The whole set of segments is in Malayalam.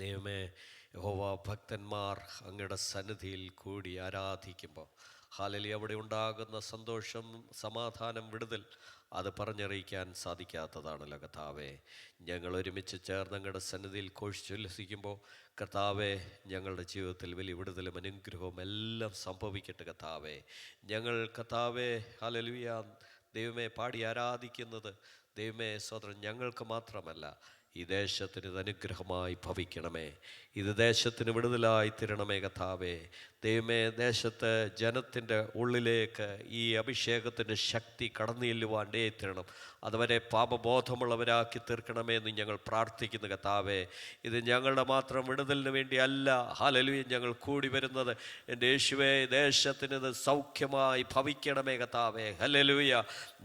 ദൈവമേ, യഹോവ ഭക്തന്മാർ അങ്ങയുടെ സന്നിധിയിൽ കൂടി ആരാധിക്കുമ്പോൾ ഹല്ലേലൂയ അവിടെ ഉണ്ടാകുന്ന സന്തോഷം, സമാധാനം, വിടുതൽ അത് പറഞ്ഞറിയിക്കാൻ സാധിക്കാത്തതാണല്ലോ കർത്താവേ. ഞങ്ങൾ ഒരുമിച്ച് ചേർന്ന് അങ്ങയുടെ സന്നിധിയിൽ ഘോഷിച്ചുല്ലസിക്കുമ്പോൾ കർത്താവേ, ഞങ്ങളുടെ ജീവിതത്തിൽ വലിയ വിടുതലും അനുഗ്രഹവും എല്ലാം സംഭവിക്കട്ടെ കർത്താവേ. ഞങ്ങൾ കർത്താവേ ഹല്ലേലൂയ ദൈവമേ പാടി ആരാധിക്കുന്നത് ദൈവമേ സ്വതന്ത്രം ഞങ്ങൾക്ക് മാത്രമല്ല, ഈ ദേശത്തിന് ഇത് അനുഗ്രഹമായി ഭവിക്കണമേ. ഇത് ദേശത്തിന് വിടുതലായി തീരണമേ കർത്താവേ. ദൈവമേ, ദേശത്ത് ജനത്തിൻ്റെ ഉള്ളിലേക്ക് ഈ അഭിഷേകത്തിൻ്റെ ശക്തി കടന്നു ചെല്ലുവാൻ തീരണം. അതുവരെ പാപബോധമുള്ളവരാക്കി തീർക്കണമേ എന്ന് ഞങ്ങൾ പ്രാർത്ഥിക്കുന്നു കർത്താവേ. ഇത് ഞങ്ങളുടെ മാത്രം വിടുതലിന് വേണ്ടിയല്ല ഹല്ലേലൂയ ഞങ്ങൾ കൂടി വരുന്നത്. എൻ്റെ യേശുവേ, ദേശത്തിന് ഇത് സൗഖ്യമായി ഭവിക്കണമേ കർത്താവേ. ഹല്ലേലൂയ.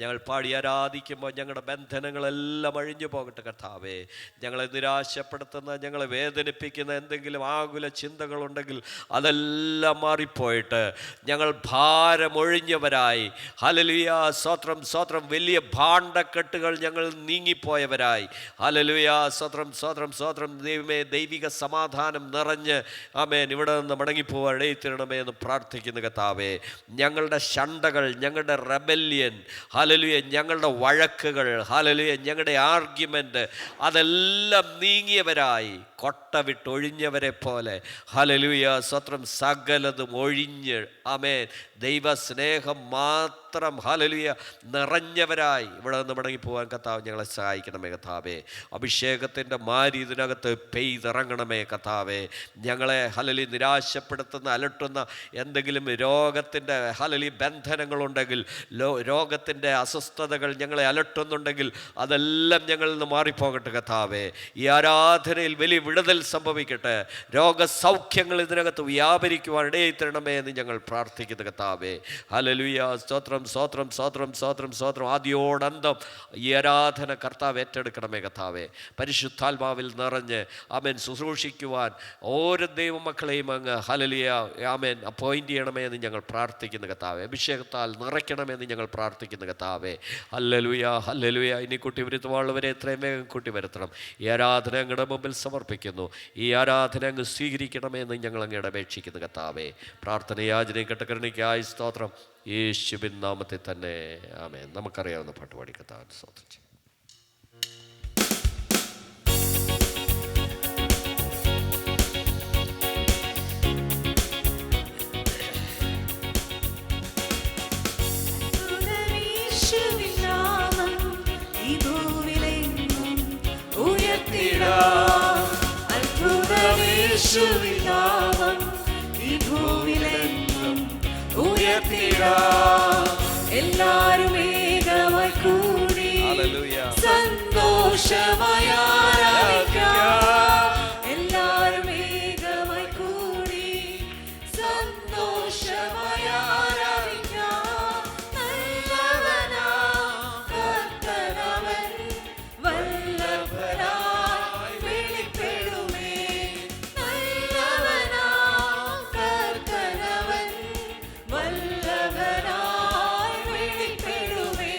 ഞങ്ങൾ പാടി ആരാധിക്കുമ്പോൾ ഞങ്ങളുടെ ബന്ധനങ്ങളെല്ലാം അഴിഞ്ഞു പോകട്ടെ കർത്താവേ. ഞങ്ങളെ നിരാശപ്പെടുത്തുന്ന, ഞങ്ങളെ വേദനിപ്പിക്കുന്ന എന്തെങ്കിലും ആകുല ചിന്തകളുണ്ടെങ്കിൽ അതെല്ലാം മാറിപ്പോയിട്ട് ഞങ്ങൾ ഭാരമൊഴിഞ്ഞവരായി ഹല്ലേലൂയ സ്തോത്രം സ്തോത്രം വലിയ ഭാണ്ഡക്കെട്ടുകൾ ഞങ്ങൾ നീങ്ങിപ്പോയവരായി ഹല്ലേലൂയ സ്തോത്രം സ്തോത്രം സ്തോത്രം ദൈവമേ, ദൈവിക സമാധാനം നിറഞ്ഞ് ആമേൻ ഇവിടെ നിന്ന് മടങ്ങിപ്പോവാൻ ഇടയിത്തരണമേ എന്ന് പ്രാർത്ഥിക്കുന്നു കർത്താവേ. ഞങ്ങളുടെ ശണ്ടകൾ, ഞങ്ങളുടെ റെബല്യൻ ഹല്ലേലൂയ, ഞങ്ങളുടെ വഴക്കുകൾ ഹല്ലേലൂയ, ഞങ്ങളുടെ ആർഗ്യുമെൻ്റ് അതെല്ലാം നീങ്ങിയവരായി കൊട്ട വിട്ടൊഴിഞ്ഞവരെ പോലെ ഹല്ലേലൂയ സ്തോത്രം സകലതും ഒഴിഞ്ഞ് ആമേൻ ദൈവസ്നേഹം മാത്രം ഹല്ലേലൂയ നിറഞ്ഞവരായി ഇവിടെ നിന്ന് മടങ്ങിപ്പോകാൻ കർത്താവ് ഞങ്ങളെ സഹായിക്കണമേ കർത്താവേ. അഭിഷേകത്തിൻ്റെ മാരി ഇതിനകത്ത് പെയ്തിറങ്ങണമേ കർത്താവേ. ഞങ്ങളെ ഹല്ലേലൂയ നിരാശപ്പെടുത്തുന്ന, അലട്ടുന്ന എന്തെങ്കിലും രോഗത്തിൻ്റെ ഹല്ലേലൂയ ബന്ധനങ്ങളുണ്ടെങ്കിൽ, രോഗത്തിൻ്റെ അസ്വസ്ഥതകൾ ഞങ്ങളെ അലട്ടുന്നുണ്ടെങ്കിൽ അതെല്ലാം ഞങ്ങളിൽ നിന്ന് മാറിപ്പോകട്ടെ കർത്താവേ. ഈ ആരാധനയിൽ വലിയ വിടുതൽ സംഭവിക്കട്ടെ. രോഗസൗഖ്യങ്ങൾ ഇതിനകത്ത് വ്യാപരിക്കുവാൻ ഇടയായി തരണമേ എന്ന് ഞങ്ങൾ പ്രാർത്ഥിക്കുന്നു കർത്താവേ. ഹല്ലേലൂയ സ്തോത്രം സ്തോത്രം സ്തോത്രം സ്തോത്രം സ്തോത്രം. ആദ്യോടന്തം ഈ ആരാധന കർത്താവ് ഏറ്റെടുക്കണമേ കർത്താവേ. പരിശുദ്ധാത്മാവിൽ നിറഞ്ഞ് ആമേൻ ശുശ്രൂഷിക്കുവാൻ ഓരോ ദൈവമക്കളെയും അങ്ങ് ഹല്ലേലൂയ ആമേൻ അപ്പോയിൻ്റ് ചെയ്യണമേ എന്ന് ഞങ്ങൾ പ്രാർത്ഥിക്കുന്നു കർത്താവേ. അഭിഷേകത്താൽ നിറയ്ക്കണമെന്ന് ഞങ്ങൾ പ്രാർത്ഥിക്കുന്നു കർത്താവേ. Hallelujah hallelujah. ഇനി കൂട്ടി വരുത്തുവാനുള്ളവരെ എത്രയും വേഗം കൂട്ടി വരുത്തണം. ഈ ആരാധന അങ്ങയുടെ മുമ്പിൽ സമർപ്പിക്കുന്നു. ഈ ആരാധന അങ്ങ് സ്വീകരിക്കണമെന്ന് ഞങ്ങൾ അങ്ങയുടെ അപേക്ഷിക്കുന്നു കർത്താവേ. പ്രാർത്ഥനയാചനയും കെട്ടക്കരുണിക്കായി സ്തോത്രം യേശുവിൻ നാമത്തിൽ തന്നെ ആമേൻ. നമുക്കറിയാവുന്ന പാട്ടുപാടി കർത്താവിനെ സ്തോത്രം. എല്ലാരും ഏകമായി കൂടി സന്തോഷമായി ആരാധിക്കാം. എല്ലാരും ഏകമായി കൂടി സന്തോഷമായി ആരാധിക്കാം. നല്ലവനാ കർത്തനവൻ വല്ലഭനായി വെളിപ്പെടുമേ. നല്ലവനാ കർത്തനവൻ വല്ലഭനായി വെളിപ്പെടുമേ.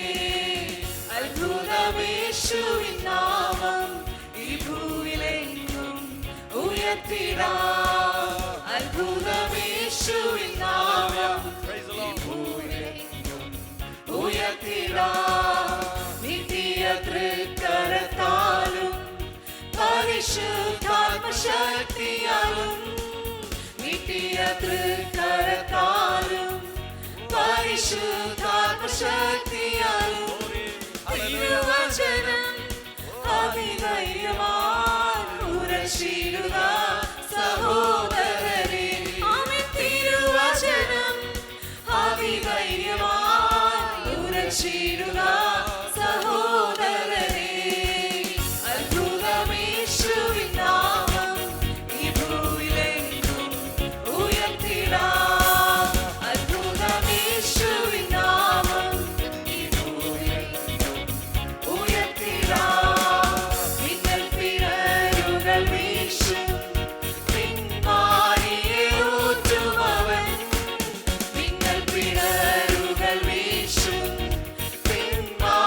അത്ഭുതമേശുവിൻ നാമം ഈ ഭൂവിലെങ്ങും ഉയർത്തിടാം. അത്ഭുതമേശുവിൻ നാമം ഈ ഭൂവിലെങ്ങും ഉയർത്തിടാം. നിത്യ തൃക്കരത്താലും പരിശുദ്ധാത്മശക്തിയാലും നിത്യ തൃക്കരത്താലും പരിശുദ്ധാത്മശക്തിയാലും തിരുവചനം അതിധൈര്യമായി ഉരശിടുക സഹോദരരെ. ആമേൻ. തിരുവചനം അതിധൈര്യമായി ഉരശിടുക സഹോദരരെ. അത്ഭുതമേശുവിൻ നാമം ഈ ഭൂവിലെങ്ങും ഉയർത്തിടാം. അത്ഭുതമേശുവിൻ നാമം ഈ ഭൂവിലെങ്ങും ഉയർത്തിടാം. മിന്നൽ പിഴരുകൾ വീശും പിന്മാരിയെ ഊറ്റുമവൻ. മിന്നൽ പിഴരുകൾ വീശും പിന്മാരിയെ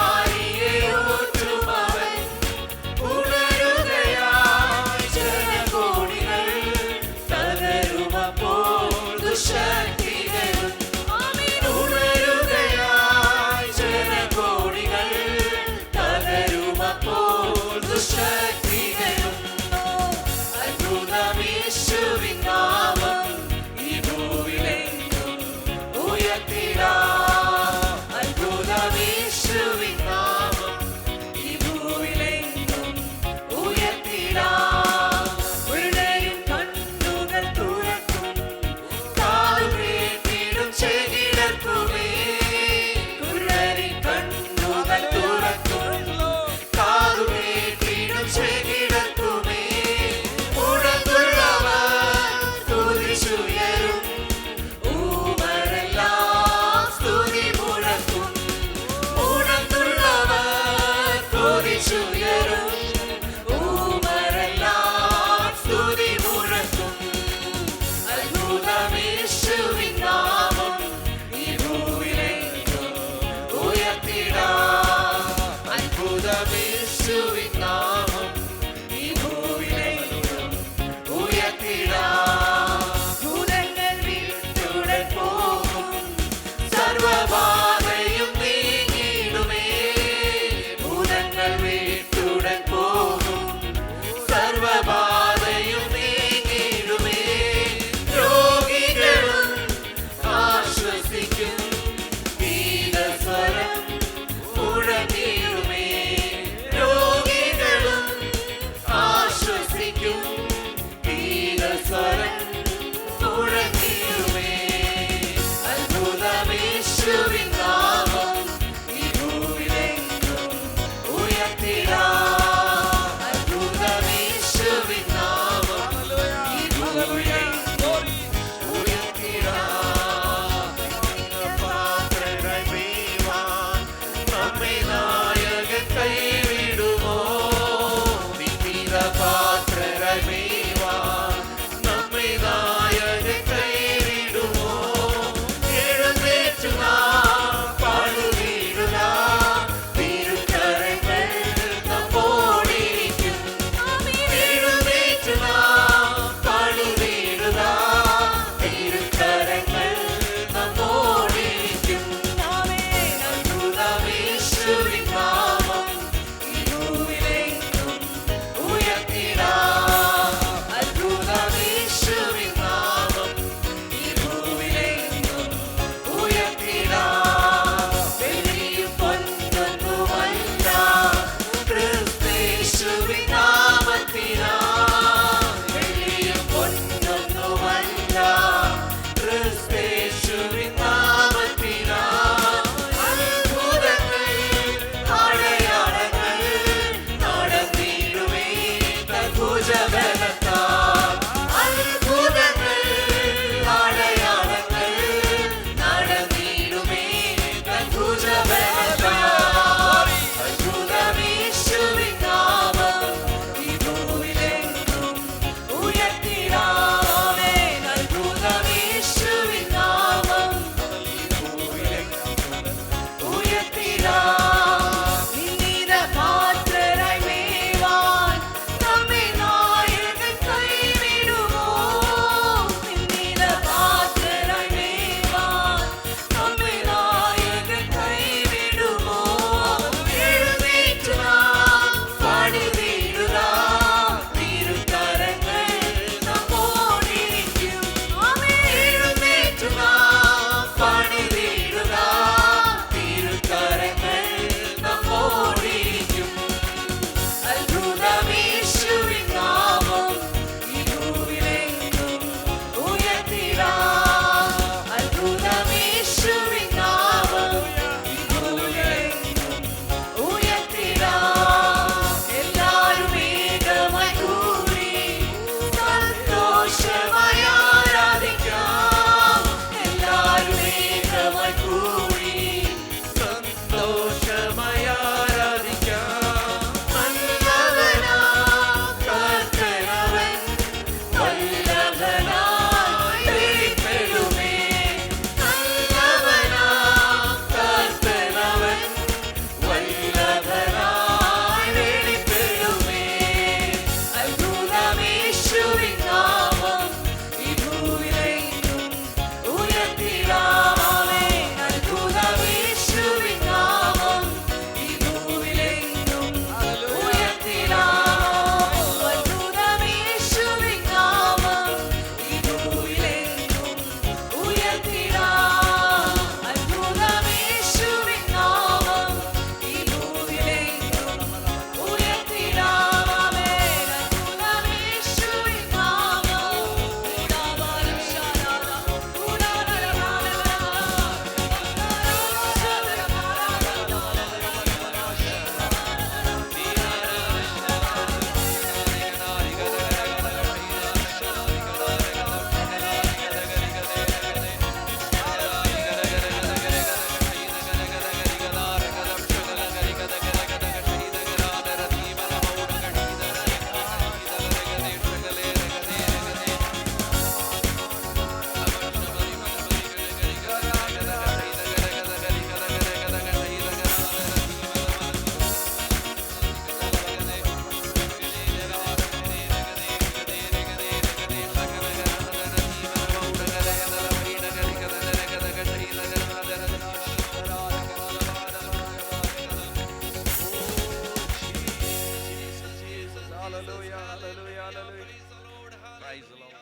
Praise the Lord.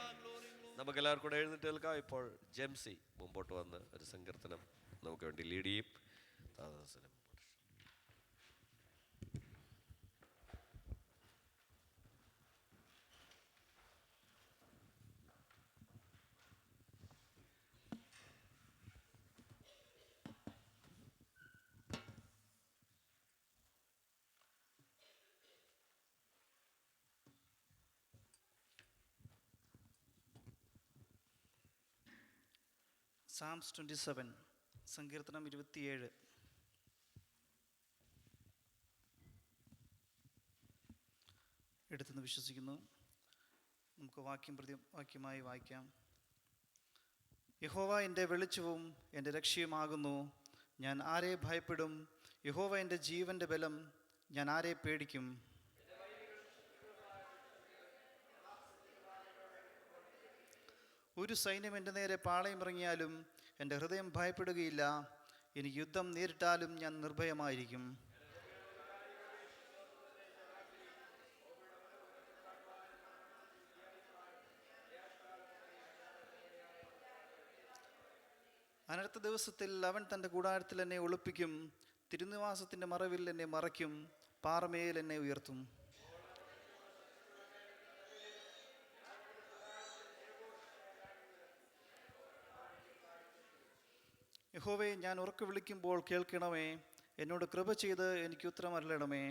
നമുക്ക് എല്ലാവർക്കും കൂടെ എഴുന്നേറ്റ് നിൽക്കാം. ഇപ്പോൾ ജെംസി മുമ്പോട്ട് വന്ന് ഒരു സങ്കീർത്തനം നമുക്ക് വേണ്ടി ലീഡ് ചെയ്യും. ദാസനും സാംസ് 27, സങ്കീർത്തനം 27. എടുത്തെന്ന് വിശ്വസിക്കുന്നു. നമുക്ക് വാക്യമായി വായിക്കാം. യഹോവ എൻ്റെ വെളിച്ചവും എൻ്റെ രക്ഷയുമാകുന്നു, ഞാൻ ആരെ ഭയപ്പെടും? യഹോവ എൻ്റെ ജീവൻ്റെ ബലം, ഞാൻ ആരെ പേടിക്കും? ഒരു സൈന്യം എൻ്റെ നേരെ പാളയമിറങ്ങിയാലും എൻ്റെ ഹൃദയം ഭയപ്പെടുകയില്ല. എനിക്ക് യുദ്ധം നേരിട്ടാലും ഞാൻ നിർഭയമായിരിക്കും. അനർത്ഥ ദിവസത്തിൽ അവൻ തൻ്റെ കൂടാരത്തിൽ എന്നെ ഒളിപ്പിക്കും. തിരുനിവാസത്തിൻ്റെ മറവിൽ എന്നെ മറയ്ക്കും. പാറമേൽ എന്നെ ഉയർത്തും. യഹോവേ, ഞാൻ ഉറക്കെ വിളിക്കുമ്പോൾ കേൾക്കണമേ. എന്നോട് കൃപ ചെയ്ത് എനിക്ക് ഉത്തരം അരുളണമേ.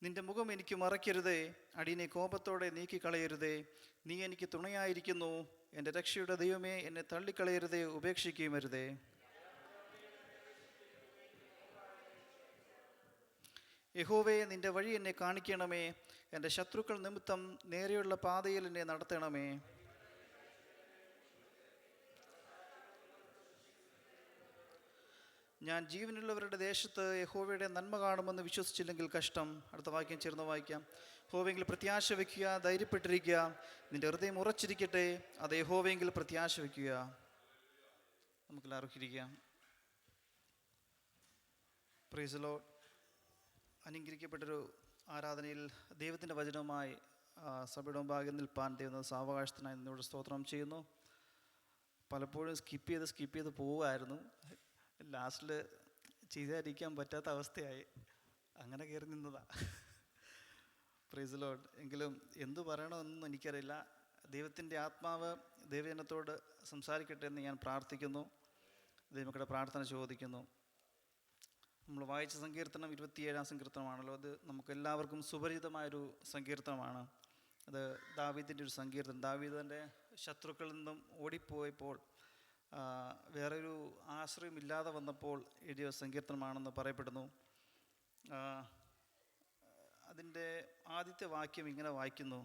നിന്റെ മുഖം എനിക്ക് മറയ്ക്കരുതേ. അടിയനെ കോപത്തോടെ നീക്കിക്കളയരുതേ. നീ എനിക്ക് തുണയായിരിക്കുന്നു. എൻ്റെ രക്ഷയുടെ ദൈവമേ, എന്നെ തള്ളിക്കളയരുതേ, ഉപേക്ഷിക്കുകയും അരുതേ. യഹോവേ, നിന്റെ വഴി എന്നെ കാണിക്കണമേ. എൻ്റെ ശത്രുക്കൾ നിമിത്തം നേരെയുള്ള പാതയിൽ എന്നെ നടത്തണമേ. ഞാൻ ജീവനുള്ളവരുടെ ദേശത്ത് യഹോവയുടെ നന്മ കാണുമെന്ന് വിശ്വസിച്ചില്ലെങ്കിൽ കഷ്ടം. അടുത്ത വാക്യം ചേർന്ന് വായിക്കാം. യഹോവയെങ്കിൽ പ്രത്യാശ വയ്ക്കുക, ധൈര്യപ്പെട്ടിരിക്കുക. നിന്റെ ഹൃദയം ഉറച്ചിരിക്കട്ടെ, അത് യഹോവയെങ്കിൽ പ്രത്യാശ വയ്ക്കുക. നമുക്കെല്ലാവർക്കും ഇരിക്കാം. Price the Lord. അനുഗ്രഹിക്കപ്പെട്ടൊരു ആരാധനയിൽ ദൈവത്തിൻ്റെ വചനവുമായി സഭയുടെ മുമ്പാകെ നിൽപ്പാൻ ദൈവം സാവകാശത്തിനായി നിന്നോട് സ്തോത്രം ചെയ്യുന്നു. പലപ്പോഴും സ്കിപ്പ് ചെയ്ത് പോവുമായിരുന്നു. ലാസ്റ്റിൽ ചെയ്തായിരിക്കാൻ പറ്റാത്ത അവസ്ഥയായി. അങ്ങനെ കയറി നിന്നതാ. Price the Lord. എങ്കിലും എന്തു പറയണമെന്നൊന്നും എനിക്കറിയില്ല. ദൈവത്തിൻ്റെ ആത്മാവ് ദൈവജനത്തോട് സംസാരിക്കട്ടെ എന്ന് ഞാൻ പ്രാർത്ഥിക്കുന്നു. ദൈവമക്കളുടെ പ്രാർത്ഥന ചോദിക്കുന്നു. നമ്മൾ വായിച്ച സങ്കീർത്തനം 27-ാം സങ്കീർത്തനമാണല്ലോ. അത് നമുക്കെല്ലാവർക്കും സുപരിചിതമായൊരു സങ്കീർത്തനമാണ്. അത് ദാവീദിൻ്റെ ഒരു സങ്കീർത്തനം. ദാവീദ് തൻ്റെ ശത്രുക്കളിൽ നിന്നും ഓടിപ്പോയപ്പോൾ വേറൊരു ആശ്രയമില്ലാതെ വന്നപ്പോൾ എഴുതിയ സങ്കീർത്തനമാണെന്ന് പറയപ്പെടുന്നു. അതിൻ്റെ ആദ്യത്തെ വാക്യം ഇങ്ങനെ വായിക്കുന്നു: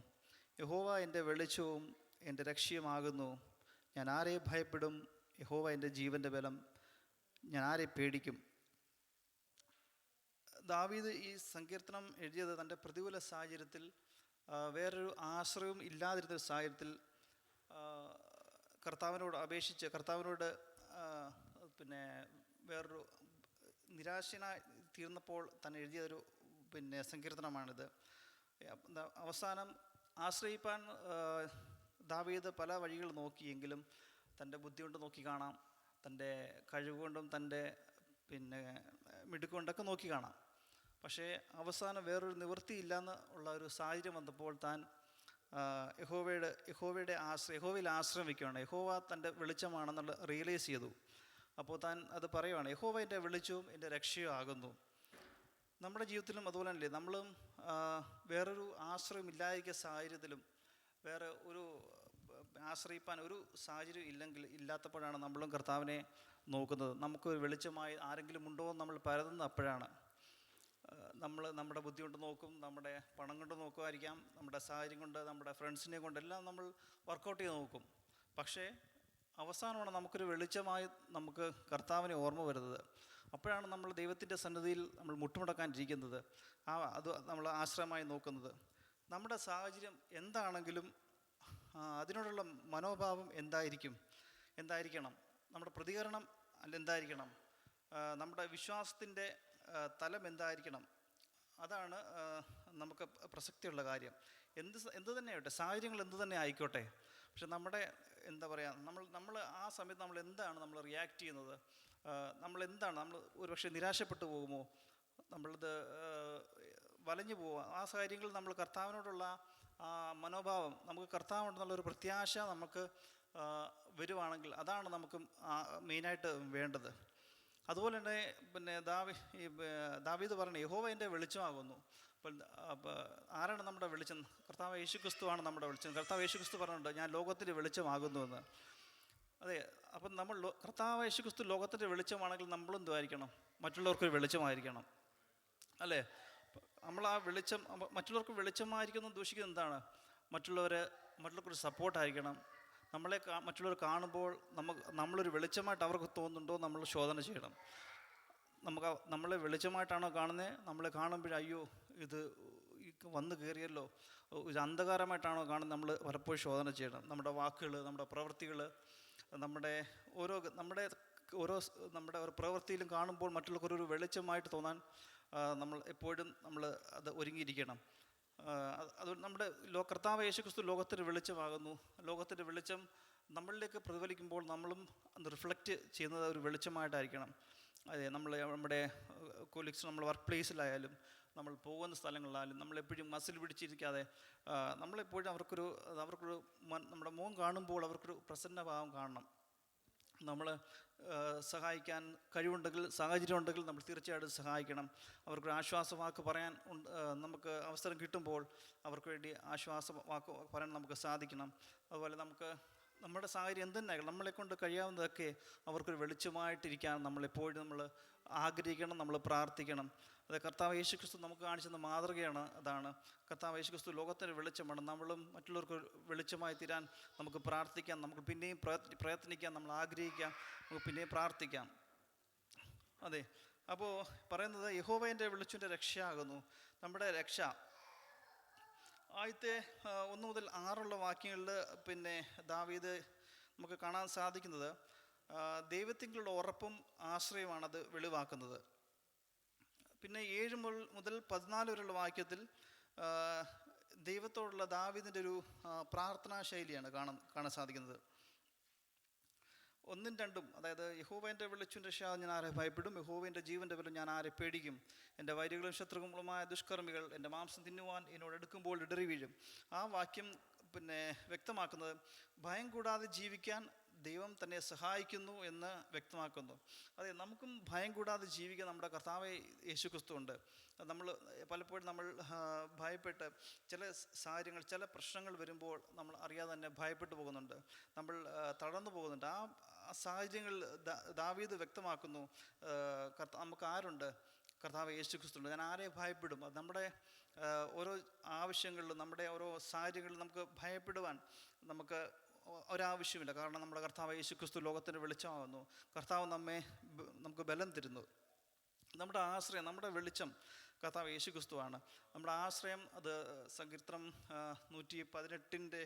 യഹോവ എൻ്റെ വെളിച്ചവും എൻ്റെ രക്ഷയുമാകുന്നു, ഞാൻ ആരെ ഭയപ്പെടും? യഹോവ എൻ്റെ ജീവൻ്റെ ബലം, ഞാൻ ആരെ പേടിക്കും? ദാവീദ് ഈ സങ്കീർത്തനം എഴുതിയത് തൻ്റെ പ്രതികൂല സാഹചര്യത്തിൽ, വേറൊരു ആശ്രയവും ഇല്ലാതിരുന്ന സാഹചര്യത്തിൽ കർത്താവിനോട് അപേക്ഷിച്ച്, കർത്താവിനോട് വേറൊരു നിരാശനായി തീർന്നപ്പോൾ തന്നെ എഴുതിയൊരു സങ്കീർത്തനമാണിത്. അവസാനം ആശ്രയിപ്പാൻ ദാവീദ് പല വഴികൾ നോക്കിയെങ്കിലും തൻ്റെ ബുദ്ധി കൊണ്ട് നോക്കി കാണാം, തൻ്റെ കഴിവുകൊണ്ടും തൻ്റെ മിടുക്കൊണ്ടൊക്കെ നോക്കി കാണാം. പക്ഷേ അവസാനം വേറൊരു നിവൃത്തിയില്ലെന്ന് ഉള്ള ഒരു സാഹചര്യം വന്നപ്പോൾ താൻ യഹോവയിൽ ആശ്രയം വയ്ക്കുകയാണ്. യഹോവ തൻ്റെ വെളിച്ചമാണെന്നുള്ള റിയലൈസ് ചെയ്തു. അപ്പോൾ താൻ അത് പറയുവാണ്: യഹോവ എൻ്റെ വെളിച്ചവും എൻ്റെ രക്ഷയും ആകുന്നു. നമ്മുടെ ജീവിതത്തിലും അതുപോലെ തന്നെ നമ്മളും വേറൊരു ആശ്രയം ഇല്ലാതിരിക്കുന്ന സാഹചര്യത്തിലും, വേറെ ഒരു ആശ്രയിപ്പാൻ ഒരു സാഹചര്യം ഇല്ലാത്തപ്പോഴാണ് നമ്മളും കർത്താവിനെ നോക്കുന്നത്. നമുക്കൊരു വെളിച്ചമായി ആരെങ്കിലും ഉണ്ടോ എന്ന് നമ്മൾ പരതുന്നത് അപ്പോഴാണ്. നമ്മൾ നമ്മുടെ ബുദ്ധി കൊണ്ട് നോക്കും, നമ്മുടെ പണം കൊണ്ട് നോക്കുമായിരിക്കാം, നമ്മുടെ സാഹചര്യം കൊണ്ട്, നമ്മുടെ ഫ്രണ്ട്സിനെ കൊണ്ടെല്ലാം നമ്മൾ വർക്കൗട്ട് ചെയ്ത് നോക്കും. പക്ഷേ അവസാനമാണ് നമുക്കൊരു വെളിച്ചമായി നമുക്ക് കർത്താവിനെ ഓർമ്മ വരുന്നത്. അപ്പോഴാണ് നമ്മൾ ദൈവത്തിൻ്റെ സന്നിധിയിൽ നമ്മൾ മുട്ടുമുടക്കാനിരിക്കുന്നത്, അത് നമ്മൾ ആശ്രയമായി നോക്കുന്നത്. നമ്മുടെ സാഹചര്യം എന്താണെങ്കിലും അതിനോടുള്ള മനോഭാവം എന്തായിരിക്കണം, നമ്മുടെ പ്രതികരണം എന്തായിരിക്കണം? നമ്മുടെ വിശ്വാസത്തിൻ്റെ തലം എന്തായിരിക്കണം, അതാണ് നമുക്ക് പ്രസക്തിയുള്ള കാര്യം. എന്ത് തന്നെ ആയിക്കോട്ടെ, സാഹചര്യങ്ങൾ എന്ത് തന്നെ ആയിക്കോട്ടെ, പക്ഷെ നമ്മുടെ എന്താ പറയുക, നമ്മൾ ആ സമയത്ത് നമ്മൾ റിയാക്ട് ചെയ്യുന്നത്, നമ്മൾ ഒരുപക്ഷെ നിരാശപ്പെട്ടു പോകുമോ, നമ്മളത് വലഞ്ഞു പോവുക. ആ സാഹചര്യങ്ങളിൽ നമ്മൾ കർത്താവിനോടുള്ള ആ മനോഭാവം, നമുക്ക് കർത്താവിനോടുള്ളൊരു പ്രത്യാശ നമുക്ക് വരുവാണെങ്കിൽ അതാണ് നമുക്ക് മെയിനായിട്ട് വേണ്ടത്. അതുപോലെ തന്നെ പിന്നെ ദാവീദ് പറഞ്ഞു, യഹോവ എൻ്റെ വെളിച്ചമാകുന്നു. അപ്പോൾ ആരാണ് നമ്മുടെ വെളിച്ചം? കർത്താവ് യേശുക്രിസ്തുവാണ് നമ്മുടെ വെളിച്ചം. കർത്താവ് യേശുക്രിസ്തു പറഞ്ഞിട്ടുണ്ട്, ഞാൻ ലോകത്തിൻ്റെ വെളിച്ചമാകുന്നുവെന്ന്. അതെ, അപ്പം കർത്താവ് യേശുക്രിസ്തു ലോകത്തിൻ്റെ വെളിച്ചമാണെങ്കിൽ നമ്മളെന്തുമായിരിക്കണം? മറ്റുള്ളവർക്ക് വെളിച്ചമായിരിക്കണം, അല്ലേ? നമ്മൾ ആ വെളിച്ചം മറ്റുള്ളവർക്ക് വെളിച്ചമായിരിക്കുന്നു ഉദ്ദേശിക്കുന്നത് എന്താണ്? മറ്റുള്ളവർക്കൊരു സപ്പോർട്ടായിരിക്കണം. മറ്റുള്ളവർ കാണുമ്പോൾ നമ്മളൊരു വെളിച്ചമായിട്ട് അവർക്ക് തോന്നുന്നുണ്ടോ നമ്മൾ ശോധന ചെയ്യണം. നമ്മളെ വെളിച്ചമായിട്ടാണോ കാണുന്നത്? നമ്മളെ കാണുമ്പോഴേ അയ്യോ ഇത് വന്നു കയറിയല്ലോ, ഇത് അന്ധകാരമായിട്ടാണോ കാണുന്നത്? നമ്മൾ പലപ്പോഴും ശോധന ചെയ്യണം. നമ്മുടെ വാക്കുകൾ, നമ്മുടെ പ്രവൃത്തികൾ, നമ്മുടെ ഓരോ പ്രവൃത്തിയിലും കാണുമ്പോൾ മറ്റുള്ളവർക്കൊരു വെളിച്ചമായിട്ട് തോന്നാൻ നമ്മൾ എപ്പോഴും അത് ഒരുങ്ങിയിരിക്കണം. അത് നമ്മുടെ കർത്താവ് യേശുക്രിസ്തു ലോകത്തിൻ്റെ വെളിച്ചമാകുന്നു. ലോകത്തിൻ്റെ വെളിച്ചം നമ്മളിലേക്ക് പ്രതിഫലിക്കുമ്പോൾ നമ്മളും റിഫ്ലക്റ്റ് ചെയ്യുന്നത് ഒരു വെളിച്ചമായിട്ടായിരിക്കണം. അതെ, നമ്മുടെ കൊലീഗ്സ്, നമ്മൾ വർക്ക് പ്ലേസിലായാലും നമ്മൾ പോകുന്ന സ്ഥലങ്ങളിലായാലും നമ്മളെപ്പോഴും മസിൽ പിടിച്ചിരിക്കാതെ നമ്മളെപ്പോഴും അവർക്കൊരു നമ്മുടെ മുഖം കാണുമ്പോൾ അവർക്കൊരു പ്രസന്നഭാവം കാണണം. നമ്മൾ സഹായിക്കാൻ കഴിവുണ്ടെങ്കിൽ, സാഹചര്യം ഉണ്ടെങ്കിൽ നമ്മൾ തീർച്ചയായിട്ടും സഹായിക്കണം. അവർക്കൊരു ആശ്വാസവാക്ക് പറയാൻ നമുക്ക് അവസരം കിട്ടുമ്പോൾ അവർക്ക് വേണ്ടി ആശ്വാസവാക്ക് പറയാൻ നമുക്ക് സാധിക്കണം. അതുപോലെ നമ്മുടെ സാഹചര്യം എന്തെന്നായാലും നമ്മളെക്കൊണ്ട് കഴിയാവുന്നതൊക്കെ അവർക്കൊരു വെളിച്ചമായിട്ടിരിക്കാൻ നമ്മളെപ്പോഴും ആഗ്രഹിക്കണം, നമ്മൾ പ്രാർത്ഥിക്കണം. അത് കർത്താവ് യേശുക്രിസ്തു നമുക്ക് കാണിച്ചുന്ന മാതൃകയാണ്. അതാണ് കർത്താവ് യേശുക്രിസ്തു ലോകത്തിൻ്റെ വെളിച്ചമാണ്. നമ്മളും മറ്റുള്ളവർക്ക് വെളിച്ചമായി തീരാൻ നമുക്ക് പ്രാർത്ഥിക്കാം. നമുക്ക് പിന്നെയും പ്രയത്നിക്കാം, നമ്മൾ ആഗ്രഹിക്കാം, നമുക്ക് പിന്നെയും പ്രാർത്ഥിക്കാം. അതെ, അപ്പോൾ പറയുന്നത് യഹോവ എൻ്റെ വെളിച്ചത്തിൻ്റെ രക്ഷയാകുന്നു. നമ്മുടെ രക്ഷ ആദ്യത്തെ 1 മുതൽ 6 വാക്യങ്ങളിൽ പിന്നെ ദാവീദ് നമുക്ക് കാണാൻ സാധിക്കുന്നത് ദൈവത്തിലുള്ള ഉറപ്പും ആശ്രയമാണത് വെളിവാക്കുന്നത്. പിന്നെ 7 മുതൽ 14 വരെയുള്ള വാക്യത്തിൽ ദൈവത്തോടുള്ള ദാവീദിൻ്റെ ഒരു പ്രാർത്ഥനാ ശൈലിയാണ് കാണാൻ സാധിക്കുന്നത്. 1ഉം 2ഉം, അതായത് യഹോവൻ്റെ വെളിച്ചത്തിൻ്റെ രക്ഷ ഞാൻ ആരെ ഭയപ്പെടും, യഹോവൻ്റെ ജീവൻ്റെ ബലം ഞാൻ ആരെ പേടിക്കും, എൻ്റെ വൈരികളും ശത്രുക്കളുമായ ദുഷ്കർമ്മികൾ എൻ്റെ മാംസം തിന്നുവാൻ എന്നോട് എടുക്കുമ്പോൾ ഇടറി വീഴും. ആ വാക്യം പിന്നെ വ്യക്തമാക്കുന്നത് ഭയം കൂടാതെ ജീവിക്കാൻ ദൈവം തന്നെ സഹായിക്കുന്നു എന്ന് വ്യക്തമാക്കുന്നു. അതെ, നമുക്കും ഭയം കൂടാതെ ജീവിക്കാൻ നമ്മുടെ കർത്താവ് യേശുക്രിസ്തു ഉണ്ട്. നമ്മൾ പലപ്പോഴും ഭയപ്പെട്ട് ചില സാഹചര്യങ്ങൾ, ചില പ്രശ്നങ്ങൾ വരുമ്പോൾ നമ്മൾ അറിയാതെ തന്നെ ഭയപ്പെട്ടു പോകുന്നുണ്ട്, നമ്മൾ തളർന്നു പോകുന്നുണ്ട്. ആ സാഹചര്യങ്ങൾ ദാവീദ് വ്യക്തമാക്കുന്നു, നമുക്ക് ആരുണ്ട്? കർത്താവ് യേശുക്രിസ്തു ഉണ്ട്. ഞാൻ ആരെ ഭയപ്പെടും? അത് നമ്മുടെ ഓരോ ആവശ്യങ്ങളിലും, നമ്മുടെ ഓരോ സാഹചര്യങ്ങളിലും നമുക്ക് ഭയപ്പെടുവാൻ നമുക്ക് ഒരാവശ്യമില്ല. കാരണം നമ്മുടെ കർത്താവ് യേശുക്രിസ്തു ലോകത്തിൻ്റെ വെളിച്ചമാകുന്നു. കർത്താവ് നമുക്ക് ബലം തരുന്നു. നമ്മുടെ ആശ്രയം, നമ്മുടെ വെളിച്ചം കർത്താവ് യേശുക്രിസ്തുവാണ്. നമ്മുടെ ആശ്രയം അത് സങ്കീർത്തനം 118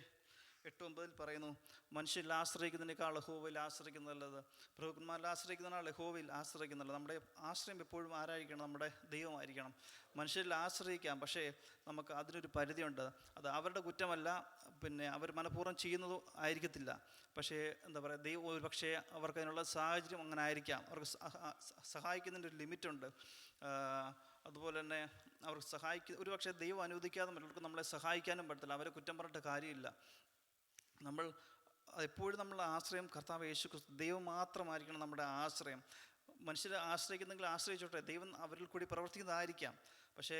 8-9 പറയുന്നു, മനുഷ്യരിൽ ആശ്രയിക്കുന്നതിനേക്കാൾ യഹോവയിൽ ആശ്രയിക്കുന്നതല്ലത്, പ്രഭുക്കന്മാരിൽ ആശ്രയിക്കുന്നതിനാൽ യഹോവയിൽ ആശ്രയിക്കുന്നുള്ളത്. നമ്മുടെ ആശ്രയം എപ്പോഴും ആരായിരിക്കണം? നമ്മുടെ ദൈവമായിരിക്കണം. മനുഷ്യരിൽ ആശ്രയിക്കാം, പക്ഷേ നമുക്ക് അതിനൊരു പരിധിയുണ്ട്. അത് അവരുടെ കുറ്റമല്ല, പിന്നെ അവർ മനഃപൂർവ്വം ചെയ്യുന്നതും ആയിരിക്കത്തില്ല. പക്ഷേ എന്താ പറയുക, ദൈവം ഒരു പക്ഷേ അവർക്ക് അതിനുള്ള സാഹചര്യം അങ്ങനെ ആയിരിക്കാം. അവർക്ക് സഹായിക്കുന്നതിൻ്റെ ഒരു ലിമിറ്റുണ്ട്. അതുപോലെ തന്നെ അവർക്ക് ഒരു പക്ഷേ ദൈവം അനുവദിക്കാതെ മറ്റുള്ളവർക്ക് നമ്മളെ സഹായിക്കാനും പറ്റത്തില്ല. അവരെ കുറ്റം പറഞ്ഞിട്ട് കാര്യമില്ല. എപ്പോഴും നമ്മളുടെ ആശ്രയം കർത്താവ് യേശുക്രിസ്തു, ദൈവം മാത്രമായിരിക്കണം നമ്മുടെ ആശ്രയം. മനുഷ്യരെ ആശ്രയിക്കുന്നെങ്കിൽ ആശ്രയിച്ചോട്ടെ, ദൈവം അവരിൽ കൂടി പ്രവർത്തിക്കുന്നതായിരിക്കാം. പക്ഷേ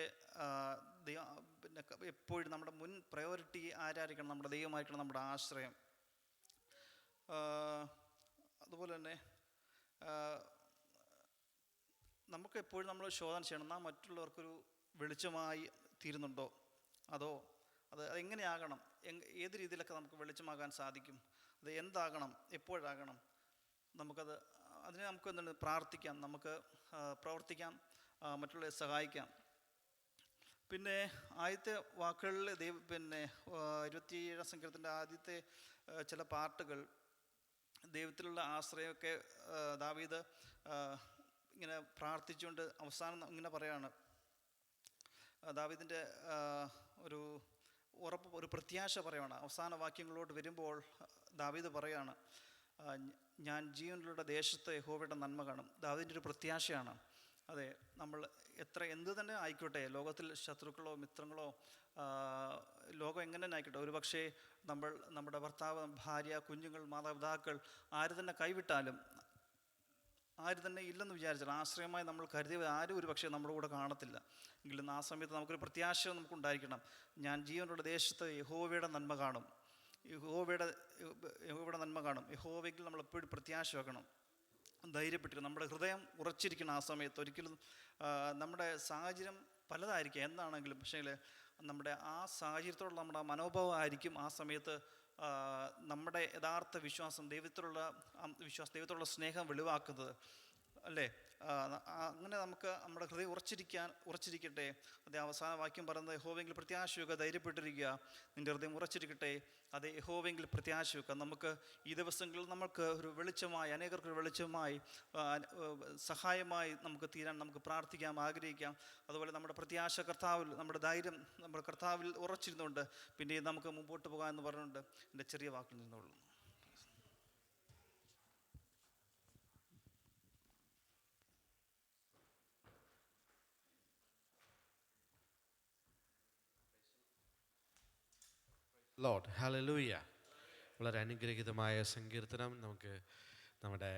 പിന്നെ എപ്പോഴും നമ്മുടെ മുൻ പ്രയോറിറ്റി ആരായിരിക്കണം? നമ്മുടെ ദൈവമായിരിക്കണം നമ്മുടെ ആശ്രയം. അതുപോലെ തന്നെ നമുക്ക് എപ്പോഴും നമ്മൾ ശോധന ചെയ്യണം, നാം മറ്റുള്ളവർക്കൊരു വെളിച്ചമായി തീരുന്നുണ്ടോ? അതെങ്ങനെയാകണം? ഏത് രീതിയിലൊക്കെ നമുക്ക് വെളിച്ചമാകാൻ സാധിക്കും? അത് എന്താകണം? എപ്പോഴാകണം? അതിനെ നമുക്ക് എന്താണ് പ്രാർത്ഥിക്കാം, നമുക്ക് പ്രവർത്തിക്കാം, മറ്റുള്ളവരെ സഹായിക്കാം. പിന്നെ ആദ്യത്തെ വാക്കുകളിൽ പിന്നെ 27 സങ്കീർത്തനത്തിൻ്റെ ആദ്യത്തെ ചില പാർട്ടുകൾ ദൈവത്തിലുള്ള ആശ്രയമൊക്കെ ദാവീദ് ഇങ്ങനെ പ്രാർത്ഥിച്ചുകൊണ്ട് അവസാനം ഇങ്ങനെ പറയാണ്, ദാവീദിൻ്റെ ഒരു ഉറപ്പ്, ഒരു പ്രത്യാശ പറയുകയാണ്. അവസാന വാക്യങ്ങളോട്ട് വരുമ്പോൾ ദാവീദ് പറയാണ്, ഞാൻ ജീവനിലുള്ള ദേശത്ത് യഹോവയുടെ നന്മ കാണും. ദാവീദിൻ്റെ ഒരു പ്രത്യാശയാണ്. അതെ, നമ്മൾ എന്ത് തന്നെ ആയിക്കോട്ടെ, ലോകത്തിൽ ശത്രുക്കളോ മിത്രങ്ങളോ ലോകം എങ്ങനെ തന്നെ ആയിക്കോട്ടെ, ഒരു പക്ഷേ നമ്മുടെ ഭർത്താവ്, ഭാര്യ, കുഞ്ഞുങ്ങൾ, മാതാപിതാക്കൾ ആര് തന്നെ കൈവിട്ടാലും, ആര് തന്നെ ഇല്ലെന്ന് വിചാരിച്ചാൽ, ആശ്രയമായി നമ്മൾ കരുതിയ ആരും ഒരു പക്ഷേ നമ്മുടെ കൂടെ കാണത്തില്ല. എങ്കിലും ആ സമയത്ത് നമുക്കൊരു പ്രത്യാശ നമുക്കുണ്ടായിരിക്കണം. ഞാൻ ജീവനുള്ള ദേശത്ത് യഹോവയുടെ നന്മ കാണും, യഹോവയുടെ നന്മ കാണും. യഹോവയ്ക്ക് നമ്മൾ എപ്പോഴും പ്രത്യാശ വെക്കണം, ധൈര്യപ്പെട്ടിരിക്കണം. നമ്മുടെ ഹൃദയം ഉറച്ചിരിക്കണം ആ സമയത്ത്. ഒരിക്കലും നമ്മുടെ സാഹചര്യം പലതായിരിക്കും എന്താണെങ്കിലും, പക്ഷേ നമ്മുടെ ആ സാഹചര്യത്തോടുള്ള നമ്മുടെ മനോഭാവം ആയിരിക്കും ആ സമയത്ത് നമ്മുടെ യഥാർത്ഥ വിശ്വാസം, ദൈവത്തിലുള്ള സ്നേഹം വെളിവാക്കുന്നത്, അല്ലേ? അങ്ങനെ നമുക്ക് നമ്മുടെ ഹൃദയം ഉറച്ചിരിക്കട്ടെ. അതേ അവസാന വാക്യം പറയുന്നത്, യഹോവയെങ്കിൽ പ്രത്യാശ വെക്കുക, ധൈര്യപ്പെട്ടിരിക്കുക, നിൻ്റെ ഹൃദയം ഉറച്ചിരിക്കട്ടെ. അതേ, യഹോവയെങ്കിൽ പ്രത്യാശ വെക്കുക. നമുക്ക് ഈ ദിവസങ്ങളിൽ നമുക്ക് ഒരു വെളിച്ചമായി, അനേകർക്ക് വെളിച്ചമായി, സഹായമായി നമുക്ക് തീരാൻ നമുക്ക് പ്രാർത്ഥിക്കാം, ആഗ്രഹിക്കാം. അതുപോലെ നമ്മുടെ പ്രത്യാശ കർത്താവിൽ, നമ്മുടെ ധൈര്യം നമ്മുടെ കർത്താവിൽ ഉറച്ചിരുന്നുകൊണ്ട് പിന്നെ നമുക്ക് മുമ്പോട്ട് പോകാമെന്ന് പറഞ്ഞുകൊണ്ട് എൻ്റെ ചെറിയ വാക്കിൽ നിന്നുള്ളൂ. Lord hallelujah. വളരെ അനുഗ്രഹീതമായ സങ്കീർത്തനം നമുക്ക് നമ്മുടെ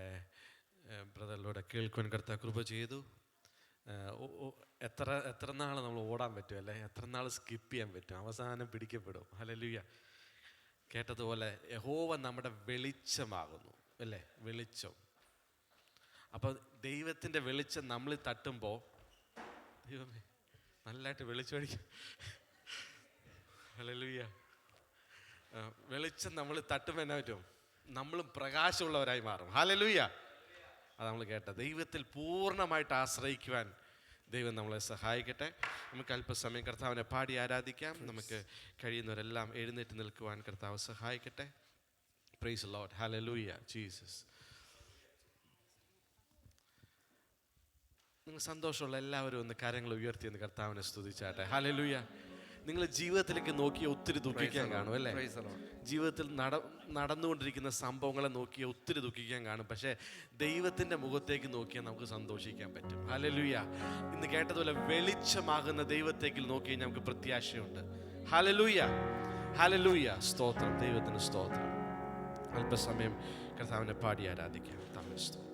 ബ്രദറിലൂടെ കേൾക്കുവാൻ കർത്താവ് കൃപ ചെയ്തു. എത്ര നാൾ നമ്മൾ ഓടാൻ പറ്റും, അല്ലേ? എത്ര നാൾ സ്കിപ്പ് ചെയ്യാൻ പറ്റും? അവസാനം പിടിക്കപ്പെടും. ഹല്ലേലൂയ. കേട്ടതുപോലെ യഹോവ നമ്മുടെ വെളിച്ചമാകുന്നു, അല്ലേ? വെളിച്ചം. അപ്പം ദൈവത്തിൻ്റെ വെളിച്ചം നമ്മൾ തട്ടുമ്പോൾ, ദൈവമേ നല്ലതായിട്ട് വെളിച്ചമടിക്കും. ഹല്ലേലൂയ. വെളിച്ചം നമ്മൾ തട്ടുമ്പോൾ എന്നാ പറ്റും? നമ്മളും പ്രകാശമുള്ളവരായി മാറും. ഹല്ലേലൂയ. അത് നമ്മൾ കേട്ട ദൈവത്തിൽ പൂർണ്ണമായിട്ട് ആശ്രയിക്കുവാൻ ദൈവം നമ്മളെ സഹായിക്കട്ടെ. നമുക്ക് അല്പസമയം കർത്താവിനെ പാടി ആരാധിക്കാം. നമുക്ക് കഴിയുന്നവരെല്ലാം എഴുന്നേറ്റ് നിൽക്കുവാൻ കർത്താവ് സഹായിക്കട്ടെ. Price the Lord. Hallelujah. Jesus. നിങ്ങൾ സന്തോഷമുള്ള എല്ലാവരും ഒന്ന് കരങ്ങൾ ഉയർത്തി എന്ന് കർത്താവിനെ സ്തുതിച്ചാട്ടെ. ഹല്ലേലൂയ. നിങ്ങൾ ജീവിതത്തിലേക്ക് നോക്കി ഒത്തിരി ദുഃഖിക്കാൻ കാണും, അല്ലേ? ജീവിതത്തിൽ നടന്നുകൊണ്ടിരിക്കുന്ന സംഭവങ്ങളെ നോക്കി ഒത്തിരി ദുഃഖിക്കാൻ കാണും. പക്ഷേ ദൈവത്തിൻ്റെ മുഖത്തേക്ക് നോക്കിയാൽ നമുക്ക് സന്തോഷിക്കാൻ പറ്റും. ഹല്ലേലൂയ. ഇന്ന് കേട്ടതുപോലെ വെളിച്ചമാകുന്ന ദൈവത്തേക്ക് നോക്കി നമുക്ക് പ്രത്യാശയുണ്ട്. ഹല്ലേലൂയ. ഹല്ലേലൂയ. സ്തോത്രം, ദൈവത്തിന് സ്തോത്രം. അല്പസമയം കർത്താവിനെ പാടി ആരാധിക്കാം. കർത്താവിനെ സ്തോത്രം.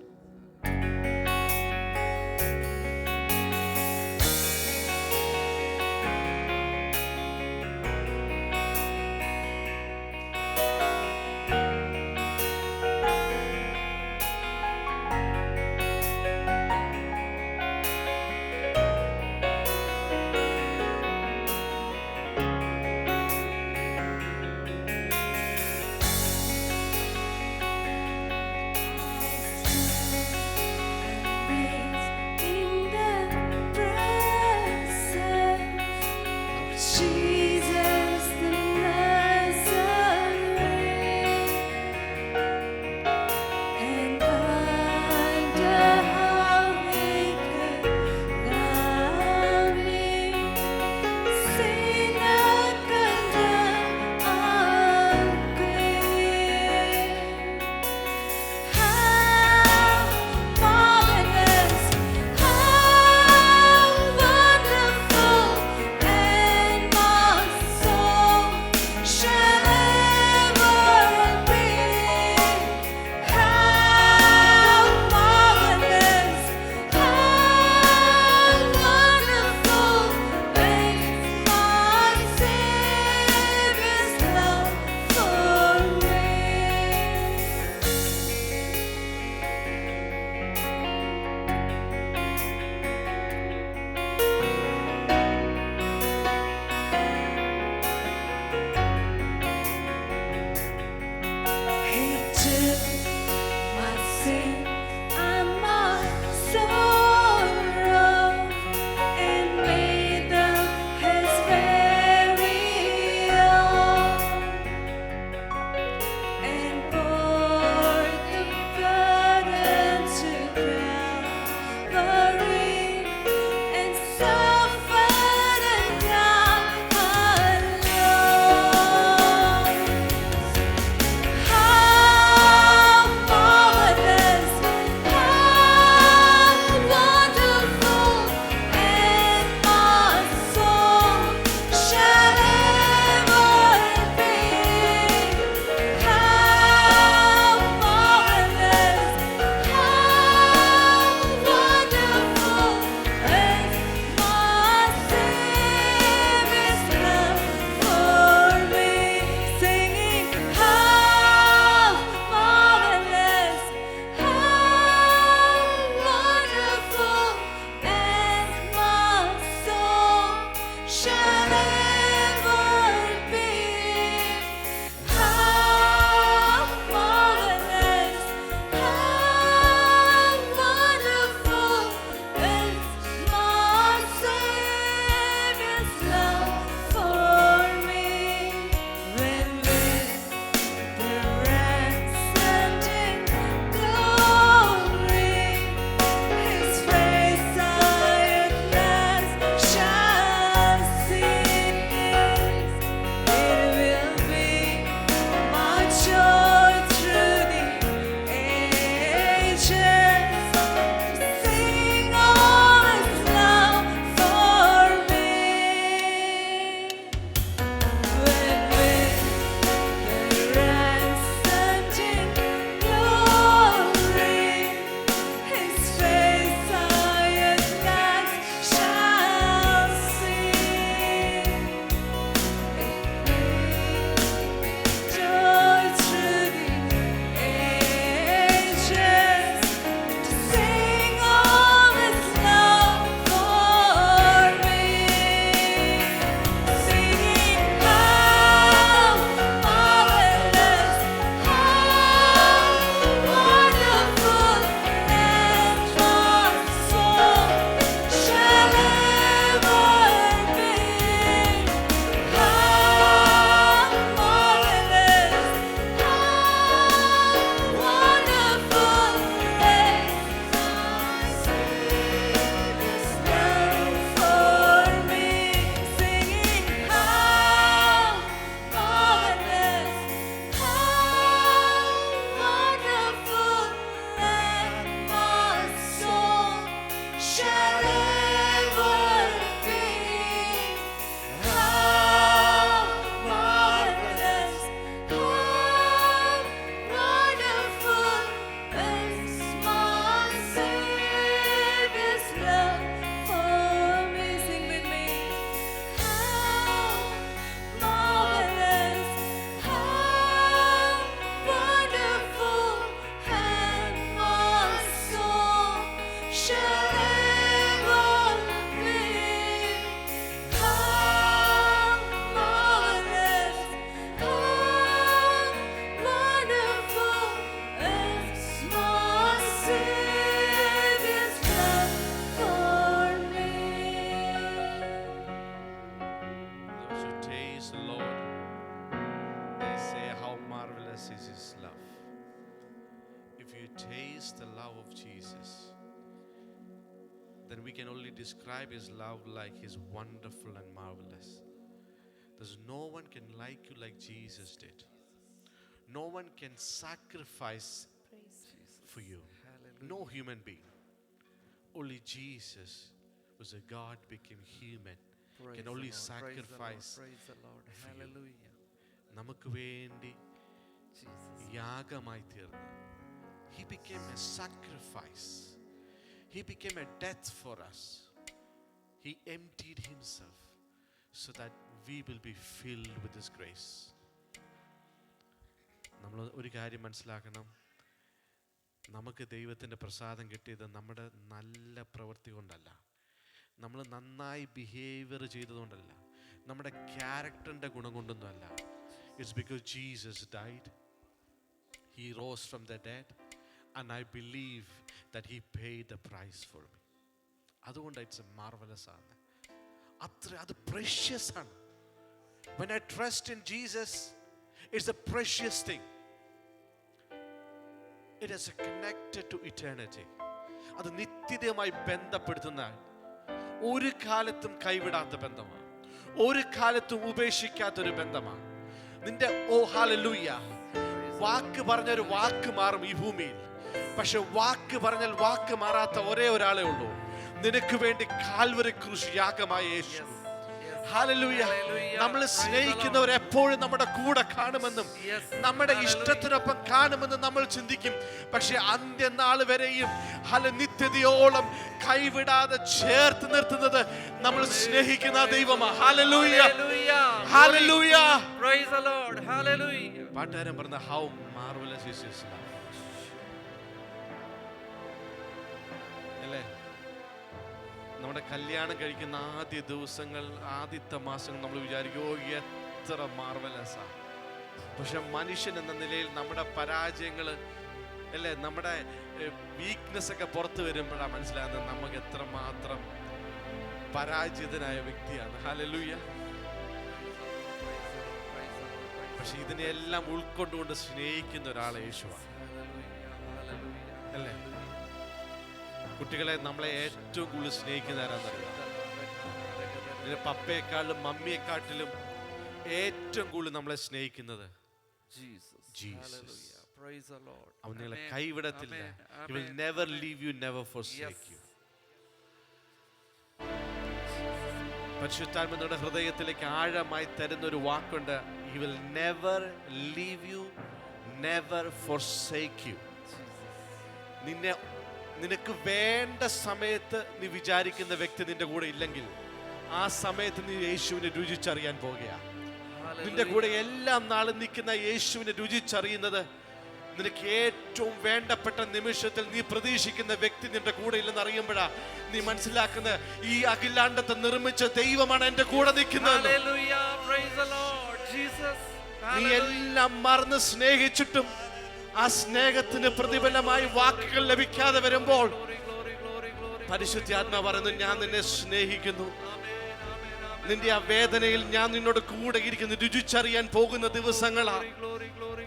is the love of Jesus, then we can only describe his love like his wonderful and marvelous. There's no one can like you like Jesus did. No one can sacrifice for you. No human being. Only Jesus, who's a God, became human, can only sacrifice Praise the Lord. Hallelujah. നമുക്ക് വേണ്ടി യാഗമായി തീർന്നു. He became a sacrifice. He became a death for us. He emptied himself so that we will be filled with his grace. നമ്മൾ ഒരു കാര്യം മനസ്സിലാക്കണം, നമുക്ക് ദൈവത്തിൻ്റെ പ്രസാദം കിട്ടിയത് നമ്മുടെ നല്ല പ്രവൃത്തി കൊണ്ടല്ല, നമ്മൾ നന്നായി ബിഹേവിയർ ചെയ്തതുകൊണ്ടല്ല, നമ്മുടെ ക്യാരക്ടറിൻ്റെ ഗുണം കൊണ്ടൊന്നുമല്ല. It's because Jesus died. He rose from the dead. And I believe that he paid the price for me. അതുകൊണ്ട് it's a marvelous ആണ്. അത് precious ആണ്. When I trust in Jesus, it's a precious thing. It is connected to eternity. അത് നിത്യതയുമായി ബന്ധപ്പെടുത്തുന്ന, ഒരു കാലത്തും കൈവിടാത്ത ബന്ധമാണ്, ഒരു കാലത്തും ഉപേക്ഷിക്കാത്തൊരു ബന്ധമാണ്. നിന്റെ ഹല്ലേലൂയ, വാക്ക് പറഞ്ഞൊരു വാക്ക് മാറും ഈ ഭൂമിയിൽ, പക്ഷെ വാക്ക് പറഞ്ഞാൽ വാക്ക് മാറാത്ത ഒരേ ഒരാളേ ഉള്ളൂ, നിനക്ക് വേണ്ടി കാൽവരി ക്രൂശ് യാഗമായ യേശു. ഹല്ലേലൂയ. നമ്മൾ സ്നേഹിക്കുന്നവർ എപ്പോഴും നമ്മുടെ കൂടെ കാണുമെന്നും നമ്മുടെ ഇഷ്ടത്തിനൊപ്പം കാണുമെന്നും നമ്മൾ ചിന്തിക്കും. പക്ഷെ അന്ത്യനാൾ വരെയും നിത്യതയോളം കൈവിടാതെ ചേർത്ത് നിർത്തുന്നത് നമ്മൾ സ്നേഹിക്കുന്ന ദൈവമാണ്. Hallelujah, hallelujah. Praise the Lord. Hallelujah. പാട്ടുകാരൻ പറഞ്ഞ how marvelous is his love. അല്ലേ? നമ്മുടെ കല്യാണം കഴിക്കുന്ന ആദ്യ ദിവസങ്ങൾ, ആദ്യത്തെ മാസങ്ങൾ നമ്മൾ വിചാരിക്കും ഓ എത്ര മാർവലസാ. പക്ഷെ മനുഷ്യൻ എന്ന നിലയിൽ നമ്മുടെ പരാജയങ്ങൾ അല്ലേ, നമ്മുടെ വീക്ക്നെസ് ഒക്കെ പുറത്തു വരുമ്പോഴാണ് മനസ്സിലാകുന്നത് നമുക്ക് എത്രമാത്രം പരാജിതനായ വ്യക്തിയാണ്. ഹല്ലേലൂയ. പക്ഷെ ഇതിനെല്ലാം ഉൾക്കൊണ്ടുകൊണ്ട് സ്നേഹിക്കുന്ന ഒരാളെ യേശുവാണ്. അല്ലേ? കുട്ടികളെ നമ്മളെ ഏറ്റവും കൂടുതൽ സ്നേഹിക്കുന്ന ആരാന്നറിയാം? നിന്റെ പപ്പയെക്കാളും മമ്മിയെക്കാട്ടിലും ഏറ്റവും കൂടുതൽ നമ്മളെ സ്നേഹിക്കുന്നത് ജീസസ്. Praise the Lord. അവൻ നിങ്ങളെ Amen. കൈവിടത്തില്ല. Amen. He will Amen. never leave you, never forsake Yes. you. പരിശുദ്ധാത്മ നിങ്ങളുടെ ഹൃദയത്തിലേക്ക് ആഴമായി തരുന്ന ഒരു വാക്കുണ്ട്, He will never leave you, never forsake you. നിനക്ക് വേണ്ട സമയത്ത് നീ വിചാരിക്കുന്ന വ്യക്തി നിന്റെ കൂടെ ഇല്ലെങ്കിൽ ആ സമയത്ത് നീ യേശുവിനെ രുചിച്ചറിയാൻ പോകുകയാണ്. നിന്റെ കൂടെ എല്ലാം നാളും നിൽക്കുന്ന യേശുവിനെ രുചിച്ചറിയുന്നത് നിനക്ക് ഏറ്റവും വേണ്ടപ്പെട്ട നിമിഷത്തിൽ നീ പ്രതീക്ഷിക്കുന്ന വ്യക്തി നിന്റെ കൂടെ ഇല്ലെന്ന് അറിയുമ്പോഴാ നീ മനസ്സിലാക്കുന്നത് ഈ അഖിലാണ്ടത്തെ നിർമ്മിച്ച ദൈവമാണ് എന്റെ കൂടെ നിൽക്കുന്നത്. നീ എല്ലാം മറന്ന് സ്നേഹിച്ചിട്ടും ആ സ്നേഹത്തിന് പ്രതിഫലമായി വാക്കുകൾ ലഭിക്കാതെ വരുമ്പോൾ പരിശുദ്ധാത്മാ പറയുന്നു, ഞാൻ നിന്നെ സ്നേഹിക്കുന്നു, നിന്റെ ആ വേദനയിൽ ഞാൻ നിന്നോട് കൂടെ ഇരിക്കുന്നു. രുചിച്ചറിയാൻ പോകുന്ന ദിവസങ്ങളാ,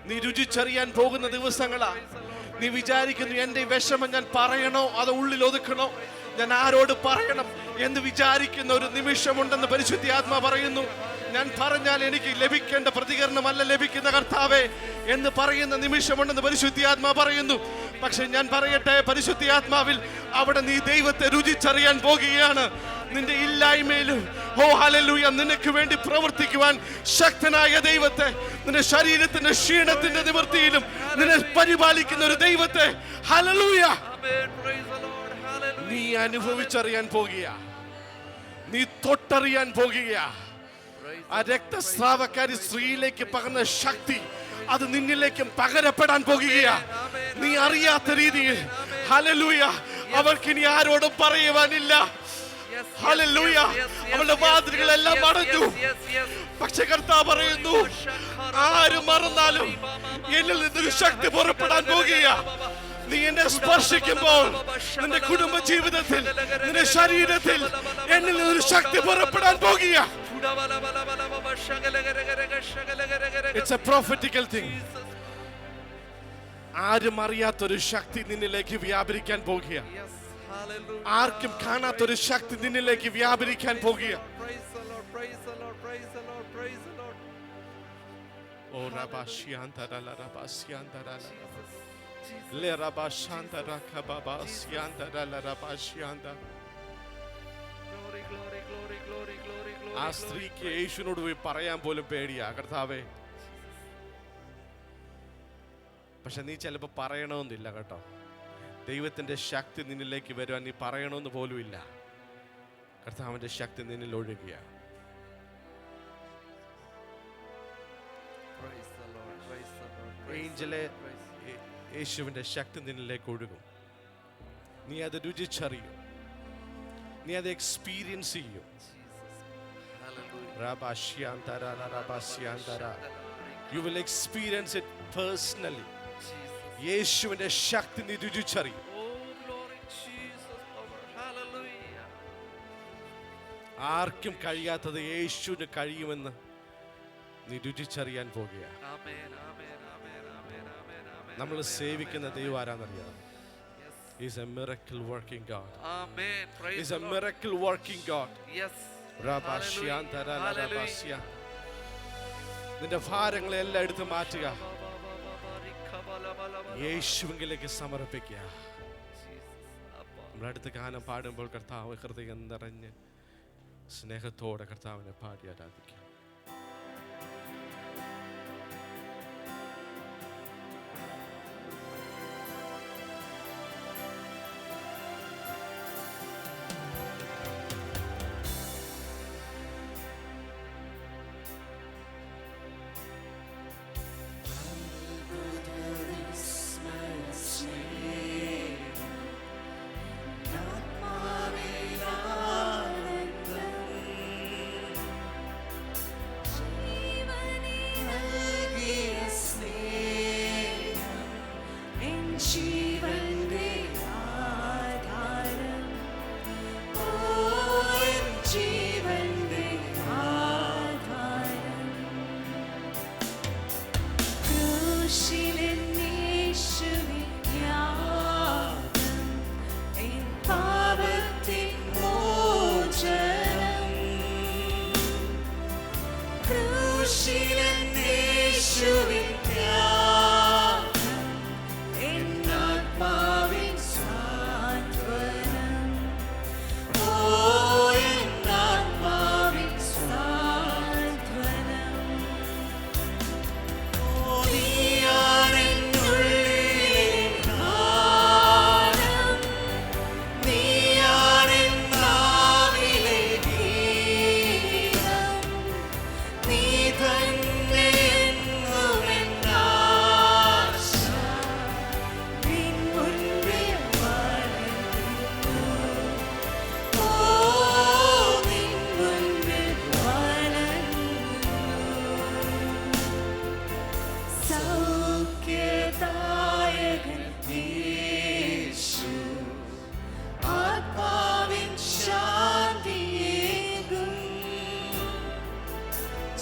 നീ രുചിച്ചറിയാൻ പോകുന്ന ദിവസങ്ങളാ. നീ വിചാരിക്കുന്നു എന്റെ വിഷമം ഞാൻ പറയണോ അതോ ഉള്ളിൽ ഒതുക്കണോ, ഞാൻ ആരോട് പറയണം എന്ന് വിചാരിക്കുന്ന ഒരു നിമിഷമുണ്ടെന്ന് പരിശുദ്ധാത്മാ പറയുന്നു. ഞാൻ പറഞ്ഞാൽ എനിക്ക് ലഭിക്കേണ്ട പ്രതികരണമല്ല ലഭിക്കുന്ന കർത്താവേ എന്ന് പറയുന്ന നിമിഷമുണ്ടെന്ന് പരിശുദ്ധാത്മാ പറയുന്നു. പക്ഷെ ഞാൻ പറയട്ടെ, പരിശുദ്ധാത്മാവിൽ അവിടെ നീ ദൈവത്തെ രുചിച്ചറിയാൻ പോകുകയാണ്. നിന്റെ ഇല്ലായ്മയിലും ഹല്ലേലൂയ നിനക്ക് വേണ്ടി പ്രവർത്തിക്കുവാൻ ശക്തനായ ദൈവത്തെ, നിന്റെ ശരീരത്തിന്റെ ക്ഷീണത്തിന്റെ നിവൃത്തിയിലും നിന്നെ പരിപാലിക്കുന്ന ഒരു ദൈവത്തെ ഹല്ലേലൂയ നീ അനുഭവിച്ചറിയാൻ പോകുകയാ, നീ തൊട്ടറിയാൻ പോകുകയാ. ആ രക്തസ്രാവക്കാരി സ്ത്രീയിലേക്ക് പകർന്ന ശക്തി അത് നിന്നിലേക്കും പകരപ്പെടാൻ പോകുകയാ. നീ അറിയാത്ത രീതിയിൽ ഹല്ലേലൂയ അവൾക്ക് ഇനി ആരോടും പറയുവാനില്ല. ഹല്ലേലൂയ അവളുടെ വാതിലുകളെല്ലാം അടഞ്ഞു. പക്ഷെ കർത്താവ് പറയുന്നു, ആര് മറന്നാലും എന്നിൽ നിന്നൊരു ശക്തി പുറപ്പെടാൻ പോകുകയാ. നീ എന്നെ സ്പർശിക്കുമ്പോൾ നിന്റെ കുടുംബ ജീവിതത്തിൽ, നിന്റെ ശരീരത്തിൽ എന്നിൽ നിന്നൊരു ശക്തി പുറപ്പെടാൻ പോകുകയാ. It's a prophetical thing. ആരും അറിയാത്തൊരു ശക്തി നിന്നിലേക്ക് വ്യാപരിക്കാൻ പോകുക. Yes. Hallelujah. ആർക്കും കാണാത്തൊരു ശക്തി നിന്നിലേക്ക് വ്യാപരിക്കാൻ പോകുക. Praise the Lord. Praise the Lord. Praise the Lord. Praise the Lord. Oh റബാശ്യാന്തരല റബാശ്യാന്തരല Jesus. ലെ റബാശ്യാന്തര കബബാശ്യാന്തരല റബാശ്യാന്ത. Glory, glory, glory, glory, glory, glory. ആ സ്ത്രീക്ക് യേശുവിനോട് പോയി പറയാൻ പോലും പേടിയാ. കർത്താവേ, പക്ഷെ നീ ചിലപ്പോൾ പറയണമെന്നില്ല കേട്ടോ. ദൈവത്തിൻ്റെ ശക്തി നിന്നിലേക്ക് വരുവാൻ നീ പറയണമെന്ന് പോലും ഇല്ല. കർത്താവിൻ്റെ ശക്തി നിന്നിൽ ഒഴുകിയ. Praise the Lord. Praise the Lord. Praise the ഏഞ്ചലെ Lord. Praise the Lord. യേശുവിൻ്റെ ശക്തി നിന്നിലേക്ക് ഒഴുകും. നീ അത് രുചിച്ചറിയും, നീ അത് എക്സ്പീരിയൻസ് ചെയ്യും. Hallelujah. You will experience it personally. Jesus. യേശുവിൻ്റെ ശക്തി നീ രുചിച്ചറിയും. Oh, glory, Jesus. Power. Hallelujah. ആർക്കും കഴിയാത്തത് യേശുവിന് കഴിയുമെന്ന് നീ രുചിച്ചറിയാൻ പോകുക. Amen. Amen. Amen. Amen. Amen. Amen. നമ്മൾ സേവിക്കുന്ന ദൈവം ആരാന്നറിയാം? Yes. He's a miracle working God. Amen. Praise He's the a Lord. miracle working God. Yes. Rabashyantara Hallelujah. Rabasya. നിന്റെ ഭാരങ്ങളെല്ലാം എടുത്ത് മാറ്റുക, യേശുവിലേക്ക് സമർപ്പിക്കുക. നമ്മുടെ അടുത്ത് ഗാനം പാടുമ്പോൾ കർത്താവ് ഹൃദയം നിറഞ്ഞ് സ്നേഹത്തോടെ കർത്താവിനെ പാടി ആരാധിക്കുക. ജീവന്റെ ആധാരം, ഓ എൻ ജീവന്റെ ആധാരം, ക്രൂശിലെൻ യേശുവിൻ യാഗം, എൻ പാപത്തിൻ മോചനം, ക്രൂശിലെൻ യേശുവിൻ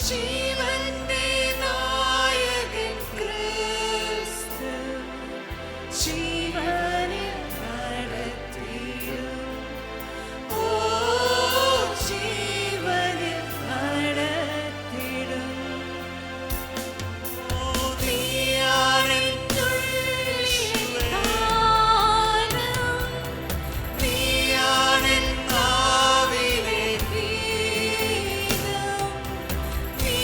ജീവന്റെ നായകൻ ക്രിസ്തു, ജീവനിൽ നടത്തിയും, ഓ ജീവനിൽ നടത്തിടും. നീ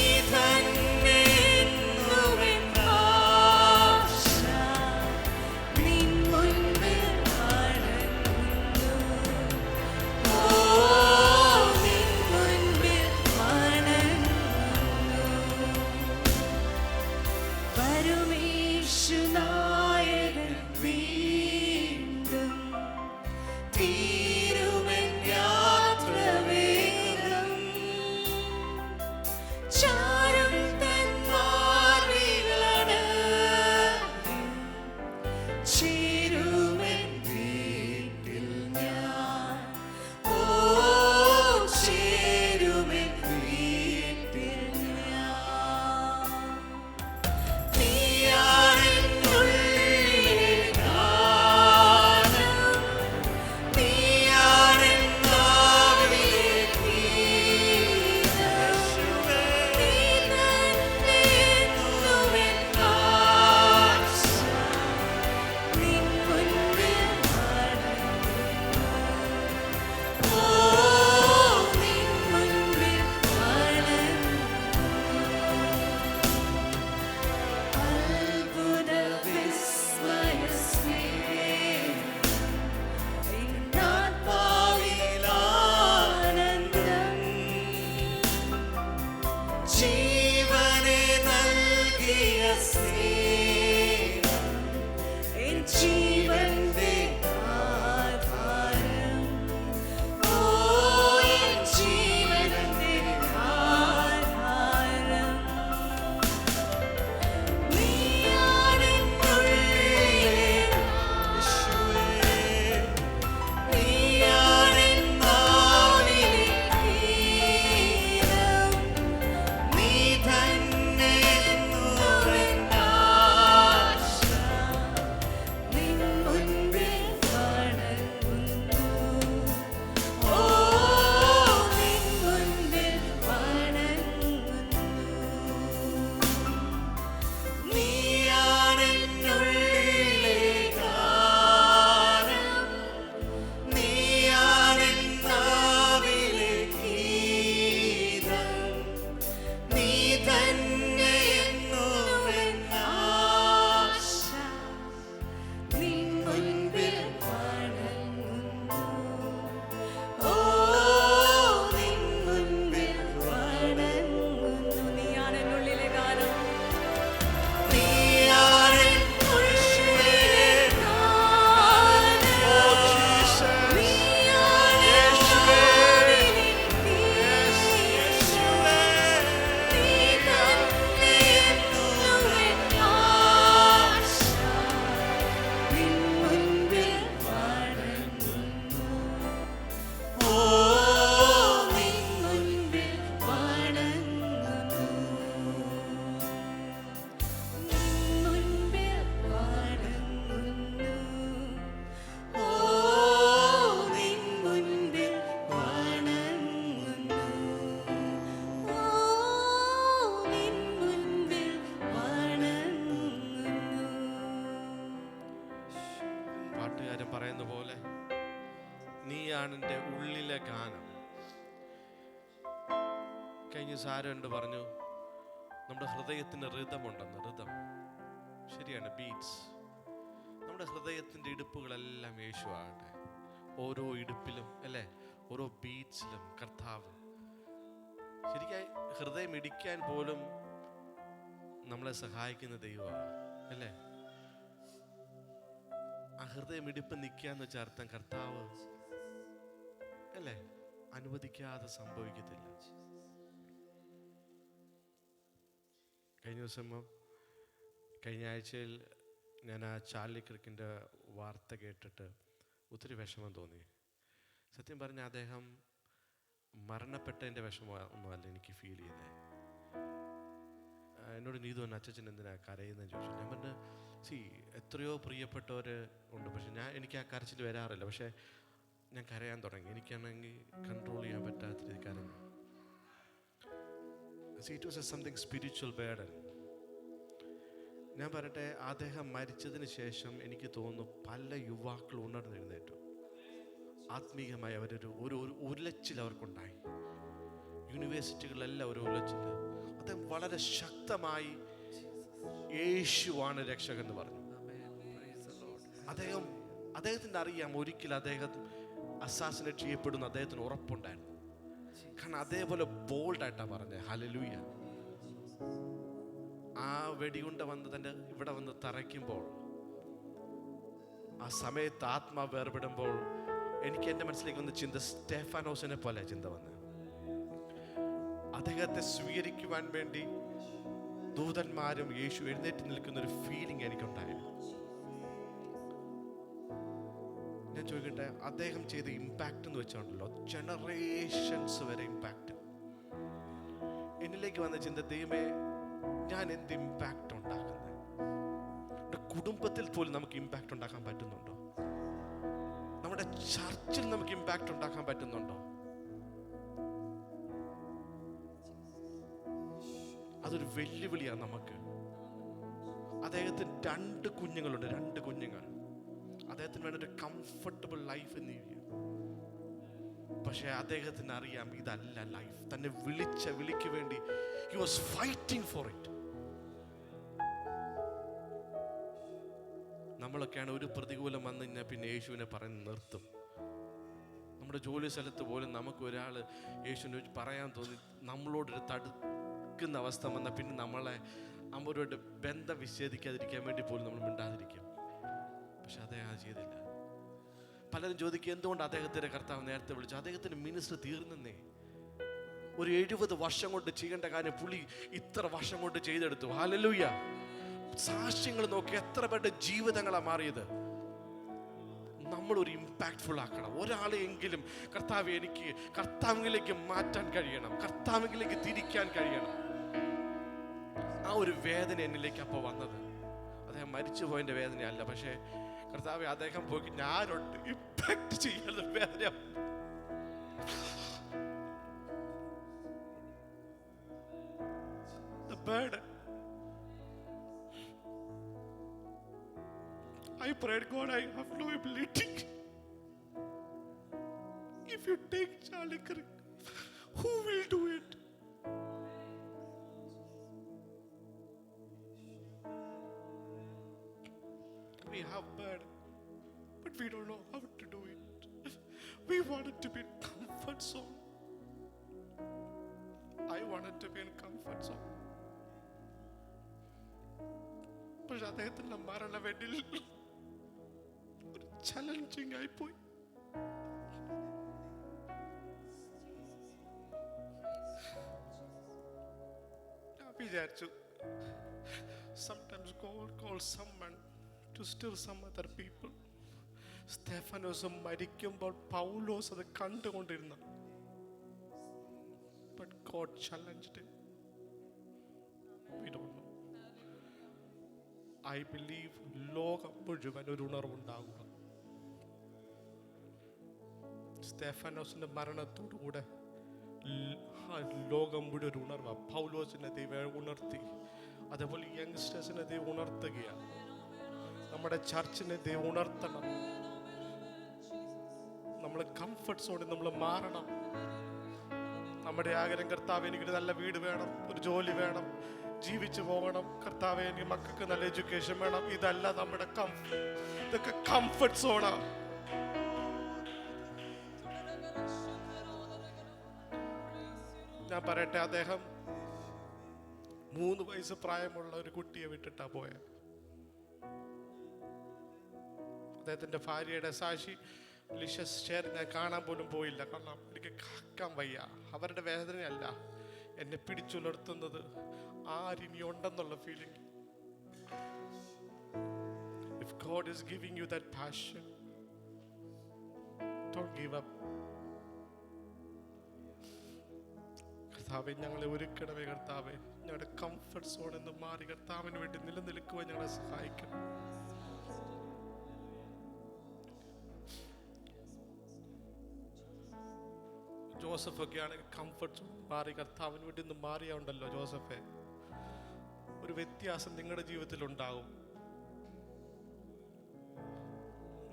സ്നേഹം എൻ ജീവന്റെ ആധാരം. ഓ എൻ ജീവന്റെ ആധാരം. നീയാണെന്നുള്ളിലെ യേശുവേ, നീയാണെന്നാവിലെ ഗീതം. നീ തന്നെയെന്നുവൻ ആശ. നിൻ മുൻപിൽ വണങ്ങുന്നു. ഓ നിൻ മുൻപിൽ വണങ്ങുന്നു. നീയാണെന്നുള്ളിലെ ഗാനം. നീയാണെന്നാവിലെ ഗീതം. നീ തന്നെയെന്നുവൻ ആശ. നിൻ മുൻപിൽ വണങ്ങുന്നു. ഓ നിൻ മുൻപിൽ വണങ്ങുന്നു. നീയാണെന്നുള്ളിലെ ഗാനം. നീയാണെന്നുള്ളിലെ ഗാനം. നീയാണെന്നാവിലെ ഗീതം. നീ തന്നെയെന്നുവൻ ആശ. നിൻ മുൻപിൽ വണങ്ങുന്നു. ഓ നിൻ മുൻപിൽ വണങ്ങുന്നു. നിൻ മുൻപിൽ വണങ്ങുന്നു. ഓ നിൻ മുൻപിൽ വണങ്ങുന്നു. ഓ നിൻ മുൻപിൽ വണങ്ങുന്നു. പാട്ടുകാരൻ പറയുന്ന പോലെ നീയാണ് എൻ്റെ ഉള്ളിലെ ഗാനം. കഴിഞ്ഞ സാരണ്ട് പറഞ്ഞു നമ്മുടെ ഹൃദയത്തിന് ഋതമുണ്ടെന്ന്. ഋതം ശരിയാണ്, ബീറ്റ്സ്. നമ്മുടെ ഹൃദയത്തിൻ്റെ ഇടുപ്പുകളെല്ലാം യേശു ആകട്ടെ. ഓരോ ഇടുപ്പിലും അല്ലേ, ഓരോ ബീറ്റ്സിലും കർത്താവ്. ശരിക്കും ഹൃദയം ഇടിക്കാൻ പോലും നമ്മളെ സഹായിക്കുന്ന ദൈവമാണ് അല്ലേ. ആ ഹൃദയം ഇടിപ്പ് നിൽക്കാന്ന് വെച്ചാൽ അർത്ഥം കർത്താവ് അല്ലേ അനുവദിക്കാതെ സംഭവിക്കത്തില്ല. കഴിഞ്ഞ ആഴ്ചയിൽ ഞാൻ ആ ചാർലി ക്രിക്കിൻ്റെ വാർത്ത കേട്ടിട്ട് ഒത്തിരി വിഷമം തോന്നി. സത്യം പറഞ്ഞാൽ അദ്ദേഹം മരണപ്പെട്ടതിൻ്റെ വിഷമം ഒന്നുമല്ല എനിക്ക് ഫീൽ ചെയ്തത്. എന്നോട് നീതു തന്നെ അച്ഛൻ എന്തിനാ കരയുന്നതെന്ന് ചോദിച്ചു. ഞാൻ പറഞ്ഞു എത്രയോ പ്രിയപ്പെട്ടവർ ഉണ്ട്, പക്ഷെ എനിക്ക് ആ കരച്ചിൽ വരാറില്ല. പക്ഷേ ഞാൻ കരയാൻ തുടങ്ങി. എനിക്കാണെങ്കിൽ കൺട്രോൾ ചെയ്യാൻ പറ്റാത്ത രീതി കരഞ്ഞു. It was something spiritual burden. ഞാൻ പറയട്ടെ, അദ്ദേഹം മരിച്ചതിന് ശേഷം എനിക്ക് തോന്നുന്നു പല യുവാക്കൾ ഉണർന്നെഴുന്നേറ്റു. ആത്മീയമായി അവരൊരു ഒരു ഉലച്ചിൽ അവർക്കുണ്ടായി. യൂണിവേഴ്സിറ്റികളിലെല്ലാം ഒരു ഉലച്ചിൽ. അദ്ദേഹം വളരെ ശക്തമായി യേശുവാണ് രക്ഷകൻ എന്ന് പറഞ്ഞു. അദ്ദേഹത്തിന് അറിയാം ഒരിക്കൽ അദ്ദേഹം അസാസിനേറ്റ് ചെയ്യപ്പെടുന്ന അദ്ദേഹത്തിന് ഉറപ്പുണ്ടായിരുന്നു. കാരണം അതേപോലെ ബോൾഡായിട്ടാണ് പറഞ്ഞത്. ഹല്ലേലൂയ. ആ വെടിയുണ്ട വന്ന് തൻ്റെ ഇവിടെ വന്ന് തറയ്ക്കുമ്പോൾ, ആ സമയത്ത് ആത്മാവ് വേർപെടുമ്പോൾ എനിക്ക് എൻ്റെ മനസ്സിലേക്ക് വന്ന ചിന്ത സ്റ്റെഫാനോസിനെ പോലെ ചിന്ത വന്ന്. അദ്ദേഹത്തെ സ്വീകരിക്കുവാൻ വേണ്ടി ദൂതന്മാരും യേശു എഴുന്നേറ്റ് നിൽക്കുന്ന ഒരു ഫീലിംഗ് എനിക്കുണ്ടായിരുന്നു. ഞാൻ ചോദിക്കട്ടെ, അദ്ദേഹം ചെയ്ത ഇമ്പാക്റ്റ് എന്ന് വെച്ചോണ്ടല്ലോ ജനറേഷൻസ് വരെ ഇമ്പാക്റ്റ്. എന്നിലേക്ക് വന്ന ചിന്ത, ദൈവമേ ഞാൻ എന്ത് ഇമ്പാക്റ്റ് ഉണ്ടാക്കുന്നത്? നമ്മുടെ കുടുംബത്തിൽ പോലും നമുക്ക് ഇമ്പാക്റ്റ് ഉണ്ടാക്കാൻ പറ്റുന്നുണ്ടോ? നമ്മുടെ ചർച്ചിൽ നമുക്ക് ഇമ്പാക്റ്റ് ഉണ്ടാക്കാൻ പറ്റുന്നുണ്ടോ? അതൊരു വെല്ലുവിളിയാണ് നമുക്ക്. അദ്ദേഹത്തിന് 2 കുഞ്ഞുങ്ങളുണ്ട്, 2 കുഞ്ഞുങ്ങൾ. അദ്ദേഹത്തിന് വേണ്ട ഒരു കംഫർട്ടബിൾ ലൈഫ് നീവിയ. പക്ഷെ അദ്ദേഹത്തിന് അറിയാം ഇതല്ല ലൈഫ്. തന്നെ വിളിച്ച വിളിക്ക് വേണ്ടി he was fighting for it. നമ്മളൊക്കെയാണ് ഒരു പ്രതികൂലം വന്നു കഴിഞ്ഞാൽ പിന്നെ യേശുവിനെ പറയുന്ന നിർത്തും. നമ്മുടെ ജോലി സ്ഥലത്ത് പോലും നമുക്ക് ഒരാൾ യേശുവിനെ പറയാൻ തോന്നി നമ്മളോടൊരു തടുക്കുന്ന അവസ്ഥ വന്നാൽ പിന്നെ നമ്മളെ അവരോട് ബന്ധം വിച്ഛേദിക്കാതിരിക്കാൻ വേണ്ടി പോലും നമ്മൾ മിണ്ടാതിരിക്കും. പക്ഷെ അദ്ദേഹം അത് ചെയ്തില്ല. പലരും ചോദിക്കും എന്തുകൊണ്ട് അദ്ദേഹത്തിന്റെ കർത്താവ് നേരത്തെ വിളിച്ചു. അദ്ദേഹത്തിന്റെ മിനിസ്റ്റർ തീർന്നേ. ഒരു 70 വർഷം കൊണ്ട് ചെയ്യേണ്ട കാര്യം പുള്ളി ഇത്ര വർഷം കൊണ്ട് ചെയ്തെടുത്തു. ഹല്ലേലൂയ. സാക്ഷ്യങ്ങൾ നോക്കി എത്ര പേരുടെ ജീവിതങ്ങളാണ് മാറിയത്. നമ്മളൊരു ഇമ്പാക്ട്ഫുൾ ആക്കണം. ഒരാളെയെങ്കിലും കർത്താവ് എനിക്ക് കർത്താവിലേക്ക് മാറ്റാൻ കഴിയണം, കർത്താവിലേക്ക് തിരിക്കാൻ കഴിയണം. ആ ഒരു വേദന എന്നിലേക്ക് അപ്പോൾ വന്നത്. അദ്ദേഹം മരിച്ചു പോയതിൻ്റെ വേദനയല്ല, പക്ഷേ കർത്താവ് അദ്ദേഹം പോയി ഞാനുണ്ട് ഇമ്പാക്ട് ചെയ്യാൻ വേദന. The burden. I prayed, God, I have no ability. If you take Charlie Kirk, who will do it? We have burden, but we don't know how to do it. We wanted to be in comfort zone. I wanted to be in comfort zone. പക്ഷെ അദ്ദേഹത്തിന്റെ മരണവേണ്ടിൽ ഒരു ചലഞ്ചിങ് ആയിപ്പോയി. ഞാൻ വിചാരിച്ചു sometimes God calls someone to stir some other people. Stephanos മരിക്കുമ്പോൾ പൗലോസ് അത് കണ്ടുകൊണ്ടിരുന്നു. But God challenged him. We don't know. I believe ലോകം മുഴുവൻ ഒരു ഉണർവുണ്ടാകുക. സ്തെഫാനോസിന്റെ മരണത്തോടുകൂടെ ലോകം മുഴുവൻ ഒരു ഉണർവാണ്. പൗലോസിനെ ദൈവം ഉണർത്തി. അതേപോലെ യങ്സ്റ്റേഴ്സിനെ ദൈവം ഉണർത്തുകയാണ്. നമ്മുടെ ചർച്ചിനെ ദൈവം ഉണർത്തണം. നമ്മൾ കംഫർട്ട് സോണിൽ നമ്മൾ മാറണം. നമ്മുടെ ആഗ്രഹം കർത്താവ് എനിക്കൊരു നല്ല വീട് വേണം, ഒരു ജോലി വേണം, ജീവിച്ചു പോകണം, കർത്താവ് എനിക്ക് മക്കൾക്ക് നല്ല എഡ്യൂക്കേഷൻ വേണം. ഇതല്ല നമ്മുടെ ഇതൊക്കെ കംഫർട്ട് സോണാണ്. ഞാൻ പറയട്ടെ, അദ്ദേഹം 3 വയസ്സ് പ്രായമുള്ള ഒരു കുട്ടിയെ വിട്ടിട്ടാ പോയത്. അദ്ദേഹത്തിന്റെ ഭാര്യയുടെ സാക്ഷി ലിഷസ് ഷെയർ ഞാൻ കാണാൻ പോലും പോയില്ല. കാരണം എനിക്ക് കാക്കാൻ വയ്യ. അവരുടെ വേദനയല്ല എന്നെ പിടിച്ചുലർത്തുന്നത്, ആരിനി ഉണ്ടെന്നുള്ള feeling. If God is giving you that passion, don't give up. കർത്താവെ ഞങ്ങളെ ഒരുക്കണമേ. കർത്താവെ ഞങ്ങളുടെ കംഫർട്ട് സോണിൽ നിന്ന് മാറി കർത്താവിന് വേണ്ടി നിലനിൽക്കുവാൻ ഞങ്ങളെ സഹായിക്കണം. ജോസഫ് ഒക്കെ ആണെങ്കിൽ കംഫർട്ട് സോൺ മാറി കർത്താവിന് വേണ്ടി ഒന്ന് മാറിയുണ്ടല്ലോ. ജോസഫെ, ഒരു വ്യത്യാസം നിങ്ങളുടെ ജീവിതത്തിൽ ഉണ്ടാകും.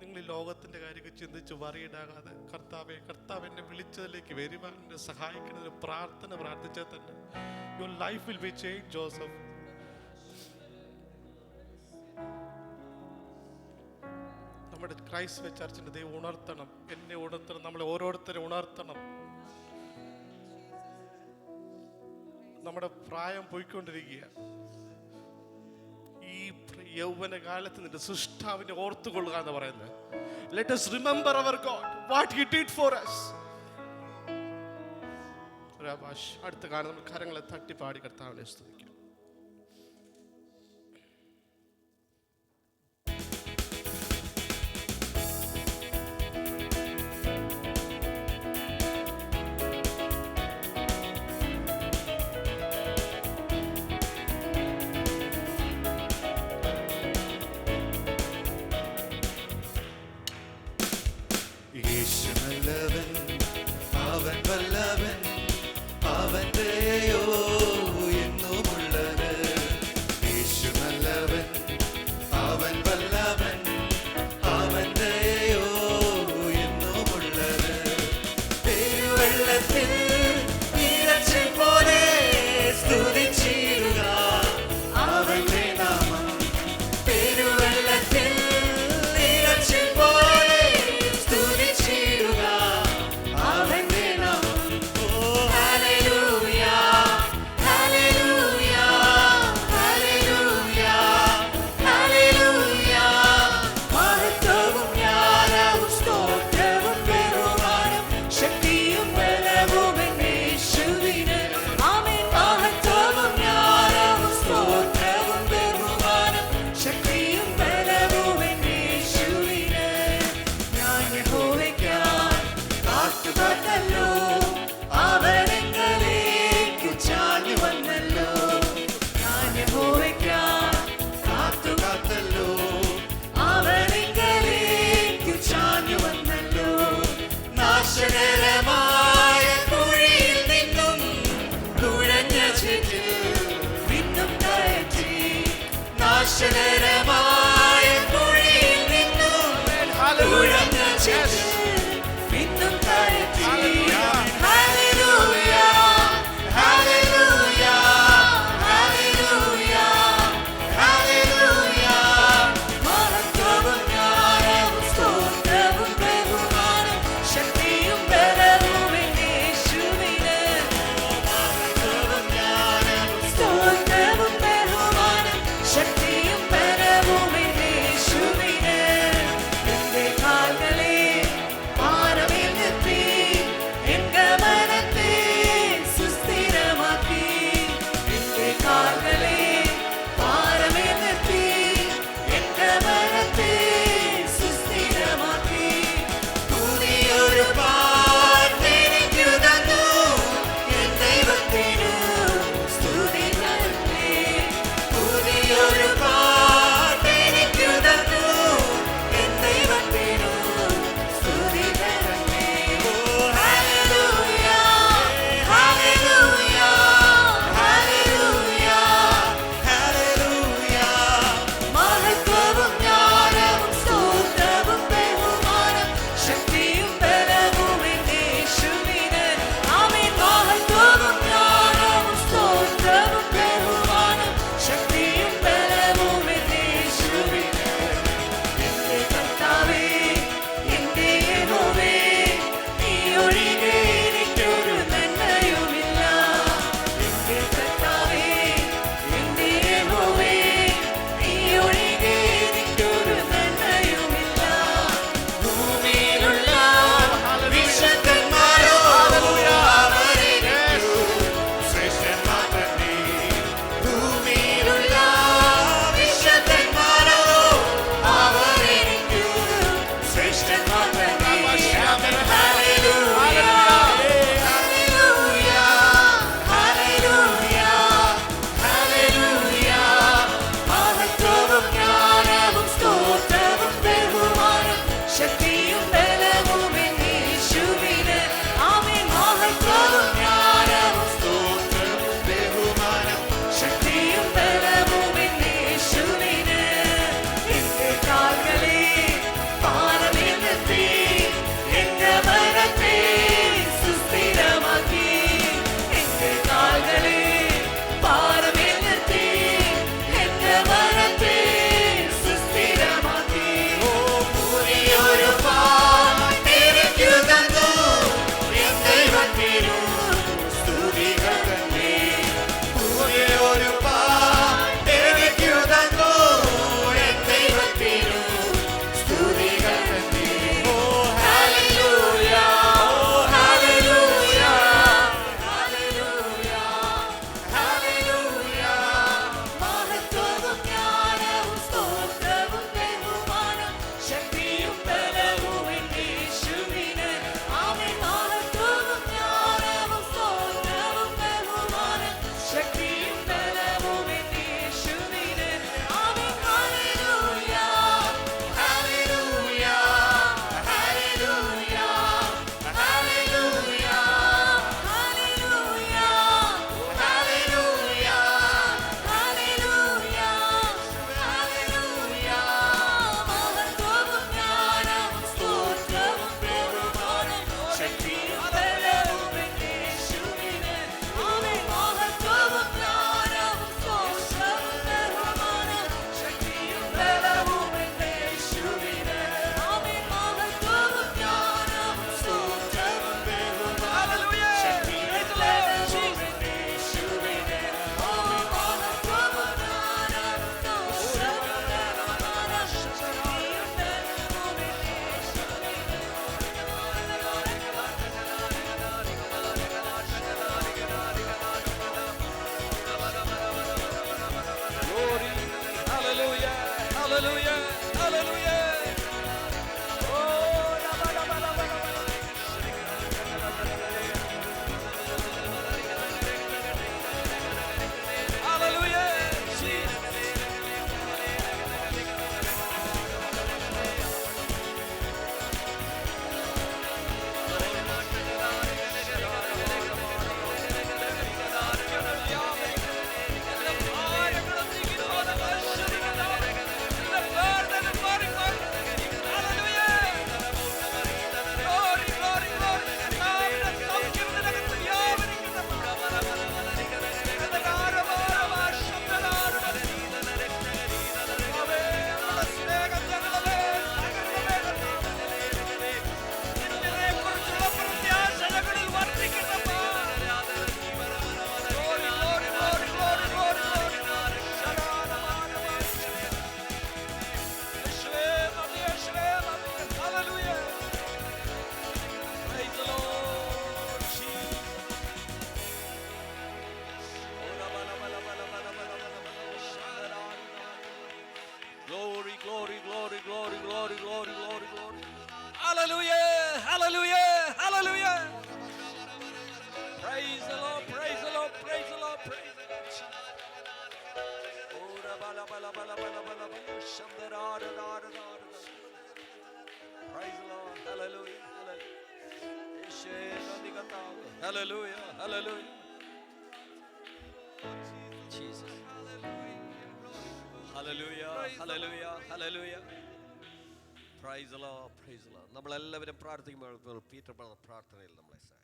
നിങ്ങൾ ഈ ലോകത്തിന്റെ കാര്യമൊക്കെ ചിന്തിച്ച് വറിയിടാകാതെ കർത്താവെ, കർത്താവ് എന്നെ വിളിച്ചതിലേക്ക് വരുവാൻ എന്നെ സഹായിക്കുന്ന ഒരു പ്രാർത്ഥന പ്രാർത്ഥിച്ചാൽ തന്നെ your life will be change. Joseph, നമ്മുടെ ക്രൈസ്റ്റ് ചർച്ചിന്റെ ദൈവം ഉണർത്തണം, എന്നെ ഉണർത്തണം, നമ്മളെ ഓരോരുത്തരെ ഉണർത്തണം. നമ്മുടെ പ്രായം പോയിക്കൊണ്ടിരിക്കുക. ഈ യൗവന കാലത്ത് നിന്റെ സൃഷ്ടാവിനെ ഓർത്തുകൊള്ളുക എന്ന് പറയുന്നത്. Let us remember our God, what he did for us. അടുത്ത കാലം നമ്മൾ കരങ്ങളെ തട്ടിപ്പാടി കർത്താവിനെ സ്തുതിക്കും. Hallelujah, hallelujah, hallelujah. Hallelujah. Hallelujah. Oh, la ba la ba la ba la ba. Hallelujah. Jesus. Glory, glory, glory, glory, glory, glory, glory, glory. Hallelujah, hallelujah, hallelujah. Praise the Lord, praise the Lord, praise the Lord, praise the Lord. Oh, da ba la ba la ba la ba la ba la ba. Shanda da da da da da da. Praise the Lord, hallelujah, hallelujah. Yeshe nandi katawe. Hallelujah, hallelujah. Jesus. Hallelujah, hallelujah, hallelujah. Praise the Lord, praise the Lord. നമ്മളെല്ലാവരും പ്രാർത്ഥിക്കുമ്പോൾ പീറ്റർ ബ്രദർ പ്രാർത്ഥനയിൽ നമ്മളെ സഹായിക്കും.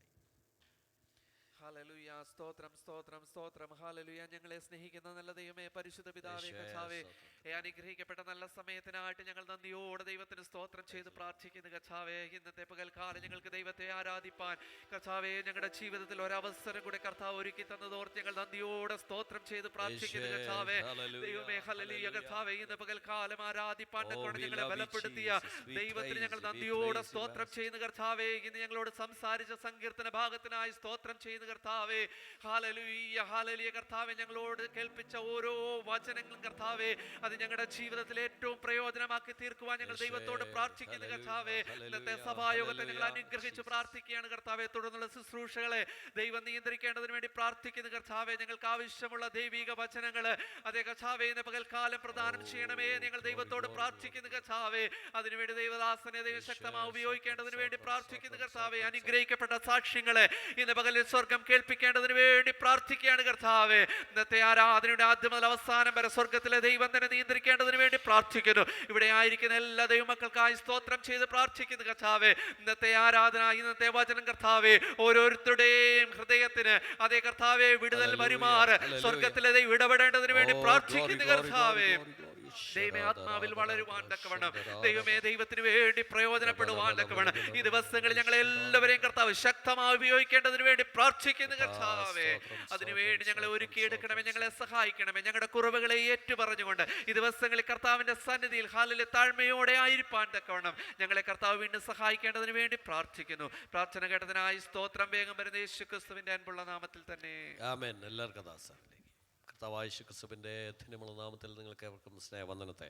ഹല്ലേലൂയ. സ്തോത്രം സ്തോത്രം സ്തോത്രം. ഹല്ലേലൂയ. ഞങ്ങളെ സ്നേഹിക്കുന്ന നല്ല ദൈവമേ, പരിശുദ്ധ പിതാവേ, കർത്താവേ, ഈ അനുഗ്രഹിക്കപ്പെട്ട നല്ല സമയത്തിനായിട്ട് ഞങ്ങൾ നന്ദിയോടെ ദൈവത്തിന് സ്തോത്രം ചെയ്ത് പ്രാർത്ഥിക്കുന്നു കർത്താവേ. ഇന്നത്തെ പകൽക്കാലം ഞങ്ങൾക്ക് ദൈവത്തെ ആരാധിപ്പാൻ കർത്താവേ ഞങ്ങളുടെ ജീവിതത്തിൽ ഒരവസരം കൂടെ കർത്താവ് ഒരുക്കി തന്നതോർത്ത് ഞങ്ങൾ നന്ദിയോടെ സ്തോത്രം ചെയ്ത് പ്രാർത്ഥിക്കുന്നു കർത്താവേ. ദൈവമേ, ഹല്ലേലൂയ കർത്താവേ, ഇന്ന് പകൽക്കാലം ആരാധിപ്പാൻ തക്കവണ്ണം ഞങ്ങളെ ബലപ്പെടുത്തിയ ദൈവത്തിന് ഞങ്ങൾ നന്ദിയോടെ സ്തോത്രം ചെയ്യുന്ന കർത്താവേ. ഇന്ന് ഞങ്ങളോട് സംസാരിച്ച സങ്കീർത്തന ഭാഗത്തിനായി സ്തോത്രം ചെയ്യുന്ന കർത്താവേ. ഹല്ലേലൂയ, ഹല്ലേലൂയ കർത്താവേ, ഞങ്ങളോട് കേൾപ്പിച്ച ഓരോ വചനങ്ങളും കർത്താവേ അത് ഞങ്ങളുടെ ജീവിതത്തിൽ ഏറ്റവും പ്രയോജനമാക്കി തീർക്കുവാൻ ഞങ്ങൾ ദൈവത്തോട് പ്രാർത്ഥിക്കുന്നു കർത്താവേ. ഇന്നത്തെ സഭായോഗത്തെ ഞങ്ങൾ അനുഗ്രഹിച്ച് പ്രാർത്ഥിക്കുകയാണ് കർത്താവേ. തുടർന്നുള്ള ശുശ്രൂഷകളെ ദൈവം നിയന്ത്രിക്കേണ്ടതിന് വേണ്ടി പ്രാർത്ഥിക്കുന്നു കർത്താവേ. ഞങ്ങൾക്ക് ആവശ്യമുള്ള ദൈവിക വചനങ്ങൾ അതേ കർത്താവേ ഇന്ന് പകൽക്കാലം പ്രദാനം ചെയ്യണമേ. ഞങ്ങൾ ദൈവത്തോട് പ്രാർത്ഥിക്കുന്നു കർത്താവേ. അതിനുവേണ്ടി ദൈവദാസനെ ദൈവം ശക്തമായി ഉപയോഗിക്കേണ്ടതിന് വേണ്ടി പ്രാർത്ഥിക്കുന്നു കർത്താവേ. അനുഗ്രഹിക്കപ്പെട്ട സാക്ഷ്യങ്ങളെ ഇന്ന് പകലിൽ സ്വർഗം കേൾപ്പിക്കേണ്ടതിന് വേണ്ടി പ്രാർത്ഥിക്കുകയാണ് കർത്താവേ. ഇന്നത്തെ ആരാധനയുടെ ആദ്യം മുതൽ അവസാനം വരെ സ്വർഗത്തിലെ ദൈവം തന്നെ നിയന്ത്രിക്കേണ്ടതിന് വേണ്ടി പ്രാർത്ഥിക്കുന്നു. ഇവിടെ ആയിരിക്കുന്ന എല്ലാ ദൈവമക്കൾക്കായി സ്തോത്രം ചെയ്ത് പ്രാർത്ഥിക്കുന്നു കർത്താവേ. ഇന്നത്തെ ആരാധന, ഇന്നത്തെ വചനം കർത്താവേ ഓരോരുത്തരുടെയും ഹൃദയത്തിന് അതേ കർത്താവേ വിടുതൽ വരുമാറ് സ്വർഗത്തിലെ ദൈവം ഇടപെടേണ്ടതിന് വേണ്ടി പ്രാർത്ഥിക്കുന്നു കർത്താവേ. ദൈവമേ, ആത്മാവിൽ വളരുവാൻ തക്കവണ്ണം ദൈവമേ ദൈവത്തിന് വേണ്ടി പ്രയോജനപ്പെടുവാൻ തക്കവണ്ണം ഈ ദിവസങ്ങളിൽ ഞങ്ങളെ എല്ലാവരെയും കർത്താവ് ശക്തമായി ഉപയോഗിക്കേണ്ടതിന് വേണ്ടി പ്രാർത്ഥിക്കുന്നു കർത്താവേ. അതിനുവേണ്ടി ഞങ്ങളെ ഒരുക്കിയെടുക്കണമേ, ഞങ്ങളെ സഹായിക്കണമേ. ഞങ്ങളുടെ കുറവുകളെ ഏറ്റുപറഞ്ഞുകൊണ്ട് ഈ ദിവസങ്ങളിൽ കർത്താവിന്റെ സന്നിധിയിൽ ഹാലിലെ താഴ്മയോടെ ആയിരിക്കാൻ തക്കവണ്ണം ഞങ്ങളെ കർത്താവ് വീണ്ടും സഹായിക്കേണ്ടതിന് വേണ്ടി പ്രാർത്ഥിക്കുന്നു. പ്രാർത്ഥന കേട്ടതിനായി സ്തോത്രം. വേഗം വരുന്ന യേശുക്രിസ്തുവിന്റെ അൻപുള്ള നാമത്തിൽ തന്നെ ആമേൻ. എല്ലാവർക്കും ദാസനിലേക്ക് കർത്താവായ യേശുക്രിസ്തുവിൻ്റെ ധന്യമുള്ള നാമത്തിൽ നിങ്ങൾക്ക് ഏവർക്കും സ്നേഹവന്ദനത്തെ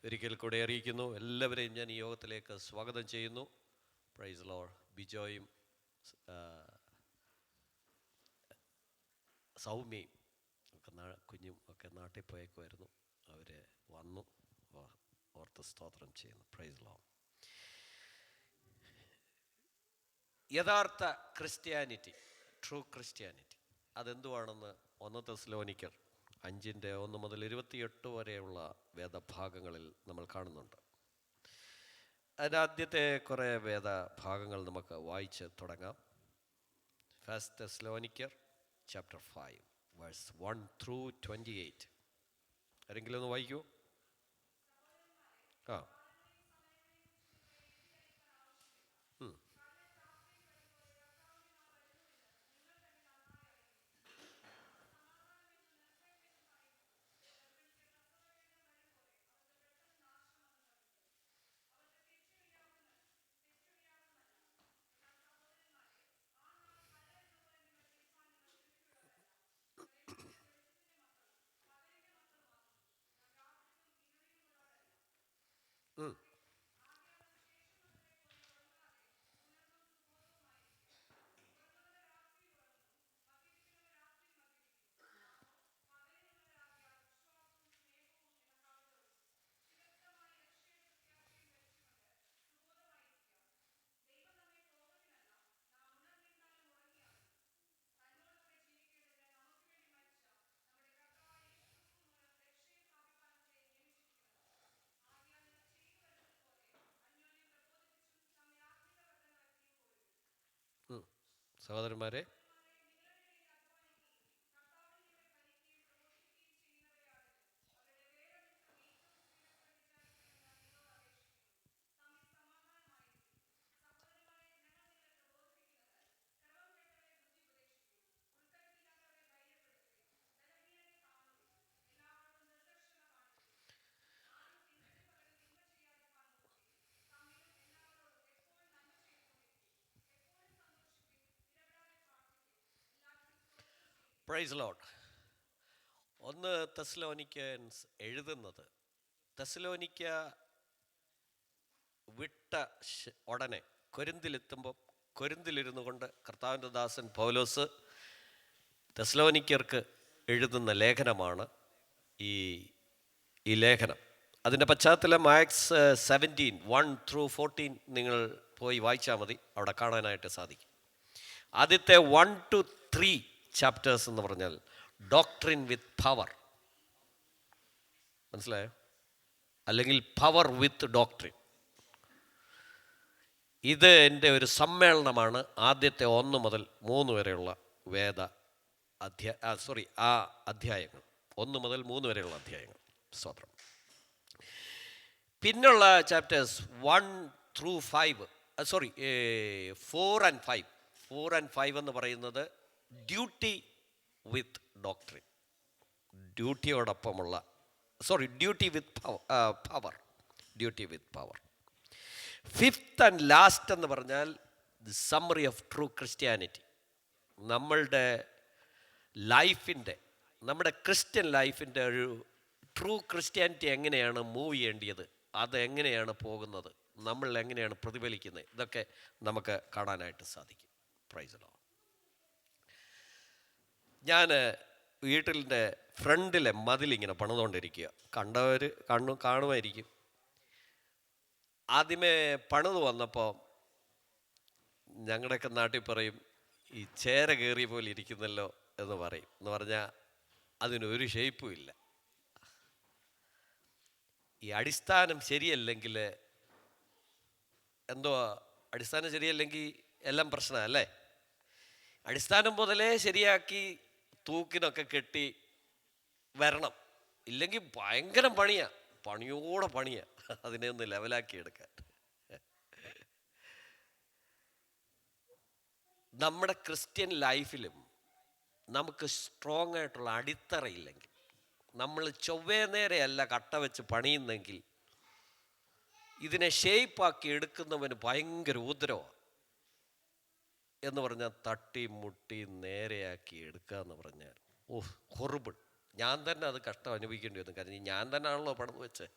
ഒരിക്കൽ കൂടെ അറിയിക്കുന്നു. എല്ലാവരെയും ഞാൻ ഈ യോഗത്തിലേക്ക് സ്വാഗതം ചെയ്യുന്നു. Praise Lord. ബിജോയും സൗമ്യയും ഒക്കെ കുഞ്ഞും ഒക്കെ നാട്ടിൽ പോയേക്കുമായിരുന്നു. അവർ വന്നു, ഓർത്ത് സ്തോത്രം ചെയ്യുന്നു. Praise Lord. യഥാർത്ഥ ക്രിസ്ത്യാനിറ്റി, ട്രൂ ക്രിസ്ത്യാനിറ്റി അതെന്തുവാണെന്ന് 1 തെസ്സലോനിക്കർ 5:1 മുതൽ 28 വരെയുള്ള വേദഭാഗങ്ങളിൽ നമ്മൾ കാണുന്നുണ്ട്. അതിനാദ്യത്തെ കുറേ വേദഭാഗങ്ങൾ നമുക്ക് വായിച്ച് തുടങ്ങാം. 1 തെസ്സലോനിക്കർ chapter 5 verse 1 through 28. ആരെങ്കിലും ഒന്ന് വായിക്കൂ. ആ സഹോദരന്മാരെ, പ്രൈസ് ലോർഡ്. 1 തെസ്സലോനിക്കൻസ് എഴുതുന്നത്, തെസ്സലോനിക്ക വിട്ട ഉടനെ കൊരിന്തിലെത്തുമ്പോൾ കൊരിന്തിലിരുന്നു കൊണ്ട് കർത്താവിൻ്റെ ദാസൻ പൗലോസ് തെസ്സലോനിക്കർക്ക് എഴുതുന്ന ലേഖനമാണ് ഈ ലേഖനം. അതിൻ്റെ പശ്ചാത്തലം ആക്ട്സ് 17:1-14 നിങ്ങൾ പോയി വായിച്ചാൽ മതി, അവിടെ കാണാനായിട്ട് സാധിക്കും. ആദ്യത്തെ 1-3 ചാപ്റ്റേഴ്സ് എന്ന് പറഞ്ഞാൽ ഡോക്ട്രിൻ വിത്ത് പവർ, മനസ്സിലായോ? അല്ലെങ്കിൽ പവർ വിത്ത് ഡോക്ട്രിൻ. ഇത് എൻ്റെ ഒരു സമ്മേളനമാണ്. ആദ്യത്തെ 1 മുതൽ 3 വരെയുള്ള അധ്യായങ്ങൾ, 1 മുതൽ 3 വരെയുള്ള അധ്യായങ്ങൾ. സ്തോത്രം. പിന്നുള്ള ചാപ്റ്റേഴ്സ് 1-5, 4 and 5. 4 and 5 എന്ന് പറയുന്നത് ഡ്യൂട്ടി വിത്ത് ഡോക്ട്രിൻ, ഡ്യൂട്ടിയോടൊപ്പമുള്ള duty with power, duty with power. 5th and last എന്ന് പറഞ്ഞാൽ the summary of true Christianity. നമ്മളുടെ ലൈഫിൻ്റെ, നമ്മുടെ ക്രിസ്ത്യൻ ലൈഫിൻ്റെ ഒരു ട്രൂ ക്രിസ്ത്യാനിറ്റി എങ്ങനെയാണ് മൂവ് ചെയ്യേണ്ടത്, അത് എങ്ങനെയാണ് പോകുന്നത്, നമ്മൾ എങ്ങനെയാണ് പ്രതിഫലിക്കുന്നത്, ഇതൊക്കെ നമുക്ക് കാണാനായിട്ട് സാധിക്കും. Praise Lord. ഞാൻ വീട്ടിൻ്റെ ഫ്രണ്ടിലെ മതിലിങ്ങനെ പണിതുകൊണ്ടിരിക്കുക. കണ്ടവർ കാണുമായിരിക്കും. ആദ്യമേ പണിത് വന്നപ്പോൾ ഞങ്ങളുടെയൊക്കെ നാട്ടിൽ പറയും, ഈ ചേര കയറിയ പോലെ ഇരിക്കുന്നല്ലോ എന്ന് പറയും. എന്ന് പറഞ്ഞാൽ അതിനൊരു ഷേപ്പും ഇല്ല. ഈ അടിസ്ഥാനം ശരിയല്ലെങ്കിൽ അടിസ്ഥാനം ശരിയല്ലെങ്കിൽ എല്ലാം പ്രശ്നമല്ലേ? അടിസ്ഥാനം മുതലേ ശരിയാക്കി തൂക്കിനൊക്കെ കെട്ടി വരണം. ഇല്ലെങ്കിൽ ഭയങ്കര പണിയോടെ പണിയാ അതിനെ ഒന്ന് ലെവലാക്കി എടുക്കാൻ. നമ്മുടെ ക്രിസ്ത്യൻ ലൈഫിലും നമുക്ക് സ്ട്രോങ് ആയിട്ടുള്ള അടിത്തറയില്ലെങ്കിൽ, നമ്മൾ ചൊവ്വേ നേരെയല്ല കട്ട വെച്ച് പണിയുന്നെങ്കിൽ, ഇതിനെ ഷേപ്പാക്കി എടുക്കുന്നവന് ഭയങ്കര ഉപദ്രവമാണ്. എന്ന് പറഞ്ഞാൽ തട്ടി മുട്ടി നേരെയാക്കി എടുക്കുക എന്ന് പറഞ്ഞാൽ ഹൊറിബിൾ. ഞാൻ തന്നെ അത് കഷ്ടം അനുഭവിക്കേണ്ടി വന്നു. കാരണം ഞാൻ തന്നെ ആണല്ലോ പണിത് വെച്ചേ.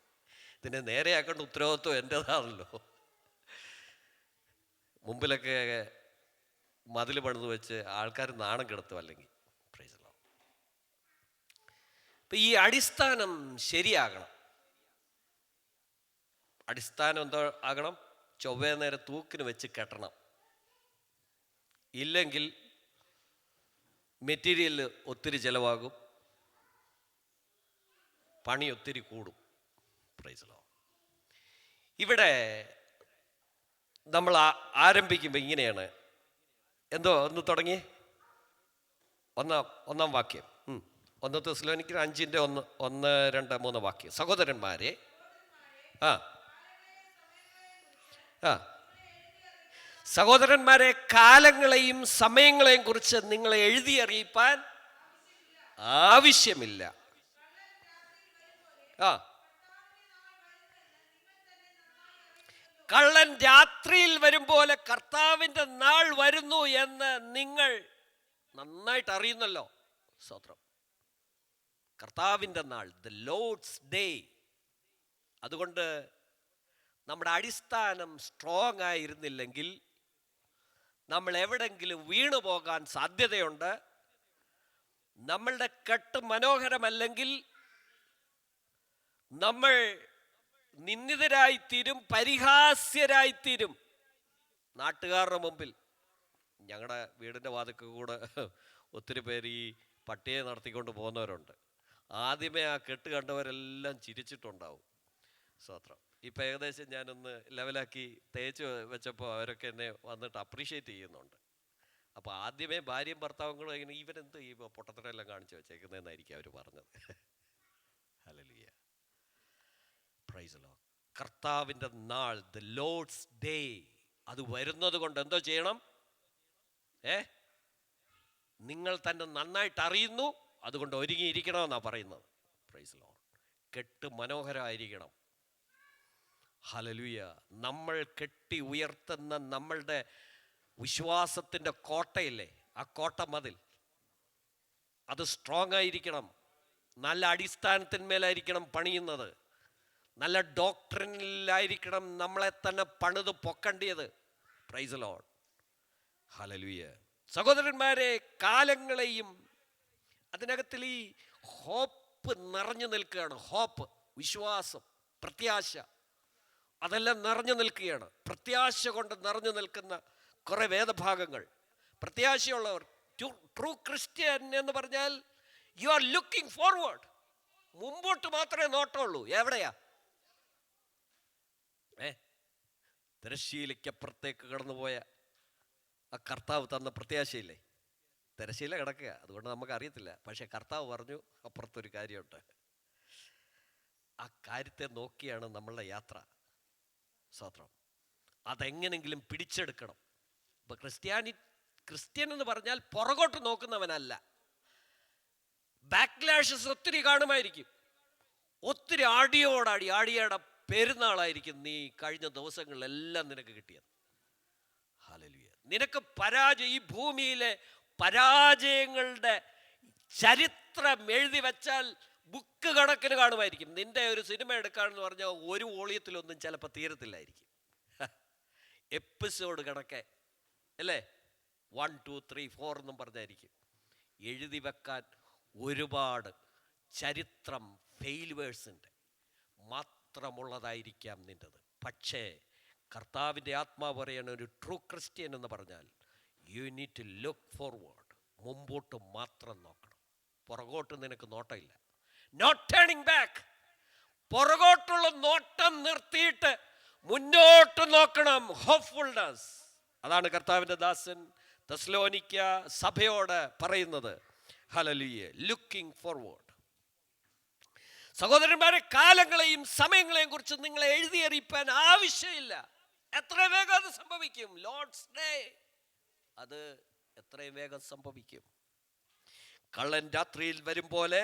ഇതിനെ നേരെയാക്കേണ്ട ഉത്തരവാദിത്വം എൻ്റേതാണല്ലോ. മുമ്പിലൊക്കെ മതിൽ പണിത് വെച്ച് ആൾക്കാർ നാണം കിടത്തും അല്ലെങ്കിൽ. Price the Lord. ഇപ്പം ഈ അടിസ്ഥാനം ശരിയാകണം. അടിസ്ഥാനം എന്തോ ആകണം? ചൊവ്വേ നേരെ തൂക്കിന് വെച്ച് കെട്ടണം. ഇല്ലെങ്കിൽ മെറ്റീരിയൽ ഒത്തിരി ചിലവാകും, പണി ഒത്തിരി കൂടും. Price the Lord. ഇവിടെ നമ്മൾ ആരംഭിക്കുമ്പോൾ ഇങ്ങനെയാണ്. ഒന്ന് തുടങ്ങി ഒന്നാം വാക്യം, 1 തെസ്സലോനിക്കർ 5:1, 1, 2, 3 വാക്യം. സഹോദരന്മാരെ, സഹോദരന്മാരെ, കാലങ്ങളെയും സമയങ്ങളെയും കുറിച്ച് നിങ്ങളെ എഴുതി അറിയിപ്പാൻ ആവശ്യമില്ല. കള്ളൻ രാത്രിയിൽ വരും പോലെ കർത്താവിൻ്റെ നാൾ വരുന്നു എന്ന് നിങ്ങൾ നന്നായിട്ട് അറിയുന്നല്ലോ. സ്തോത്രം. കർത്താവിൻ്റെ നാൾ, ദ ലോർഡ്സ് ഡേ. അതുകൊണ്ട് നമ്മുടെ അടിസ്ഥാനം സ്ട്രോങ് ആയിരുന്നില്ലെങ്കിൽ നമ്മൾ എവിടെങ്കിലും വീണു പോകാൻ സാധ്യതയുണ്ട്. നമ്മളുടെ കെട്ട് മനോഹരമല്ലെങ്കിൽ നമ്മൾ നിന്ദിതരായിത്തീരും, പരിഹാസ്യരായിത്തീരും നാട്ടുകാരുടെ മുമ്പിൽ. ഞങ്ങളുടെ വീടിൻ്റെ വാതിൽക്ക് കൂടെ ഒത്തിരി പേര് ഈ പട്ടിയെ നടത്തിക്കൊണ്ട് പോകുന്നവരുണ്ട്. ആദ്യമേ ആ കെട്ട് കണ്ടവരെല്ലാം ചിരിച്ചിട്ടുണ്ടാവും. സ്തോത്രം. ഇപ്പം ഏകദേശം ഞാനൊന്ന് ലെവലാക്കി തേച്ച് വെച്ചപ്പോൾ അവരൊക്കെ എന്നെ വന്നിട്ട് അപ്രീഷിയേറ്റ് ചെയ്യുന്നുണ്ട്. അപ്പോൾ ആദ്യമേ ഭാര്യയും ഭർത്താവും കൂടെ ഇങ്ങനെ ഇവരെന്ത് ഈ പൊട്ടത്തരെല്ലാം കാണിച്ചു വെച്ചേക്കുന്നതെന്നായിരിക്കും അവർ പറഞ്ഞത്. Hallelujah, price the Lord. കർത്താവിൻ്റെ നാൾ, ദ ലോർഡ്സ് ഡേ, അത് വരുന്നത് കൊണ്ട് എന്തോ ചെയ്യണം? നിങ്ങൾ തന്നെ നന്നായിട്ട് അറിയുന്നു, അതുകൊണ്ട് ഒരുങ്ങിയിരിക്കണമെന്നാണ് പറയുന്നത്. Price the Lord. കെട്ട് മനോഹരമായിരിക്കണം. ഹല്ലേലൂയ. നമ്മൾ കെട്ടി ഉയർത്തുന്ന നമ്മളുടെ വിശ്വാസത്തിൻ്റെ കോട്ടയില്ലേ, ആ കോട്ട മതിൽ അത് സ്ട്രോങ് ആയിരിക്കണം. നല്ല അടിസ്ഥാനത്തിന്മേലായിരിക്കണം പണിയുന്നത്. നല്ല ഡോക്ട്രിനിലായിരിക്കണം നമ്മളെ തന്നെ പണിത് പൊക്കേണ്ടിയത്. Praise the Lord. ഹല്ലേലൂയ. സഹോദരന്മാരെ, കാലങ്ങളെയും അതിനകത്തിൽ ഈ ഹോപ്പ് നിറഞ്ഞു നിൽക്കുകയാണ്. ഹോപ്പ്, വിശ്വാസം, പ്രത്യാശ, അതെല്ലാം നിറഞ്ഞു നിൽക്കുകയാണ്. പ്രത്യാശ കൊണ്ട് നിറഞ്ഞു നിൽക്കുന്ന കുറേ വേദഭാഗങ്ങൾ. പ്രത്യാശയുള്ളവർ, ട്രൂ ക്രിസ്ത്യൻ എന്ന് പറഞ്ഞാൽ യു ആർ ലുക്കിംഗ് ഫോർവേഡ്. മുമ്പോട്ട് മാത്രമേ നോട്ടമുള്ളൂ. എവിടെയാ? തിരശ്ശീലയ്ക്കപ്പുറത്തേക്ക് കടന്നുപോയ ആ കർത്താവ് തന്ന പ്രത്യാശയില്ലേ, തിരശ്ശീല കിടക്കുക, അതുകൊണ്ട് നമുക്ക് അറിയത്തില്ല. പക്ഷെ കർത്താവ് പറഞ്ഞു അപ്പുറത്തൊരു കാര്യമുണ്ട്. ആ കാര്യത്തെ നോക്കിയാണ് നമ്മളുടെ യാത്ര. സ്തോത്രം. അതെങ്ങനെങ്കിലും പിടിച്ചെടുക്കണം. ഇപ്പൊ ക്രിസ്ത്യൻ എന്ന് പറഞ്ഞാൽ പുറകോട്ട് നോക്കുന്നവനല്ല. ബാക്ക്ലാഷസ് ഒത്തിരി കാണുമായിരിക്കും. ഒത്തിരി ആടിയുടെ പെരുന്നാളായിരിക്കും നീ കഴിഞ്ഞ ദിവസങ്ങളിലെല്ലാം നിനക്ക് കിട്ടിയത്. ഹല്ലേലൂയ. നിനക്ക് പരാജയം, ഈ ഭൂമിയിലെ പരാജയങ്ങളുടെ ചരിത്രം എഴുതി വെച്ചാൽ ബുക്ക് കണക്കിന് കാണുമായിരിക്കും. നിന്റെ ഒരു സിനിമ എടുക്കാമെന്ന് പറഞ്ഞാൽ ഒരു വോളിയത്തിലൊന്നും ചിലപ്പോൾ തീരത്തില്ലായിരിക്കും. എപ്പിസോഡ് കണക്കെ അല്ലേ, 1, 2, 3, 4 എന്നും പറഞ്ഞായിരിക്കും എഴുതി വെക്കാൻ. ഒരുപാട് ചരിത്രം ഫെയിൽവേഴ്സിൻ്റെ മാത്രമുള്ളതായിരിക്കാം നിൻ്റെത്. പക്ഷേ കർത്താവിൻ്റെ ആത്മാവ് പറയണ ഒരു ട്രൂ ക്രിസ്ത്യൻ എന്ന് പറഞ്ഞാൽ you need to look forward. മുമ്പോട്ട് മാത്രം നോക്കണം. പുറകോട്ട് നിനക്ക് നോട്ടമില്ല. Not turning back. പുറകോട്ടുള്ള നോട്ടം നിർത്തിയിട്ട് മുന്നോട്ട് നോക്കണം. ഹോപ്പ്ഫുൾനെസ്. അതാണ് കർത്താവിൻ്റെ ദാസൻ തെസ്സലോനിക്ക സഭയോട് പറയുന്നത്. ഹല്ലേലൂയ. Looking forward. സഹോദരന്മാരെ, കാലങ്ങളെയും സമയങ്ങളെയും കുറിച്ച് നിങ്ങളെ എഴുതി അറിയിപ്പാൻ ആവശ്യമില്ല. എത്ര വേഗം അത് സംഭവിക്കും. ലോർഡ്സ് ഡേ, അത് എത്രയും വേഗം സംഭവിക്കും. കള്ളൻ രാത്രിയിൽ വരും പോലെ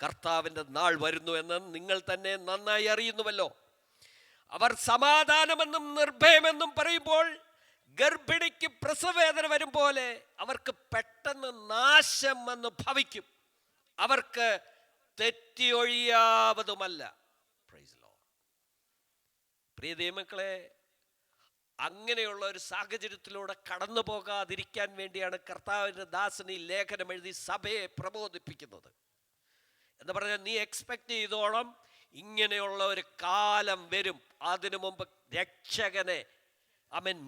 കർത്താവിൻ്റെ നാൾ വരുന്നു എന്ന് നിങ്ങൾ തന്നെ നന്നായി അറിയുന്നുവല്ലോ. അവർ സമാധാനമെന്നും നിർഭയമെന്നും പറയുമ്പോൾ ഗർഭിണിക്ക് പ്രസവവേദന വരും പോലെ അവർക്ക് പെട്ടെന്ന് നാശം എന്ന് ഭവിക്കും. അവർക്ക് തെറ്റിയൊഴിയാവതുമല്ല. Praise Lord. പ്രിയ ദൈവമക്കളെ, അങ്ങനെയുള്ള ഒരു സാഹചര്യത്തിലൂടെ കടന്നു പോകാതിരിക്കാൻ വേണ്ടിയാണ് കർത്താവിൻ്റെ ദാസൻ ഈ ലേഖനം എഴുതി സഭയെ പ്രബോധിപ്പിക്കുന്നത്. എന്ന് പറഞ്ഞാൽ നീ എക്സ്പെക്ട് ചെയ്തോളം ഇങ്ങനെയുള്ള ഒരു കാലം വരും. അതിനു മുമ്പ് രക്ഷകനെ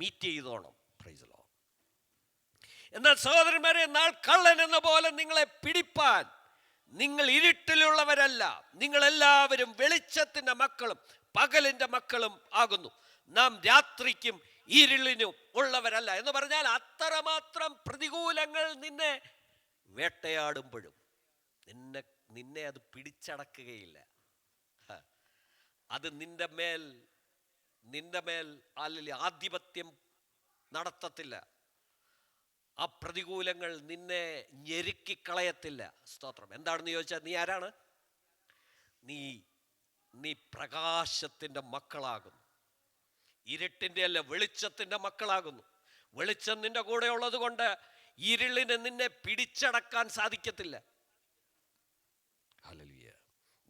മീറ്റ് ചെയ്തോണം. Praise the Lord. എന്നാൽ സഹോദരന്മാരെ, നാൾ കള്ളൻ എന്ന പോലെ നിങ്ങളെ പിടിപ്പാൻ നിങ്ങൾ ഇരുട്ടിലുള്ളവരല്ല, നിങ്ങളെല്ലാവരും വെളിച്ചത്തിൻ്റെ മക്കളും പകലിൻ്റെ മക്കളും ആകുന്നു. നാം രാത്രിക്കും ഇരുളിനും ഉള്ളവരല്ല. എന്ന് പറഞ്ഞാൽ അത്രമാത്രം പ്രതികൂലങ്ങൾ നിന്നെ വേട്ടയാടുമ്പോഴും നിന്നെ അത് പിടിച്ചടക്കുകയില്ല. അത് നിന്റെ മേൽ അല്ലെങ്കിൽ ആധിപത്യം നടത്തത്തില്ല. ആ പ്രതികൂലങ്ങൾ നിന്നെ ഞെരുക്കിക്കളയത്തില്ല. സ്തോത്രം. എന്താണെന്ന് ചോദിച്ചാൽ നീ ആരാണ്? നീ പ്രകാശത്തിൻ്റെ മക്കളാകുന്നു. ഇരുട്ടിൻ്റെ അല്ല, വെളിച്ചത്തിൻ്റെ മക്കളാകുന്നു. വെളിച്ചം നിന്റെ കൂടെ ഉള്ളത് കൊണ്ട് ഇരുളിന് നിന്നെ പിടിച്ചടക്കാൻ സാധിക്കത്തില്ല. ഹല്ലേലൂയ.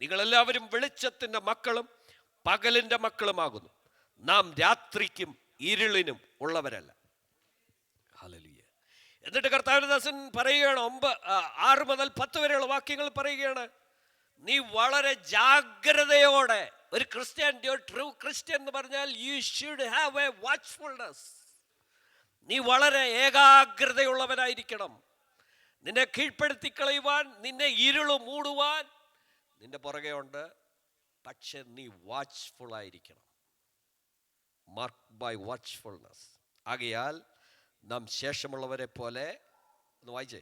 നിങ്ങളെല്ലാവരും വെളിച്ചത്തിൻ്റെ മക്കളും പകലിൻ്റെ മക്കളുമാകുന്നു. നാം രാത്രിക്കും ഇരുളിനും ഉള്ളവരല്ല. ഹല്ലേലൂയ. എന്നിട്ട് കർത്താവിന്റെ ദാസൻ പറയുകയാണ്, 6 മുതൽ 10 വരെയുള്ള വാക്യങ്ങൾ പറയുകയാണ്, നീ വളരെ ജാഗ്രതയോടെ, ഒരു ക്രിസ്ത്യൻ, ട്രൂ ക്രിസ്ത്യൻ എന്ന് പറഞ്ഞാൽ യു ഷുഡ് ഹാവ് എ വാച്ച്ഫുൾനെസ്. നീ വളരെ ഏകാഗ്രതയുള്ളവനായിരിക്കണം. നിന്നെ കീഴ്പ്പെടുത്തി കളയുവാൻ, നിന്നെ ഇരുള് മൂടുവാൻ നിന്റെ പുറകെ ഉണ്ട്. പക്ഷെ നീ വാച്ച്ഫുൾ ആയിരിക്കണം. Mark by watchfulness. ആകയാൽ നാം ശേഷമുള്ളവരെ പോലെ ഒന്ന് വായിച്ചേ.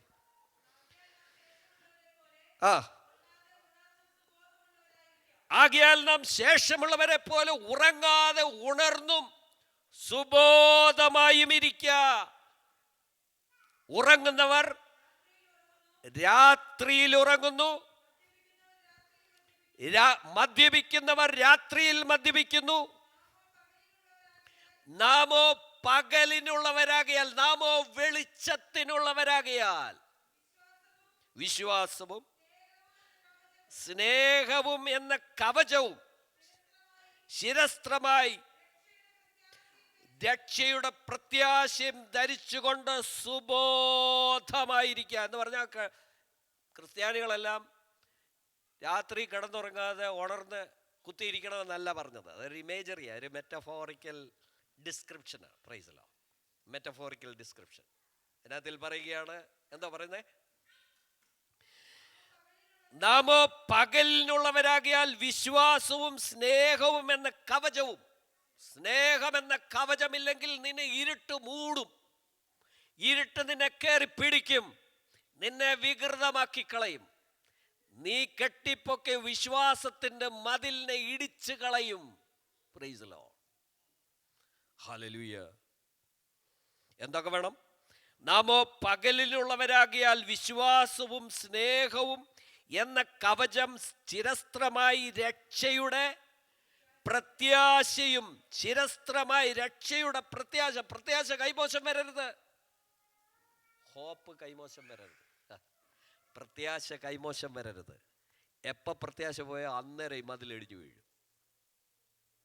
ആകയാൽ നാം ശേഷമുള്ളവരെ പോലെ ഉറങ്ങാതെ ഉണർന്നും സുബോധമായും ഇരിക്ക. ഉറങ്ങുന്നവർ രാത്രിയിൽ ഉറങ്ങുന്നു, മദ്യപിക്കുന്നവർ രാത്രിയിൽ മദ്യപിക്കുന്നു. നാമോ പകലിനുള്ളവരാകയാൽ, നാമോ വെളിച്ചത്തിനുള്ളവരാകയാൽ വിശ്വാസവും സ്നേഹവും എന്ന കവചവും ശിരസ്ത്രമായി രക്ഷയുടെ പ്രത്യാശയും ധരിച്ചുകൊണ്ട് സുബോധമായിരിക്കുക എന്ന് പറഞ്ഞാൽ ക്രിസ്ത്യാനികളെല്ലാം രാത്രി കിടന്നുറങ്ങാതെ ഉണർന്ന് കുത്തിയിരിക്കണമെന്നല്ല പറഞ്ഞത്. അതൊരു ഇമേജറിയാ, ഒരു മെറ്റഫോറിക്കൽ ഡിസ്ക്രിപ്ഷനാണ്. Praise the Lord. Metaphorical description. അതിനകത്തിൽ പറയുകയാണ്, എന്താ പറയുന്നത്? നാമോ പകലിനുള്ളവരാകിയാൽ വിശ്വാസവും സ്നേഹവും എന്ന കവചവും. സ്നേഹമെന്ന കവചമില്ലെങ്കിൽ നിന്നെ ഇരുട്ട് മൂടും, ഇരുട്ട് നിന്നെ കയറി പിടിക്കും, നിന്നെ വികൃതമാക്കി കളയും. നീ കെട്ടിപ്പൊക്കെ വിശ്വാസത്തിന്റെ മതിലിനെ ഇടിച്ചു കളയും. Price the Lord. ഹല്ലേലൂയ. എന്തൊക്കെ വേണം? നാമോ പകലിലുള്ളവരാകിയാൽ വിശ്വാസവും സ്നേഹവും എന്ന കവചം ശിരസ്ത്രമായി രക്ഷയുടെ പ്രത്യാശയും. ശിരസ്ത്രമായി രക്ഷയുടെ പ്രത്യാശ. പ്രത്യാശ കൈമോശം വരരുത്. ഹോപ്പ് കൈമോശം വരരുത്. പ്രത്യാശ കൈമോശം വരരുത്. എപ്പോൾ പ്രത്യാശ പോയാൽ അന്നേരം മതിലിടിച്ചു വീഴും.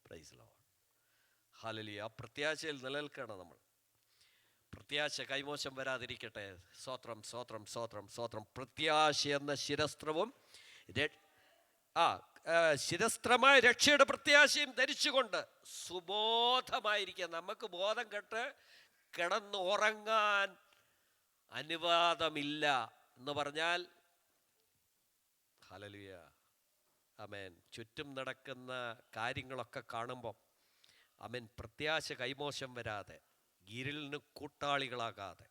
Price the Lord. ഹല്ലേലൂയ. ആ പ്രത്യാശയിൽ നിലനിൽക്കണം നമ്മൾ. പ്രത്യാശ കൈമോശം വരാതിരിക്കട്ടെ. സ്തോത്രം, സ്തോത്രം, സ്തോത്രം, സ്തോത്രം. പ്രത്യാശ എന്ന ശിരസ്ത്രവും ശിരസ്ത്രമായ രക്ഷയുടെ പ്രത്യാശയും ധരിച്ചുകൊണ്ട് സുബോധമായിരിക്കുക. നമുക്ക് ബോധം കെട്ട് കിടന്ന് ഉറങ്ങാൻ അനുവാദമില്ല എന്ന് പറഞ്ഞാൽ, ഹല്ലേലൂയ, ആമേൻ, ചുറ്റും നടക്കുന്ന കാര്യങ്ങളൊക്കെ കാണുമ്പം ആമേൻ പ്രത്യാശ കൈമോശം വരാതെ, ഇരുളിന് കൂട്ടാളികളാകാതെ,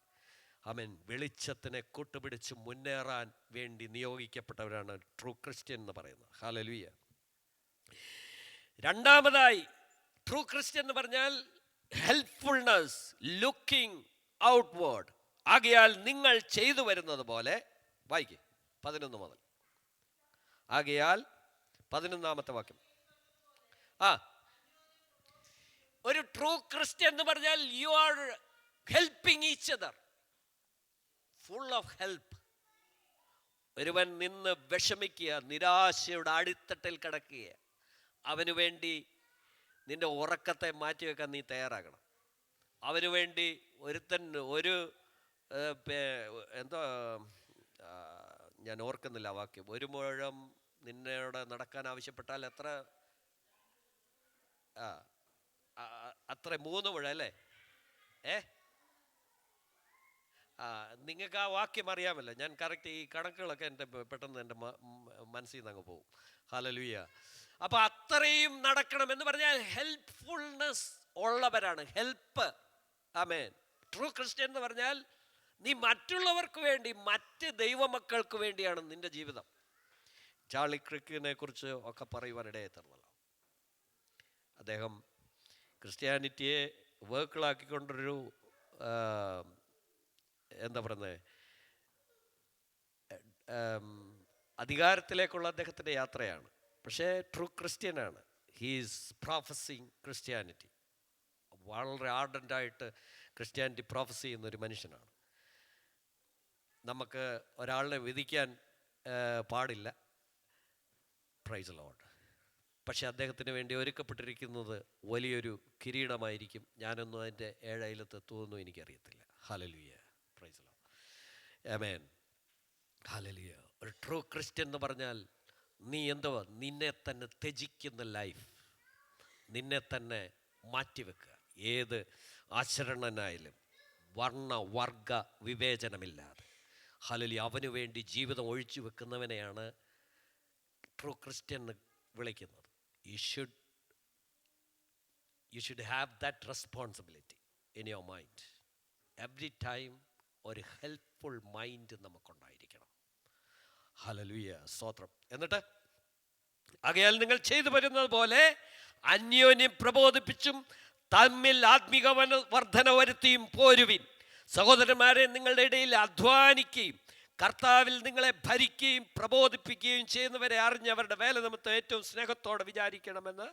ആമേൻ വെളിച്ചത്തിനെ കൂട്ടുപിടിച്ച് മുന്നേറാൻ വേണ്ടി നിയോഗിക്കപ്പെട്ടവരാണ് ട്രൂ ക്രിസ്ത്യൻ എന്ന് പറയുന്നത്. ഹല്ലേലൂയ. രണ്ടാമതായി ട്രൂ ക്രിസ്ത്യൻ എന്ന് പറഞ്ഞാൽ ഹെൽപ്ഫുൾനെസ്, ലുക്കിംഗ് ഔട്ട്വേർഡ്. ആകയാൽ നിങ്ങൾ ചെയ്തു വരുന്നത് പോലെ, വായിക്കേ 11 മുതൽ. ആകയാൽ 11ാമത്തെ വാക്യം. ഒരു ട്രൂ ക്രിസ്ത്യൻ എന്ന് പറഞ്ഞാൽ you are helping each other, full of help. ഒരുവൻ നിന്ന് വിഷമിക്കുക, നിരാശയുടെ അടിത്തട്ടിൽ കിടക്കുക, അവന് വേണ്ടി നിന്റെ ഉറക്കത്തെ മാറ്റിവെക്കാൻ നീ തയ്യാറാകണം. അവന് വേണ്ടി ഒരുത്തൻ എന്തോ ഞാൻ ഓർക്കുന്നില്ല ആ വാക്യം, ഒരു മുഴം നിന്നോട് നടക്കാൻ ആവശ്യപ്പെട്ടാൽ എത്ര, അത്ര 3 മുഴം അല്ലേ? നിങ്ങൾക്ക് ആ വാക്യം അറിയാമല്ലോ. ഞാൻ കറക്റ്റ് ഈ കണക്കുകളൊക്കെ എൻ്റെ പെട്ടെന്ന് എൻ്റെ മനസ്സിൽ നിന്ന് അങ്ങ് പോകും. ഹല്ലേലൂയ. അപ്പൊ അത്രയും നടക്കണം എന്ന് പറഞ്ഞാൽ ഹെൽപ്ഫുൾനെസ് ഉള്ളവരാണ്. ഹെൽപ്പ്. ആമേൻ. ട്രൂ ക്രിസ്ത്യൻ എന്ന് പറഞ്ഞാൽ നീ മറ്റുള്ളവർക്ക് വേണ്ടി, മറ്റ് ദൈവമക്കൾക്ക് വേണ്ടിയാണ് നിന്റെ ജീവിതം. ചാർലി ക്രിക്കിനെ കുറിച്ച് ഒക്കെ പറയുവാനിടയെ തന്നല്ലോ. അദ്ദേഹം ക്രിസ്ത്യാനിറ്റിയെ വേക്കിളാക്കിക്കൊണ്ടൊരു എന്താ പറയുന്നത്, അധികാരത്തിലേക്കുള്ള അദ്ദേഹത്തിൻ്റെ യാത്രയാണ്. പക്ഷേ ട്രൂ ക്രിസ്ത്യനാണ്. He's professing Christianity. വളരെ ആർഡൻ്റായിട്ട് ക്രിസ്ത്യാനിറ്റി പ്രൊഫസ് ചെയ്യുന്നൊരു മനുഷ്യനാണ്. നമുക്ക് ഒരാളിനെ വിധിക്കാൻ പാടില്ല. Price the Lord. പക്ഷെ അദ്ദേഹത്തിന് വേണ്ടി ഒരുക്കപ്പെട്ടിരിക്കുന്നത് വലിയൊരു കിരീടമായിരിക്കും. ഞാനൊന്നും അതിൻ്റെ 7 അയലത്തെത്തുമെന്നും എനിക്കറിയത്തില്ല. Hallelujah. Price the Lord. Amen. Hallelujah. ഒരു ട്രൂ ക്രിസ്ത്യൻ എന്ന് പറഞ്ഞാൽ നീ എന്തുവാ, നിന്നെ തന്നെ ത്യജിക്കുന്ന ലൈഫ്, നിന്നെ തന്നെ മാറ്റിവെക്കുക. ഏത് ആചരണനായാലും വർണ്ണ-വർഗ വിവേചനമില്ലാതെ, ഹല്ലേലൂയ, അവന് വേണ്ടി ജീവിതം ഒഴിച്ചു വെക്കുന്നവനെയാണ് ട്രൂ ക്രിസ്ത്യൻ എന്ന് വിളിക്കുന്നത്. You should have that responsibility in your mind. Every time ഒരു ഹെൽപ്ഫുൾ മൈൻഡ് നമുക്കുണ്ടായിരിക്കണം. ഹല്ലേലൂയ, സ്തോത്രം. എന്നിട്ട് ആകയാൽ നിങ്ങൾ ചെയ്തു വരുന്നത് പോലെ അന്യോന്യം പ്രബോധിപ്പിച്ചും തമ്മിൽ ആത്മീക വർധന വരുത്തിയും പോരുവിൻ. സഹോദരന്മാരെ, നിങ്ങളുടെ ഇടയിൽ അധ്വാനിക്കുകയും കർത്താവിൽ നിങ്ങളെ ഭരിക്കുകയും പ്രബോധിപ്പിക്കുകയും ചെയ്യുന്നവരെ അറിഞ്ഞവരുടെ വേല നിമിത്തം ഏറ്റവും സ്നേഹത്തോടെ വിചാരിക്കണമെന്ന്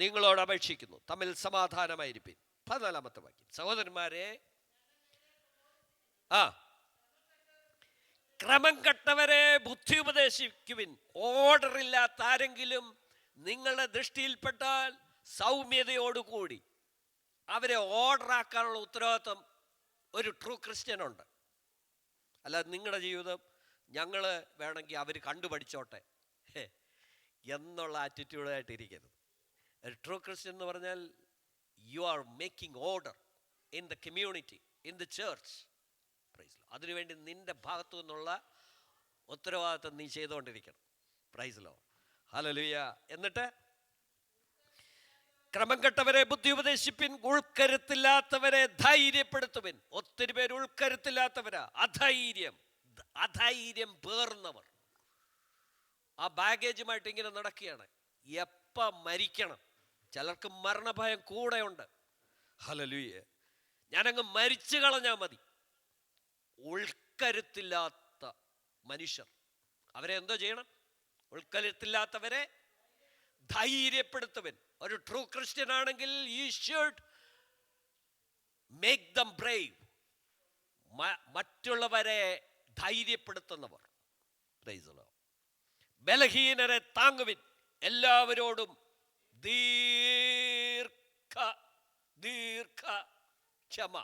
നിങ്ങളോട് അപേക്ഷിക്കുന്നു. തമ്മിൽ സമാധാനമായിരിക്കും. 14-ാമത്തെ വാക്യം. സഹോദരന്മാരെ, ക്രമം കെട്ടവരെ ബുദ്ധി ഉപദേശിക്കുവിൻ. ഓർഡർ ഇല്ലാത്ത ആരെങ്കിലും നിങ്ങളുടെ ദൃഷ്ടിയിൽപ്പെട്ടാൽ സൗമ്യതയോടുകൂടി അവരെ ഓർഡർ ആക്കാനുള്ള ഉത്തരവാദിത്വം ഒരു ട്രൂ ക്രിസ്ത്യനുണ്ട്. അല്ലാതെ നിങ്ങളുടെ ജീവിതം ഞങ്ങൾ വേണമെങ്കിൽ അവർ കണ്ടുപഠിച്ചോട്ടെ എന്നുള്ള ആറ്റിറ്റ്യൂഡായിട്ട് ഇരിക്കരുത്. ഒരു ട്രൂ ക്രിസ്ത്യൻ എന്ന് പറഞ്ഞാൽ you are making order in the community, in the church. അതിനുവേണ്ടി നിന്റെ ഭാഗത്തു നിന്നുള്ള ഉത്തരവാദിത്വം നീ ചെയ്തുകൊണ്ടിരിക്കണം. Praise Lord, hallelujah. എന്നിട്ട് ക്രമം കെട്ടവരെ ബുദ്ധി ഉപദേശിപ്പിൻ, ഉൾക്കരുത്തില്ലാത്തവരെ ധൈര്യപ്പെടുത്തുവിൻ. ഒത്തിരി പേര് ഉൾക്കരുത്തില്ലാത്തവരാ, അധൈര്യം പേർന്നവർ. ആ ബാഗേജുമായിട്ട് ഇങ്ങനെ നടക്കുകയാണ്. എപ്പം മരിക്കണം? ചിലർക്ക് മരണഭയം കൂടെയുണ്ട്. ഹല്ലേലൂയ, ഞാനങ്ങ് മരിച്ചു കളഞ്ഞാൽ മതി. ഉൾക്കരുത്തില്ലാത്ത മനുഷ്യർ, അവരെ എന്തോ ചെയ്യണം? ഉൾക്കരുത്തില്ലാത്തവരെ ധൈര്യപ്പെടുത്തുവൻ. ഒരു ട്രൂ ക്രിസ്ത്യൻ ആണെങ്കിൽ you should make them Brave. മറ്റുള്ളവരെ ധൈര്യപ്പെടുത്തുന്നവർ. ബലഹീനരെ താങ്ങുവിൻ. എല്ലാവരോടും ദീർഘക്ഷമ.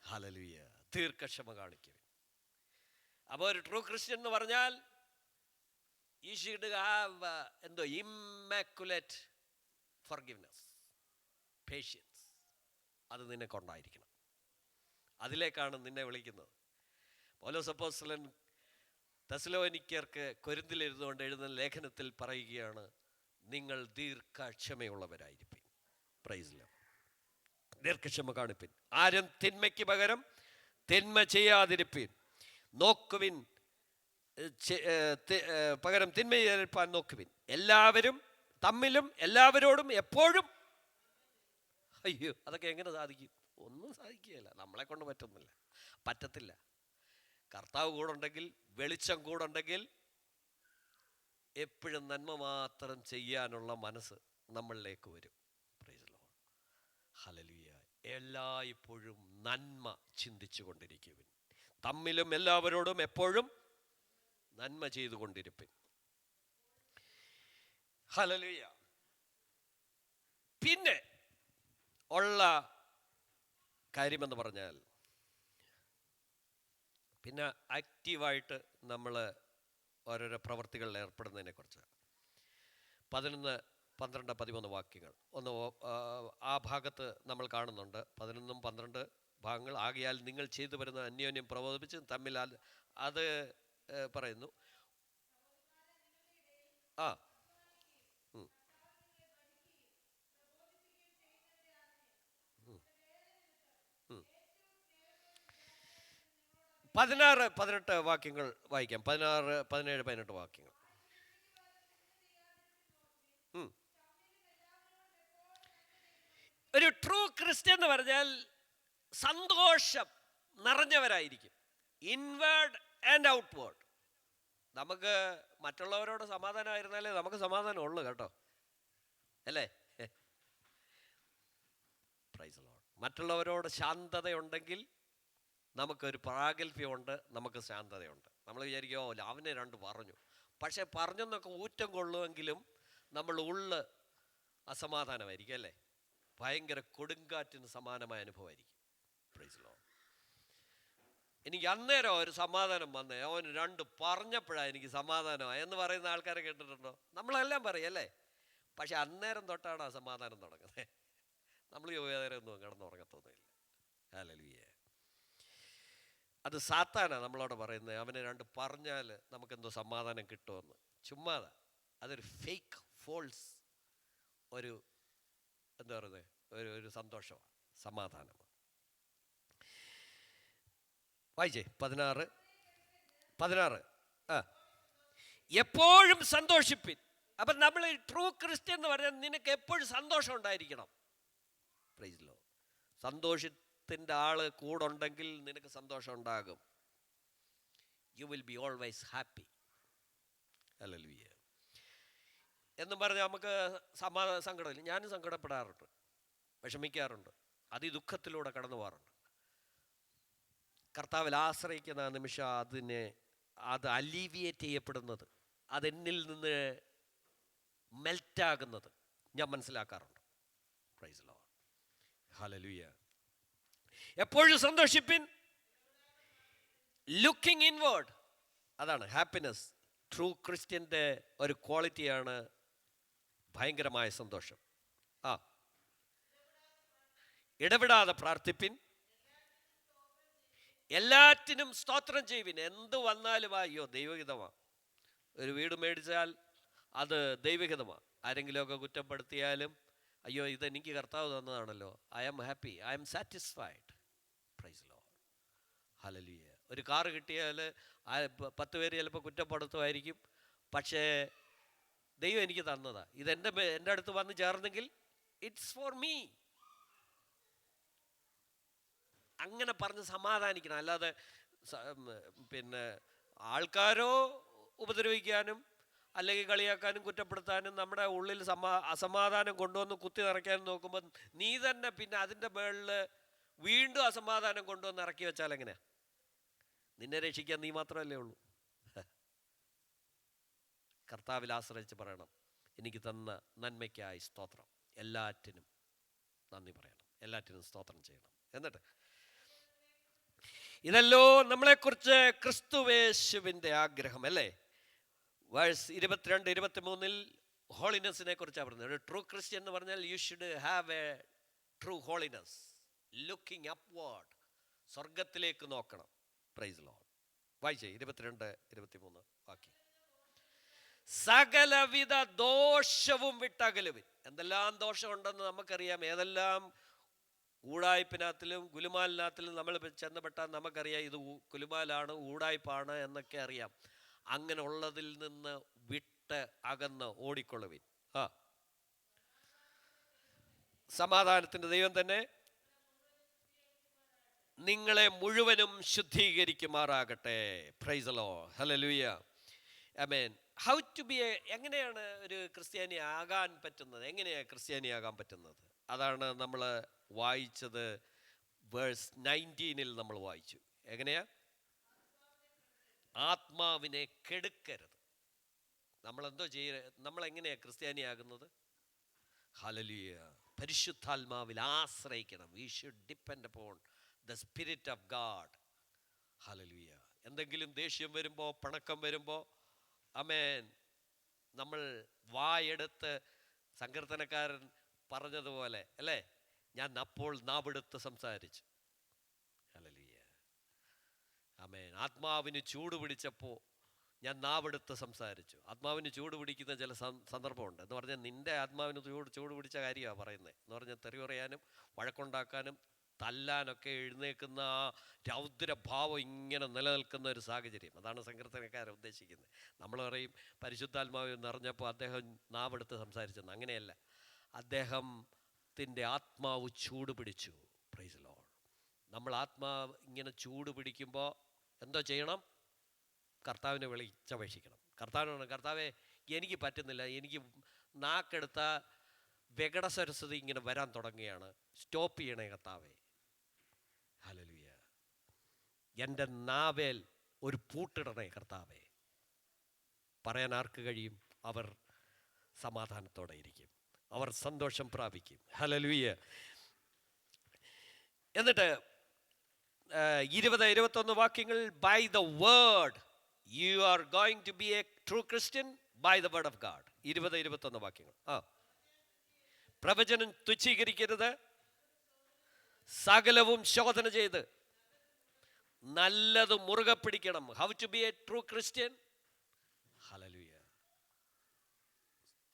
ഹല്ലേലൂയ, ദീർഘക്ഷമ കാണിക്കുവിൻ. അപ്പോൾ ഒരു ട്രൂ ക്രിസ്ത്യൻ എന്ന് പറഞ്ഞാൽ you should have immaculate forgiveness, patience. അത് നിനക്കുണ്ടായിരിക്കണം. അതിലേക്കാണ് നിന്നെ വിളിക്കുന്നത്. പൗലോസ് അപ്പോസ്തലൻ തെസ്സലോനിക്കർക്ക് കൊരിന്തിലിരുന്നുകൊണ്ട് എഴുതുന്ന ലേഖനത്തിൽ പറയുകയാണ്, നിങ്ങൾ ദീർഘക്ഷമയുള്ളവരായിരിക്കും. Praise Lord. ദീർഘക്ഷമ കാണിപ്പിൻ. ആരും തിന്മയ്ക്ക് പകരം തിന്മ ചെയ്യാതിരിപ്പിൻ. നോക്കുവിൻ, പകരം തിന്മയേൽപ്പാൻ നോക്കുവിൻ. എല്ലാവരും തമ്മിലും എല്ലാവരോടും എപ്പോഴും. അയ്യോ, അതൊക്കെ എങ്ങനെ സാധിക്കും? ഒന്നും സാധിക്കുകയില്ല. നമ്മളെ കൊണ്ട് പറ്റത്തില്ല. കർത്താവ് കൂടെ ഉണ്ടെങ്കിൽ, വെളിച്ചം കൂടെ ഉണ്ടെങ്കിൽ എപ്പോഴും നന്മ മാത്രം ചെയ്യാനുള്ള മനസ്സ് നമ്മളിലേക്ക് വരും. Praise Lord, hallelujah. എല്ലായ്പ്പോഴും നന്മ ചിന്തിച്ചു കൊണ്ടിരിക്കുവിൻ. തമ്മിലും എല്ലാവരോടും എപ്പോഴും നന്മ ചെയ്തുകൊണ്ടിരിപ്പിൻ. ഹല്ലേലൂയ. പിന്നെ ഉള്ള കാര്യമെന്ന് പറഞ്ഞാൽ, പിന്നെ ആക്റ്റീവായിട്ട് നമ്മൾ ഓരോരോ പ്രവർത്തികളിൽ ഏർപ്പെടുന്നതിനെ കുറിച്ച് 11, 12, 13 വാക്യങ്ങൾ ഒന്ന് ആ ഭാഗത്ത് നമ്മൾ കാണുന്നുണ്ട്. 11, 12 ഭാഗങ്ങൾ. ആകയാൽ നിങ്ങൾ ചെയ്തു വരുന്ന അന്യോന്യം പ്രബോധിപ്പിച്ച് തമ്മിൽ അത് പറയുന്നു. ആ 16, 18 വാക്യങ്ങൾ വായിക്കാം. 16, 17, 18 വാക്യങ്ങൾ. ഒരു ട്രൂ ക്രിസ്ത്യൻ എന്ന് പറഞ്ഞാൽ സന്തോഷം നിറഞ്ഞവരായിരിക്കും. Inward and outward. നമുക്ക് മറ്റുള്ളവരോട് സമാധാനമായിരുന്നാലേ നമുക്ക് സമാധാനം ഉള്ളു കേട്ടോ, അല്ലേ? Praise Lord. മറ്റുള്ളവരോട് ശാന്തതയുണ്ടെങ്കിൽ നമുക്കൊരു പ്രാഗൽഭ്യമുണ്ട്, നമുക്ക് ശാന്തതയുണ്ട്. നമ്മൾ വിചാരിക്കുമോ അവനെ 2 പറഞ്ഞു, പക്ഷെ പറഞ്ഞെന്നൊക്കെ ഊറ്റം കൊള്ളുമെങ്കിലും നമ്മൾ ഉള്ള് അസമാധാനമായിരിക്കും, അല്ലേ? ഭയങ്കര കൊടുങ്കാറ്റിന് സമാനമായ അനുഭവമായിരിക്കും. Praise Lord. എനിക്ക് അന്നേരം ഒരു സമാധാനം വന്നേ, അവൻ 2 പറഞ്ഞപ്പോഴാണ് എനിക്ക് സമാധാനമായി എന്ന് പറയുന്ന ആൾക്കാരെ കേട്ടിട്ടുണ്ടോ? നമ്മളെല്ലാം പറയും, അല്ലേ? പക്ഷെ അന്നേരം തൊട്ടാണ് ആ സമാധാനം തുടങ്ങുന്നത്. നമ്മൾ യോഗ്യതയൊന്നും കിടന്നുറങ്ങത്തൊന്നുമില്ല. ഹല്ലേലൂയ. അത് സാത്താനാണ് നമ്മളോട് പറയുന്നത്. അവനെ 2 പറഞ്ഞാൽ നമുക്കെന്തോ സമാധാനം കിട്ടുമെന്ന്. ചുമ്മാതാ. അതൊരു ഫേക്ക് ഫോൾസ്, ഒരു എന്താ പറയുന്നത്, ഒരു സന്തോഷമാണ്. സമാധാനം. വായിച്ചേ 16 ആ, എപ്പോഴും സന്തോഷിപ്പിൻ. അപ്പം നമ്മൾ ട്രൂ ക്രിസ്ത്യൻ എന്ന് പറഞ്ഞാൽ നിനക്ക് എപ്പോഴും സന്തോഷം ഉണ്ടായിരിക്കണം. Praise Lord. സന്തോഷത്തിൻ്റെ ആള് കൂടെ ഉണ്ടെങ്കിൽ നിനക്ക് സന്തോഷം ഉണ്ടാകും. You will be always happy. Hallelujah. എന്നും പറഞ്ഞാൽ നമുക്ക് സങ്കടമില്ല. ഞാനും സങ്കടപ്പെടാറുണ്ട്, വിഷമിക്കാറുണ്ട്, അതിദുഃഖത്തിലൂടെ കടന്നു പോകാറുണ്ട്. കർത്താവിൽ ആശ്രയിക്കുന്ന ആ നിമിഷം അത് അലീവിയേറ്റ് ചെയ്യപ്പെടുന്നത്, അതെന്നിൽ നിന്ന് മെൽറ്റാകുന്നത് ഞാൻ മനസ്സിലാക്കാറുണ്ട്. Price Lord. ഹല്ലേലൂയ. എപ്പോഴും സന്തോഷിപ്പിൻ. ലുക്കിംഗ് ഇൻവേർഡ്, അതാണ് ഹാപ്പിനെസ്. ട്രൂ ക്രിസ്ത്യൻ്റെ ഒരു ക്വാളിറ്റിയാണ് ഭയങ്കരമായ സന്തോഷം. ആ, ഇടപെടാതെ പ്രാർത്ഥിപ്പിൻ, എല്ലാറ്റിനും സ്തോത്രം ചെയ്യുവിൻ. എന്ത് വന്നാലും അയ്യോ ദൈവഹിതമാണ്. ഒരു വീട് മേടിച്ചാൽ അത് ദൈവഹിതമാണ്. ആരെങ്കിലുമൊക്കെ കുറ്റപ്പെടുത്തിയാലും അയ്യോ ഇതെനിക്ക് കർത്താവ് തന്നതാണല്ലോ, I am happy, I am satisfied. Praise Lord. Hallelujah. ഒരു കാറ് കിട്ടിയാൽ 10 പേര് ചിലപ്പോൾ കുറ്റപ്പെടുത്തുമായിരിക്കും, പക്ഷേ ദൈവം എനിക്ക് തന്നതാ, എൻ്റെ അടുത്ത് വന്ന് ചേർന്നെങ്കിൽ ഇറ്റ്സ് ഫോർ മീ. അങ്ങനെ പറഞ്ഞ് സമാധാനിക്കണം. അല്ലാതെ പിന്നെ ആൾക്കാരോ ഉപദ്രവിക്കാനും അല്ലെങ്കിൽ കളിയാക്കാനും കുറ്റപ്പെടുത്താനും നമ്മുടെ ഉള്ളിൽ അസമാധാനം കൊണ്ടുവന്ന് കുത്തി നിറയ്ക്കാനും നോക്കുമ്പോൾ നീ തന്നെ പിന്നെ അതിൻ്റെ മുകളിൽ വീണ്ടും അസമാധാനം കൊണ്ടുവന്ന് ഇറക്കി വെച്ചാൽ എങ്ങനെയാ? നിന്നെ രക്ഷിക്കാൻ നീ മാത്രമല്ലേ ഉള്ളൂ. കർത്താവിൽ ആശ്രയിച്ച് പറയണം, എനിക്ക് തന്ന നന്മയ്ക്കായി സ്തോത്രം, എല്ലാറ്റിനും നന്ദി പറയണം, എല്ലാറ്റിനും സ്തോത്രം ചെയ്യണം. എന്നിട്ട് ഇതല്ലോ നമ്മളെക്കുറിച്ച് ക്രിസ്തുവേശുവിൻ്റെ ആഗ്രഹം അല്ലേ? വേഴ്സ് 22-23 ഹോളിനെസ്സിനെ കുറിച്ചാണ് പറഞ്ഞത്. ഒരു ട്രൂ ക്രിസ്ത്യൻ എന്ന് പറഞ്ഞാൽ you should have a true holiness, looking upward, സ്വർഗത്തിലേക്ക് നോക്കണം. Praise Lord. വായിച്ചേ 22-23 വാക്യം. സകലവിധ ദോഷവും വിട്ടകലുവിൻ. എന്തെല്ലാം ദോഷമുണ്ടെന്ന് നമുക്കറിയാം. ഏതെല്ലാം ഊടായ്പിനകത്തിലും ഗുലുമാലിനകത്തിലും നമ്മൾ ചെന്നപ്പെട്ടാൽ നമുക്കറിയാം ഇത് കുലുമാലാണ്, ഊടായ്പാണ് എന്നൊക്കെ അറിയാം. അങ്ങനെ ഉള്ളതിൽ നിന്ന് വിട്ട് അകന്ന് ഓടിക്കൊള്ളുവിൻ. ആ, സമാധാനത്തിൻ്റെ ദൈവം തന്നെ നിങ്ങളെ മുഴുവനും ശുദ്ധീകരിക്കുമാറാകട്ടെ. Praise the Lord. Hallelujah. Amen. How to be എങ്ങനെയാണ് ഒരു ക്രിസ്ത്യാനി ആകാൻ പറ്റുന്നത്? എങ്ങനെയാണ് ക്രിസ്ത്യാനി ആകാൻ പറ്റുന്നത്? അതാണ് നമ്മൾ വായിച്ചത്. വേഴ്സ് 19 നമ്മൾ വായിച്ചു. എങ്ങനെയാ? ആത്മാവിനെ കെടുക്കരുത്. നമ്മളെന്തോ നമ്മളെങ്ങനെയാ ക്രിസ്ത്യാനിയാകുന്നത്? ഹല്ലേലൂയ. പരിശുദ്ധാത്മാവിൽ ആശ്രയിക്കണം. We should depend upon the spirit of God. Hallelujah. എന്തെങ്കിലും ദേഷ്യം വരുമ്പോൾ, പിണക്കം വരുമ്പോൾ, ആമേൻ, നമ്മൾ വായെടുത്ത് സങ്കീർത്തനക്കാരൻ പറഞ്ഞതുപോലെ അല്ലേ, ഞാൻ അപ്പോൾ നാവെടുത്ത് സംസാരിച്ചു. ഹല്ലേലൂയ. ആമേൻ. ആത്മാവിന് ചൂട് പിടിച്ചപ്പോൾ ഞാൻ നാവെടുത്ത് സംസാരിച്ചു. ആത്മാവിന് ചൂട് പിടിക്കുന്ന ചില സന്ദർഭമുണ്ട്. എന്ന് പറഞ്ഞാൽ നിൻ്റെ ആത്മാവിന് ചൂട് പിടിച്ച കാര്യമാണ് പറയുന്നത്. എന്ന് പറഞ്ഞാൽ തെറി പറയാനും വഴക്കുണ്ടാക്കാനും തല്ലാനൊക്കെ എഴുന്നേൽക്കുന്ന ആ രൗദ്രഭാവം ഇങ്ങനെ നിലനിൽക്കുന്ന ഒരു സാഹചര്യം. അതാണ് സങ്കീർത്തനക്കാരൻ ഉദ്ദേശിക്കുന്നത്. നമ്മൾ പറയും പരിശുദ്ധാത്മാവ് നിറഞ്ഞപ്പോൾ അദ്ദേഹം നാവെടുത്ത് സംസാരിച്ചെന്ന്. അങ്ങനെയല്ല, അദ്ദേഹത്തിൻ്റെ ആത്മാവ് ചൂട് പിടിച്ചു. Price the Lord. നമ്മൾ ആത്മാവ് ഇങ്ങനെ ചൂട് പിടിക്കുമ്പോൾ എന്തോ ചെയ്യണം? കർത്താവിനെ വിളിച്ചപേക്ഷിക്കണം. കർത്താവിനോട്, കർത്താവേ എനിക്ക് പറ്റുന്നില്ല, എനിക്ക് നാക്കെടുത്ത വികട സരസ്വതി ഇങ്ങനെ വരാൻ തുടങ്ങുകയാണ്, സ്റ്റോപ്പ് ചെയ്യണേ കർത്താവേ. ഹല്ലേലൂയ. എൻ്റെ നാവേൽ ഒരു പൂട്ടിടണേ കർത്താവേ. പറയാൻ ആർക്ക് കഴിയും? അവർ സമാധാനത്തോടെ ഇരിക്കും, അവർ സന്തോഷം പ്രാപിക്കും. ഹല്ലേലൂയ. എന്നിട്ട് 20-21 വാക്യങ്ങൾ. By the word you are going to be a true Christian by the word of God. 20-21 വാക്യങ്ങൾ. പ്രവചനം തുച്ഛീകരിക്കരുത്, സകലവും ശോധന ചെയ്ത് നല്ലത് മുറുകെ പിടിക്കണം. How to be a true Christian? Hallelujah.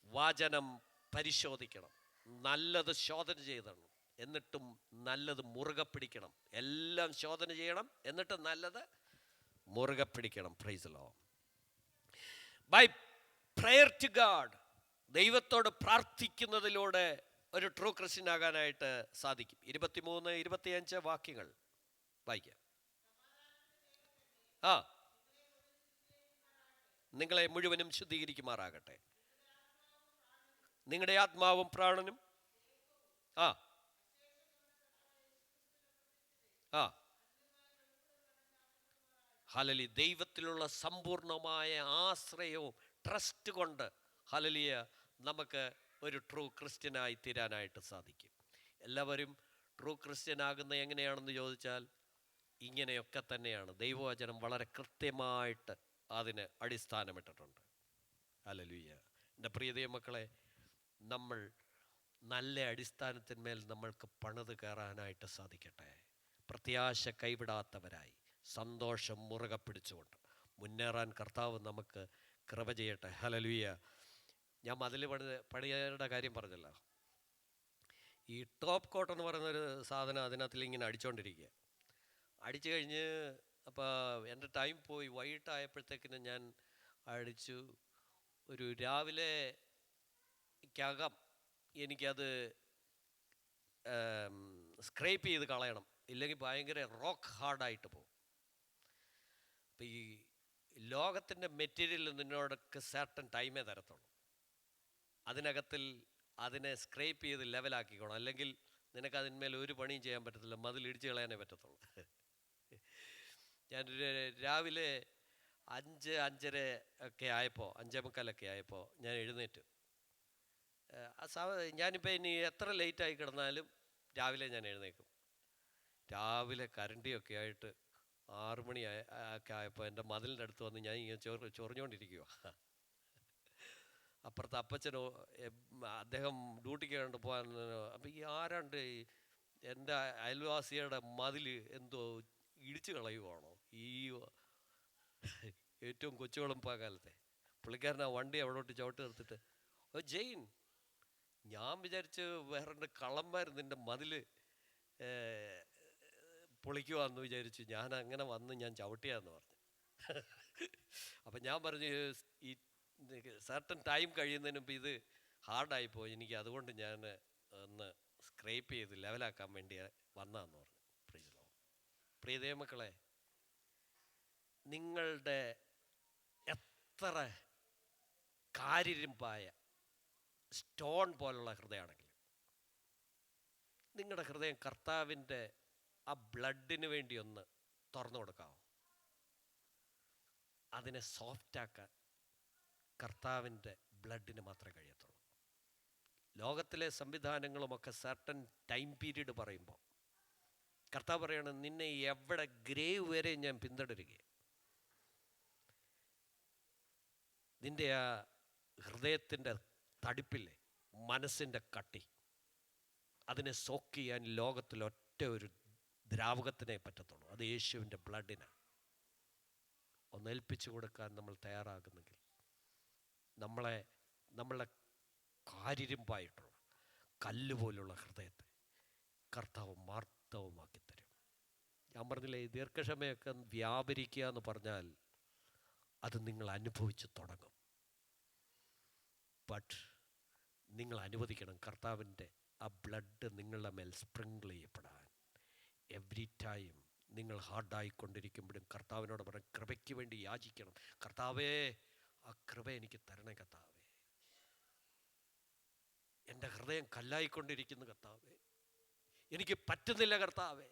വചനം പരിശോധിക്കണം, നല്ലത് ശോധന ചെയ്തണം. എന്നിട്ടും നല്ലത് മുറുകെ പിടിക്കണം. എല്ലാം ശോധന ചെയ്യണം, എന്നിട്ട് നല്ലത് മുറുകെ പിടിക്കണം. Praise Lord. By prayer to God, ദൈവത്തോട് പ്രാർത്ഥിക്കുന്നതിലൂടെ ഒരു ട്രൂ ക്രിസ്ത്യൻ ആകാനായിട്ട് സാധിക്കും. 23, 25 വാക്യങ്ങൾ വായിക്കാം. ആ, നിങ്ങളെ മുഴുവനും ശുദ്ധീകരിക്കുമാറാകട്ടെ. നിങ്ങളുടെ ആത്മാവും പ്രാണനും ആ ആ ഹല്ലേലൂയ, ദൈവത്തിലുള്ള സമ്പൂർണമായ ആശ്രയവും ട്രസ്റ്റ് കൊണ്ട് ഹല്ലേലൂയ നമുക്ക് ഒരു ട്രൂ ക്രിസ്ത്യനായി തീരാനായിട്ട് സാധിക്കും. എല്ലാവരും ട്രൂ ക്രിസ്ത്യൻ ആകുന്നത് എങ്ങനെയാണെന്ന് ചോദിച്ചാൽ ഇങ്ങനെയൊക്കെ തന്നെയാണ്. ദൈവവചനം വളരെ കൃത്യമായിട്ട് അതിന് അടിസ്ഥാനമിട്ടിട്ടുണ്ട്. ഹല്ലേലൂയ. എൻ്റെ പ്രിയ ദൈവമക്കളെ, നമ്മൾ നല്ല അടിസ്ഥാനത്തിന്മേൽ നമ്മൾക്ക് പണിത് കയറാനായിട്ട് സാധിക്കട്ടെ. പ്രത്യാശ കൈവിടാത്തവരായി സന്തോഷം മുറുകെ പിടിച്ചുകൊണ്ട് മുന്നേറാൻ കർത്താവ് നമുക്ക് കൃപ ചെയ്യട്ടെ. ഹല്ലേലൂയ. ഞാൻ മതിൽ പണിയുടെ കാര്യം പറഞ്ഞല്ലോ. ഈ ടോപ്പ് കോട്ട് എന്ന് പറയുന്നൊരു സാധനം അതിനകത്തിൽ ഇങ്ങനെ അടിച്ചുകൊണ്ടിരിക്കുക. അടിച്ചു കഴിഞ്ഞ് അപ്പോൾ എൻ്റെ ടൈം പോയി. വൈകിട്ടായപ്പോഴത്തേക്കിന് ഞാൻ അടിച്ചു. ഒരു രാവിലെക്കകം എനിക്കത് സ്ക്രേപ്പ് ചെയ്ത് കളയണം, ഇല്ലെങ്കിൽ ഭയങ്കര റോക്ക് ഹാർഡായിട്ട് പോകും. അപ്പം ഈ ലോകത്തിൻ്റെ മെറ്റീരിയൽ നിന്നോടൊക്കെ സർട്ടൻ ടൈമേ തരത്തുള്ളൂ. അതിനകത്തിൽ അതിനെ സ്ക്രേപ്പ് ചെയ്ത് ലെവലാക്കിക്കോണം, അല്ലെങ്കിൽ നിനക്ക് അതിന്മേൽ ഒരു പണിയും ചെയ്യാൻ പറ്റത്തില്ല, മതിൽ ഇടിച്ച് കളയാനേ പറ്റത്തുള്ളൂ. ഞാനൊരു രാവിലെ 5-5:30 ഒക്കെ ആയപ്പോൾ, 5:45 ആയപ്പോൾ ഞാൻ എഴുന്നേറ്റു. ഞാനിപ്പോൾ ഇനി എത്ര ലേറ്റായി കിടന്നാലും രാവിലെ ഞാൻ എഴുന്നേക്കും. രാവിലെ കരണ്ടിയൊക്കെ ആയിട്ട് 6 മണി ഒക്കെ ആയപ്പോൾ എൻ്റെ മതിലിൻ്റെ അടുത്ത് വന്ന് ഞാൻ ഇങ്ങനെ ചൊറിഞ്ഞുകൊണ്ടിരിക്കുക. അപ്പുറത്ത് അപ്പച്ചനോ അദ്ദേഹം ഡ്യൂട്ടിക്ക് കണ്ട് പോകാൻ. അപ്പം ഈ ആരാണ്ട് എൻ്റെ അയൽവാസിയുടെ മതിൽ എന്തോ ഇടിച്ചു കളയുവാണോ, ഈ ഏറ്റവും കൊച്ചുകുളമ്പ കാലത്തെ പുള്ളിക്കാരൻ ആ വണ്ടി അവിടോട്ട് ചവിട്ട് നിർത്തിട്ട്, ഓ ജെയിൻ, ഞാൻ വിചാരിച്ച് വേറെ കള്ളന്മാർ നിൻ്റെ മതിൽ പൊളിക്കുവാന്ന് വിചാരിച്ചു, ഞാൻ അങ്ങനെ വന്ന് ഞാൻ ചവിട്ടിയാന്ന് പറഞ്ഞു. അപ്പം ഞാൻ പറഞ്ഞു, ഈ സർട്ടൻ ടൈം കഴിയുന്നതിന് മുമ്പ് ഇത് ഹാർഡായിപ്പോയി, എനിക്ക് അതുകൊണ്ട് ഞാൻ ഒന്ന് സ്ക്രേപ്പ് ചെയ്ത് ലെവലാക്കാൻ വേണ്ടി വന്നതെന്ന് പറഞ്ഞു. പ്രിയ ദൈവമക്കളെ, നിങ്ങളുടെ എത്ര കാരിരുമ്പായ സ്റ്റോൺ പോലുള്ള ഹൃദയമാണെങ്കിലും നിങ്ങളുടെ ഹൃദയം കർത്താവിൻ്റെ ആ ബ്ലഡിന് വേണ്ടി ഒന്ന് തുറന്നു കൊടുക്കാമോ? അതിനെ സോഫ്റ്റാക്കാൻ കർത്താവിൻ്റെ ബ്ലഡിന് മാത്രമേ കഴിയത്തുള്ളൂ. ലോകത്തിലെ സംവിധാനങ്ങളുമൊക്കെ സർട്ടൻ ടൈം പീരീഡ് പറയുമ്പോൾ കർത്താവ് പറയണം, നിന്നെ എവിടെ ഗ്രേവ് വരെ ഞാൻ പിന്തുടരുകയാണ്. നിൻ്റെ ആ ഹൃദയത്തിൻ്റെ തടിപ്പില്ലേ, മനസ്സിൻ്റെ കട്ടി, അതിനെ സോക്ക് ചെയ്യാൻ ലോകത്തിൽ ഒറ്റ ഒരു ദ്രാവകത്തിനെ പറ്റത്തുള്ളൂ, അത് യേശുവിൻ്റെ ബ്ലഡിനാണ്. ഒന്ന് ഏൽപ്പിച്ചു കൊടുക്കാൻ നമ്മൾ തയ്യാറാകുന്നെങ്കിൽ നമ്മളെ കാരിരുമ്പായിട്ടുള്ള കല്ലുപോലുള്ള ഹൃദയത്തെ കർത്താവ് മാർദ്ദവമാക്കി തരും. ഞാൻ പറഞ്ഞില്ലേ, ഈ ദീർഘക്ഷമയൊക്കെ വ്യാപരിക്കുക എന്ന് പറഞ്ഞാൽ അത് നിങ്ങൾ അനുഭവിച്ച് തുടങ്ങും. ബട്ട് നിങ്ങൾ അനുവദിക്കണം കർത്താവിൻ്റെ ആ ബ്ലഡ് നിങ്ങളുടെ മേൽ സ്പ്രിങ്കിൾ ചെയ്യപ്പെടാൻ. എവ്രി ടൈം നിങ്ങൾ ഹാർഡായിക്കൊണ്ടിരിക്കുമ്പോഴും കർത്താവിനോട് പറഞ്ഞ് കൃപയ്ക്ക് വേണ്ടി യാചിക്കണം. കർത്താവേ, ആ കൃപ എനിക്ക് തരണേ കർത്താവേ. എൻ്റെ ഹൃദയം കല്ലായിക്കൊണ്ടിരിക്കുന്നു കർത്താവേ, എനിക്ക് പറ്റുന്നില്ല കർത്താവേ,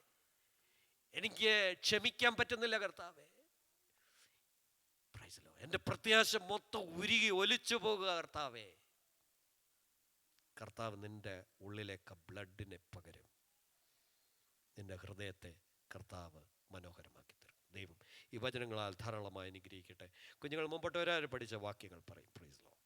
എനിക്ക് ക്ഷമിക്കാൻ പറ്റുന്നില്ല കർത്താവേ. Price the Lord. എൻ്റെ പ്രത്യാശ മൊത്തം ഉരുകി ഒലിച്ചു പോകുക കർത്താവേ. കർത്താവ് നിൻ്റെ ഉള്ളിലേക്ക് ബ്ലഡിനെ പകരും. നിൻ്റെ ഹൃദയത്തെ കർത്താവ് മനോഹരമാക്കി തരും. ദൈവം ഈ വചനങ്ങളാൽ ധാരാളമായി അനുഗ്രഹിക്കട്ടെ. കുഞ്ഞുങ്ങൾ മുമ്പോട്ട് വരാൻ പഠിച്ച വാക്യങ്ങൾ പറയും. Price the Lord.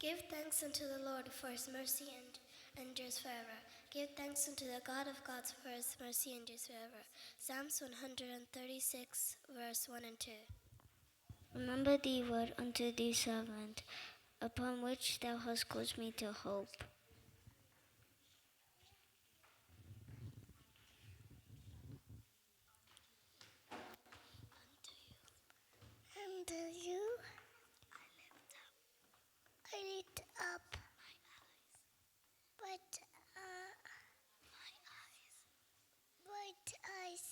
Give thanks unto the Lord, for his mercy endures forever. Give thanks unto the God of gods, for his mercy endures forever. Psalms 136, verse 1 and 2. Remember thy word unto thy servant, upon which thou hast caused me to hope. Unto you I lift up but eyes.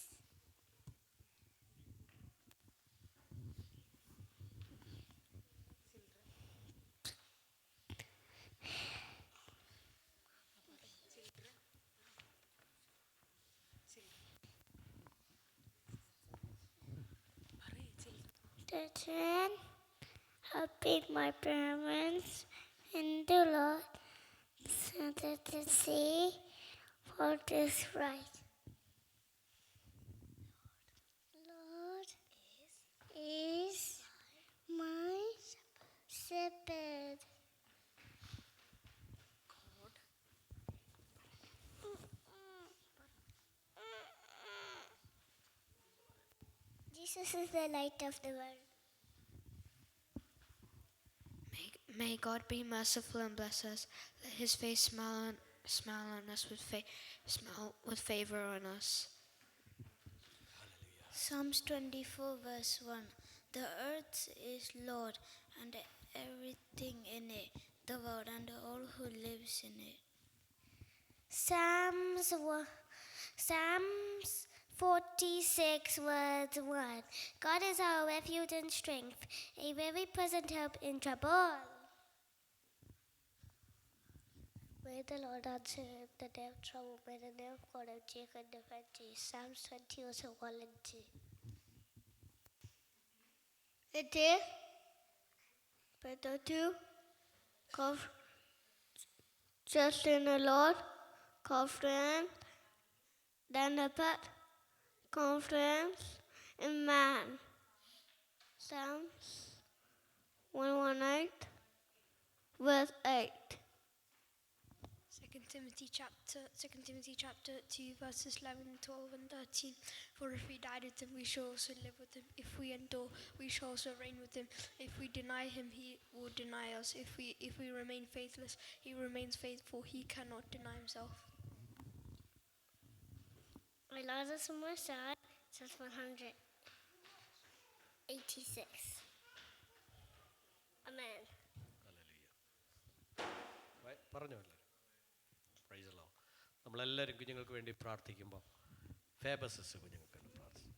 The children have been my parents in the Lord, so that they see what is right. Lord is my shepherd. Jesus is the light of the world. May God be merciful and bless us. Let his face smile on us smile with favor on us. Psalms 24, verse 1. The earth is Lord and everything in it, the world and all who lives in it. Psalms 46, verse 1. God is our refuge and strength, a very present help in trouble. May the Lord answer him the day of trouble. May the name of God of Jacob defend thee. Psalms 20, verse 1 and 2. It is better to trust in the Lord, confidence than the pet, confidence in man. Psalms 118, verse 8. 2 Timothy chapter 2 verses 11, 12 and 13. For if we died with him, we shall also live with him. If we endure, we shall also reign with him. If we deny him, he will deny us. If we remain faithless, he remains faithful. He cannot deny himself. My Lord is on my side. Psalms 186. Amen. പറഞ്ഞോ എല്ലാവരും. Price the Lord. നമ്മളെല്ലാവരും കുഞ്ഞുങ്ങൾക്ക് വേണ്ടി പ്രാർത്ഥിക്കുമ്പോൾ ഫേബസസ് കുഞ്ഞുങ്ങൾക്ക് വേണ്ടി പ്രാർത്ഥിക്കും.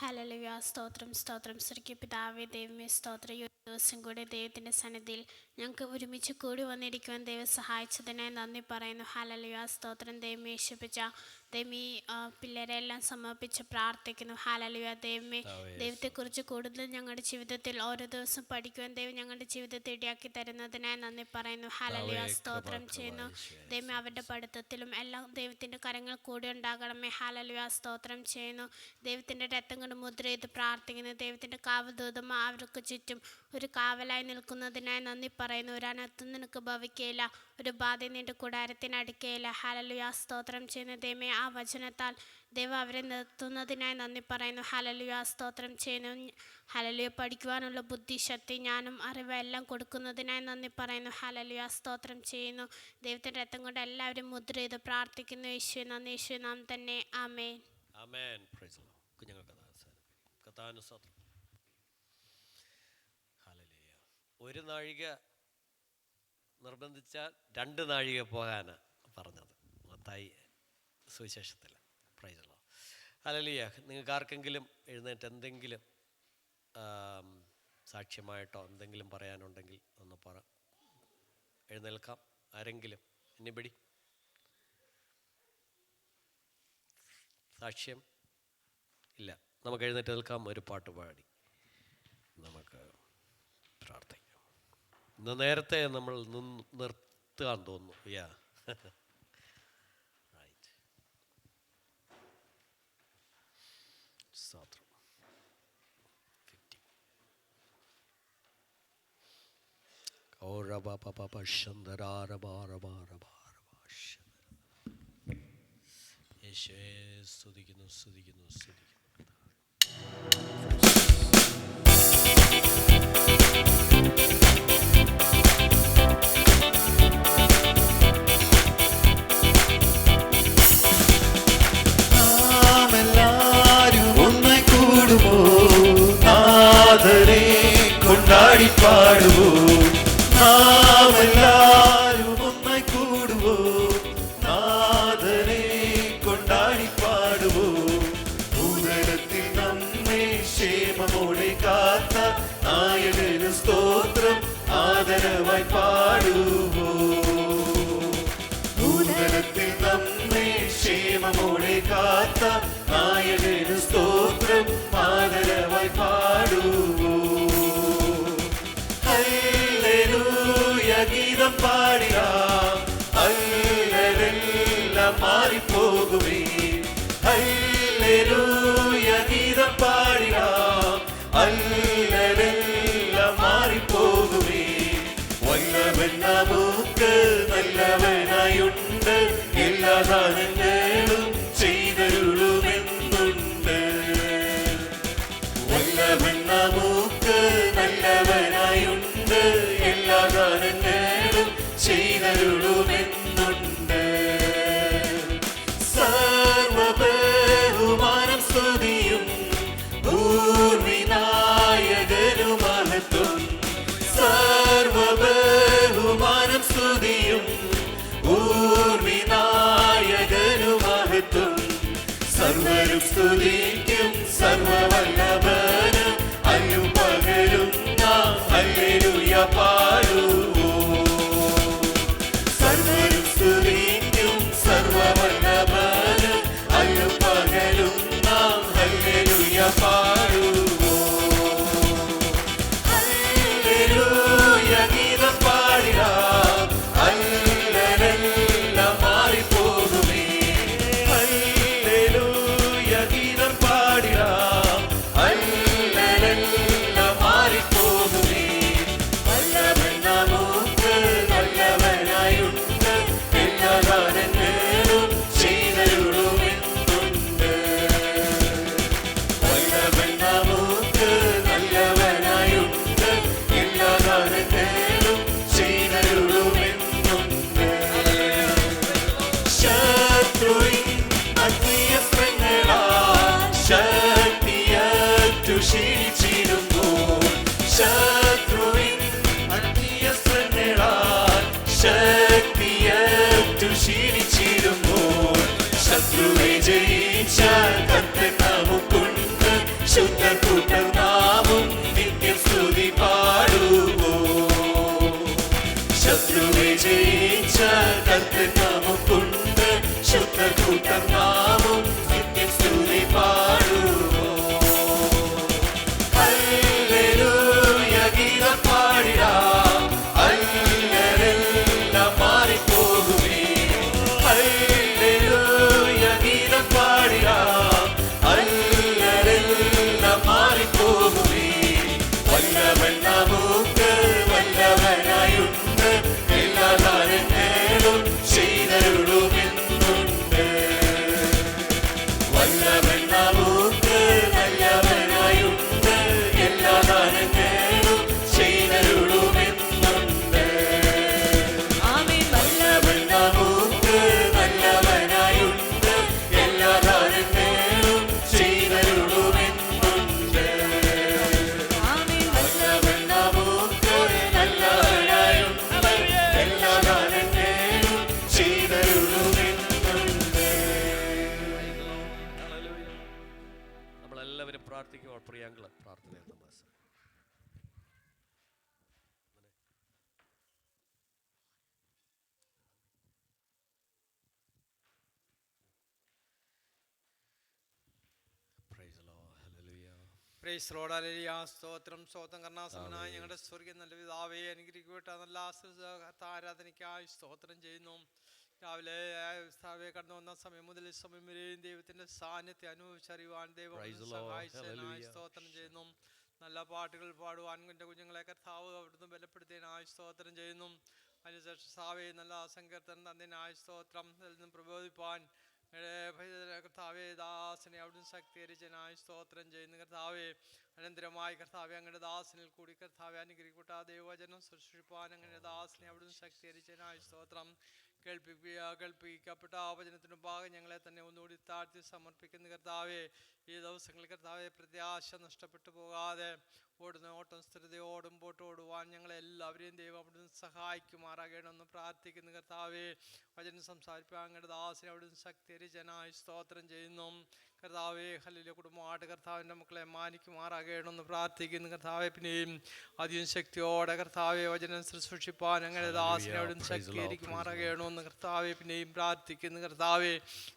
ഹല്ലേലൂയ. സ്തോത്രം സ്തോത്രം സ്വർഗീയ പിതാവേ, ദൈവമേ സ്തോത്രം. ഈ ഒരു ദിവസം കൂടെ ദൈവത്തിൻ്റെ സന്നിധിയിൽ ഞങ്ങൾക്ക് ഒരുമിച്ച് കൂടി വന്നിരിക്കുവാൻ ദൈവം സഹായിച്ചതിനായി നന്ദി പറയുന്നു. ഹല്ലേലൂയ. സ്തോത്രം ദൈവമേ. യേശുപ്പിച്ച ദൈവമേ പിള്ളേരെല്ലാം സമർപ്പിച്ച് പ്രാർത്ഥിക്കുന്നു. ഹല്ലേലൂയ. ദൈവമേ ദൈവത്തെക്കുറിച്ച് കൂടുതൽ ഞങ്ങളുടെ ജീവിതത്തിൽ ഓരോ ദിവസം പഠിക്കുവാൻ ദൈവം ഞങ്ങളുടെ ജീവിതത്തെ ഇടയാക്കി തരുന്നതിനായി നന്ദി പറയുന്നു. ഹല്ലേലൂയ. സ്തോത്രം ചെയ്യുന്നു. ദൈവമേ അവരുടെ പഠിത്തത്തിലും എല്ലാം ദൈവത്തിൻ്റെ കരങ്ങൾ കൂടി ഉണ്ടാകണമേ. ഹല്ലേലൂയ. സ്തോത്രം ചെയ്യുന്നു. ദൈവത്തിൻ്റെ രക്തം കൊണ്ട് മുദ്ര ചെയ്ത് പ്രാർത്ഥിക്കുന്നു. ദൈവത്തിൻ്റെ കാവൽദൂതം അവർക്ക് ചുറ്റും ഒരു കാവലായി നിൽക്കുന്നതിനായി നന്ദി പറയുന്നു. ഒരു അനർത്ഥം നിനക്ക് ഭവിക്കുകയില്ല, ഒരു ബാധ നിന്റെ കൂടാരത്തിനടുക്കുകയില്ല. ഹല്ലേലൂയ. സ്തോത്രം ചെയ്യുന്ന ദൈവമേ ആ വചനത്താൽ ദൈവം അവരെ നിർത്തുന്നതിനായി നന്ദി പറയുന്നു. ഹല്ലേലൂയ. സ്തോത്രം ചെയ്യുന്നു. ഹല്ലേലൂയ. പഠിക്കുവാനുള്ള ബുദ്ധി, ശക്തി, ജ്ഞാനം, അറിവ് എല്ലാം കൊടുക്കുന്നതിനായി നന്ദി പറയുന്നു. ഹല്ലേലൂയ. സ്തോത്രം ചെയ്യുന്നു. ദൈവത്തിൻ്റെ രക്തം കൊണ്ട് എല്ലാവരും മുദ്ര ചെയ്ത് പ്രാർത്ഥിക്കുന്നു. യേശുവേ നന്ദി. യേശുവേ നാം തന്നെ. Amen. Amen. Praise the Lord. കുഞ്ഞുങ്ങൾക്ക് കർത്താവിന് സ്തോത്രം. ഹല്ലേലൂയ. ഒരു നാഴിക നിർബന്ധിച്ചാൽ 2 നാഴിക പോകാനാണ് പറഞ്ഞത് മത്തായി സുവിശേഷത്തിൽ. Price the Lord. ഹല്ലേലൂയ. നിങ്ങൾക്ക് ആർക്കെങ്കിലും എഴുന്നേറ്റ് എന്തെങ്കിലും സാക്ഷ്യമായിട്ടോ എന്തെങ്കിലും പറയാനുണ്ടെങ്കിൽ ഒന്ന് എഴുന്നേൽക്കാം. ആരെങ്കിലും എനിബഡി സാക്ഷ്യം ഇല്ല? നമുക്ക് എഴുന്നേറ്റ് നിൽക്കാം. ഒരു പാട്ട് പാടി നമുക്ക് പ്രാർത്ഥിക്കാം. ഇന്ന് നേരത്തെ നമ്മൾ നിർത്താൻ തോന്നുന്നു. Yeah right. സ്തോത്രം. ഓ റബ പപ പശന്തരാരബാരബാരബാരബാ. യേശുവേ സ്തുതിക്കുന്നു, സ്തുതിക്കുന്നു, സ്തുതിക്കുന്നു. നാമെല്ലാരും ഒന്നായി കൂടുമോ, നാഥനെ കൊണ്ടാടി പാടുവോ. നാമെല്ലാരും ഒന്നായി കൂടുവോ, നാഥനെ കൊണ്ടാടി പാടുവോ. ഭൂതലത്തിൽ നമ്മെ ക്ഷേമമോടെ കാത്ത നായകന് സ്തോത്രം ആദരവായി പാടുവോ. ഭൂതലത്തിൽ നമ്മെ ക്ഷേമമോടെ കാത്ത നായകന് സ്തോത്രം ആദരവായി പാടുവോ. ഹല്ലേലൂയ ഗീതം പാടിടാം, അല്ലലെല്ലാം മാറിപ്പോകുമേ. ഹല്ലേലൂയ ഗീതം പാടിടാം, അല്ലലെല്ലാം മാറിപ്പോകുമേ. വല്ലവൻ നമുക്ക് നല്ലവനായുണ്ട്, എല്ലാ ദാനങ്ങളും ചെയ്തരുളുമെന്നുണ്ട്. വല്ലവൻ നമുക്ക് നല്ലവനായുണ്ട്, എല്ലാ ദാനങ്ങളും ചെയ്തരുളുമെന്നുണ്ട്. സർവബഹുമാനം സ്തുതിയും ഭൂർവിനായകനു മഹത്വം. സർവബഹുമാനം സ്തുതിയും ഭൂർവിനായകനു മഹത്വം. സർവരും സ്തുതിക്കും സർവവല്ലഭനും അല്ലും പകലും നാം ഹല്ലേലൂയ പാടുവോ. സർവരും സ്തുതിക്കും സർവവല്ലഭനും അല്ലും പകലും നാം ഹല്ലേലൂയ പാടുവോ. ഹല്ലേലൂയ ഗീതം പാടിടാം, അല്ലലെല്ലാം മാറിപ്പോകുമേ. ഹല്ലേലൂയ ഗീതം പാടിടാം, അല്ലലെല്ലാം മാറിപ്പോകുമേ. വല്ലവൻ നമുക്ക് നല്ലവനായുണ്ട്, എല്ലാ ദാനങ്ങളും ചെയ്തരുളുമെന്നുണ്ട്. വല്ലവൻ നമുക്ക് നല്ലവനായുണ്ട്, എല്ലാ ദാനങ്ങളും ചെയ്തരുളുമെന്നുണ്ട്. ശത്രുവിൻ അഗ്നിയസ്ത്രങ്ങളാൽ ശക്തിയറ്റു ക്ഷീണിച്ചിടുമ്പോൾ, ശത്രുവിൻ അഗ്നിയസ്ത്രങ്ങളാൽ ശക്തിയറ്റു ക്ഷീണിച്ചിടുമ്പോൾ, ശത്രുവെ ജയിച്ച കർത്തൻ നമുക്കുണ്ട്, ശുദ്ധകൂട്ടർ നാമും നിത്യം സ്തുതി പാടുവോ. ശത്രുവെ ജയിച്ച കർത്തൻ നമുക്കുണ്ട്, ശുദ്ധകൂട്ടർ നാമും നിത്യം സ്തുതി പാടുവോ. ഹല്ലേലൂയ ഗീതം പാടിടാം, അല്ലലെല്ലാം മാറിപ്പോകുമേ. ഹല്ലേലൂയ ഗീതം പാടിടാം, അല്ലലെല്ലാം മാറിപ്പോകുമേ. വല്ലവൻ നമുക്ക് വല്ലവനായുണ്ട്, എല്ലാ ദാനങ്ങളും ചെയ്തരുളുമെന്നുണ്ട്. വല്ലവൻ നമുക്ക് നല്ലവനായുണ്ട്, എല്ലാ ദാനങ്ങളും ചെയ്തരുളുമെന്നുണ്ട്. ആമേൻ. വല്ലവൻ നമുക്ക് നല്ലവനായുണ്ട്, എല്ലാ ദാനങ്ങളും ചെയ്തരുളുമെന്നുണ്ട്. ആമേൻ. വല്ലവൻ നമുക്ക് നല്ലവനായുണ്ട്, എല്ലാ ദാനങ്ങളും ചെയ്തരുളുമെന്നുണ്ട്. നമ്മളെല്ലാവരും പ്രാർത്ഥിക്കുമ്പോൾ പ്രിയങ്ങളെ പ്രാർത്ഥന പ്രൈസ് ലോർഡ്, ഹല്ലേലൂയ. സ്തോത്രം സ്തോത്രം കർണാസമനായ ഞങ്ങളുടെ സ്വർഗീയ നല്ല പിതാവേ, അനുഗ്രഹിക്കപ്പെട്ട നല്ല ആരാധനയ്ക്കായി സ്തോത്രം ചെയ്യുന്നു. രാവിലെ സ്ഥാപയെ കടന്നു വന്ന സമയം മുതൽ ഈ സമയം വരെയും ദൈവത്തിന്റെ സാന്നിധ്യം അനുഭവിച്ചറിയുവാൻ ദൈവം Praise the Lord. സഹായിച്ചതിനായി Hallelujah. സ്തോത്രം ചെയ്യുന്നു. നല്ല പാട്ടുകൾ പാടുവാൻ എൻ്റെ കുഞ്ഞുങ്ങളെ കർത്താവ് അവിടുന്ന് ബലപ്പെടുത്തിയതിനായി സ്തോത്രം ചെയ്യുന്നു. അതിനുശേഷം കർത്താവേ നല്ല സങ്കീർത്തനം തന്നതിനായി സ്തോത്രം. അതിൽ നിന്നും പ്രബോധിപ്പാൻ കർത്താവേ ദാസനെ അവിടുന്ന് ശക്തീകരിച്ചതിനായി സ്തോത്രം ചെയ്യുന്നു. കർത്താവേ അനന്തരമായി കർത്താവെ അങ്ങയുടെ ദാസനിൽ കൂടി കർത്താവെ അനുഗ്രഹിക്കപ്പെട്ട ദൈവവചനം സൃഷ്ടിപ്പാൻ അങ്ങനെ ദാസനെ അവിടുന്ന് ശക്തീകരിച്ചതിനായി സ്തോത്രം. കേൾപ്പിക്കപ്പെട്ട ആ വചനത്തിനു ഭാഗം ഞങ്ങളെ തന്നെ ഒന്നുകൂടി താഴ്ത്തി സമർപ്പിക്കുന്ന കർത്താവെ, ഈ ദിവസങ്ങളിൽ കർത്താവെ പ്രത്യാശ നഷ്ടപ്പെട്ടു പോകാതെ ഓടുന്ന ഓട്ടം സ്ഥിരതയോടും പോട്ടോടുവാൻ ഞങ്ങളെല്ലാവരെയും ദൈവം അവിടുന്ന് സഹായിക്കുമാറാകണമെന്ന് പ്രാർത്ഥിക്കുന്നു. കർത്താവെ വചനം സംസാരിപ്പാൻ അങ്ങയുടെ ദാസനെ അവിടുന്ന് ശക്തീകരിച്ചതിനായി സ്തോത്രം ചെയ്യുന്നു. കർത്താവെ ഹല്ലേലൂയ. കുടുംബമായിട്ട് കർത്താവിൻ്റെ മക്കളെ മാനിക്കുമാറാകണമെന്ന് പ്രാർത്ഥിക്കുന്നു. കർത്താവെ പിന്നെയും അധികം ശക്തിയോടെ കർത്താവെ വചനം ശുശ്രൂഷിപ്പാൻ അങ്ങനെ ദാസനെ അവിടുന്ന് ശക്തീകരിക്കുമാറാകണമെന്ന് കർത്താവെ പിന്നെയും പ്രാർത്ഥിക്കുന്നു. കർത്താവെ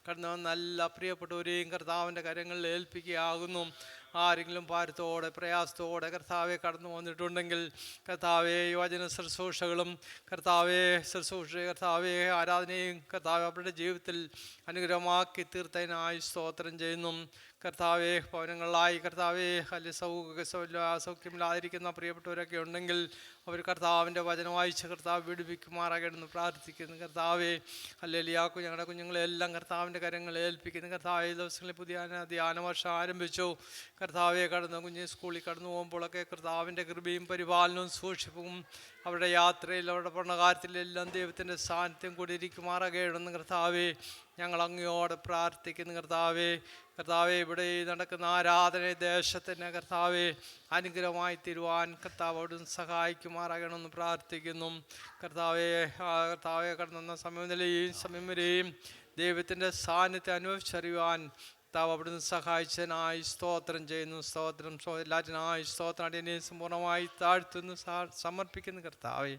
കടന്നു നല്ല പ്രിയപ്പെട്ടവരെയും കർത്താവിൻ്റെ കരങ്ങളിൽ ഏൽപ്പിക്കുകയാകുന്നു. ആരെങ്കിലും ഭാരത്തോടെ പ്രയാസത്തോടെ കർത്താവെ കടന്നു വന്നിട്ടുണ്ടെങ്കിൽ കർത്താവെ ഈ വചന ശുശ്രൂഷകളും കർത്താവെ കർത്താവെ ആരാധനയും കർത്താവ് അവരുടെ ജീവിതത്തിൽ അനുഗ്രഹമാക്കി തീർത്തതിനായി സ്തോത്രം ചെയ്യുന്നു. കർത്താവെ ഭവനങ്ങളിലായി കർത്താവെ അല്ലെ സൗഖ്യമില്ലാതിരിക്കുന്ന പ്രിയപ്പെട്ടവരൊക്കെ ഉണ്ടെങ്കിൽ അവർ കർത്താവിൻ്റെ വചനം വായിച്ച് കർത്താവ് വിടുവിക്കുമാറാകണമെന്ന് പ്രാർത്ഥിക്കുന്നു. കർത്താവെ ഹല്ലേലൂയ. ഞങ്ങളുടെ കുഞ്ഞുങ്ങളെല്ലാം കർത്താവിൻ്റെ കരങ്ങളിൽ ഏൽപ്പിക്കുന്നു. കർത്താവ് ഈ ദിവസങ്ങളിൽ പുതിയ ധ്യാന വർഷം ആരംഭിച്ചു. കർത്താവെ കുഞ്ഞ് സ്കൂളിൽ കടന്നു പോകുമ്പോഴൊക്കെ കർത്താവിൻ്റെ കൃപയും പരിപാലനവും സൂക്ഷിപ്പും അവരുടെ യാത്രയിൽ അവരുടെ പഠനകാര്യത്തിലെല്ലാം ദൈവത്തിൻ്റെ സാന്നിധ്യം കൂടി ഇരിക്കുമാറാകണമെന്ന് കർത്താവെ ഞങ്ങൾ അങ്ങയോടെ പ്രാർത്ഥിക്കുന്നു. കർത്താവെ ഇവിടെ നടക്കുന്ന ആരാധന ദേശത്തിന് കർത്താവെ അനുഗ്രഹമായി തീരുവാൻ കർത്താവ് അവിടുന്ന് സഹായിക്കുമാറാകണമെന്ന് പ്രാർത്ഥിക്കുന്നു. കർത്താവെ കടന്ന സമയം വരെയും ദൈവത്തിൻ്റെ സാന്നിധ്യം അനുഭവിച്ചറിയുവാൻ കർത്താവ് അവിടുന്ന് സഹായിച്ചതിനായി സ്തോത്രം ചെയ്യുന്നു. എല്ലാറ്റിനായി സ്തോത്രം അടിയനെ സമ്പൂർണ്ണമായി താഴ്ത്തുന്നു സമർപ്പിക്കുന്നു. കർത്താവെ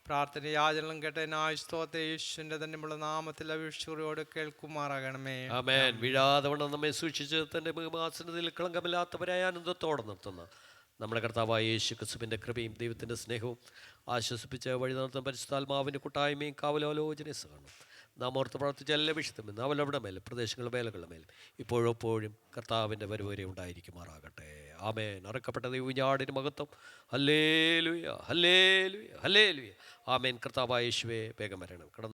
പ്രാർത്ഥന യാചനകളും കേട്ടതിനായി സ്തോത്രം യേശുവിൻ്റെ തന്നെയുള്ള നാമത്തിൽ അപേക്ഷയോട് കേൾക്കുമാറാകണമേ. ആമേൻ. വീഴാതെ വണ്ണം നമ്മെ സൂക്ഷിച്ച് തൻ്റെ മഹിമാസനത്തിൽ കളങ്കമില്ലാത്തവരായ ആനന്ദത്തോടെ നിർത്തുന്ന നമ്മുടെ കർത്താവായ യേശു ക്രിസ്തുവിൻ്റെ കൃപയും ദൈവത്തിൻ്റെ സ്നേഹവും ആശ്വസിപ്പിച്ച വഴി നടത്തുന്ന പരിശുദ്ധാത്മാവിൻ്റെ കൂട്ടായ്മയും കാവലോലോചന സഹണം നാം ഓർത്ത് പ്രവർത്തിച്ച എല്ലാ വിഷയത്തും അവലവിടെ മേലും പ്രദേശങ്ങളുടെ മേലകളുടെ മേലും ഇപ്പോഴെപ്പോഴും കർത്താവിൻ്റെ വരവരെ ഉണ്ടായിരിക്കുമാറാകട്ടെ. ആമേൻ. അറക്കപ്പെട്ട ദൈവഞ്ഞാടിന് മഹത്വം. Hallelujah, hallelujah, hallelujah. ആമേൻ. കർത്താവായ യേശുവേ വേഗം വരണം.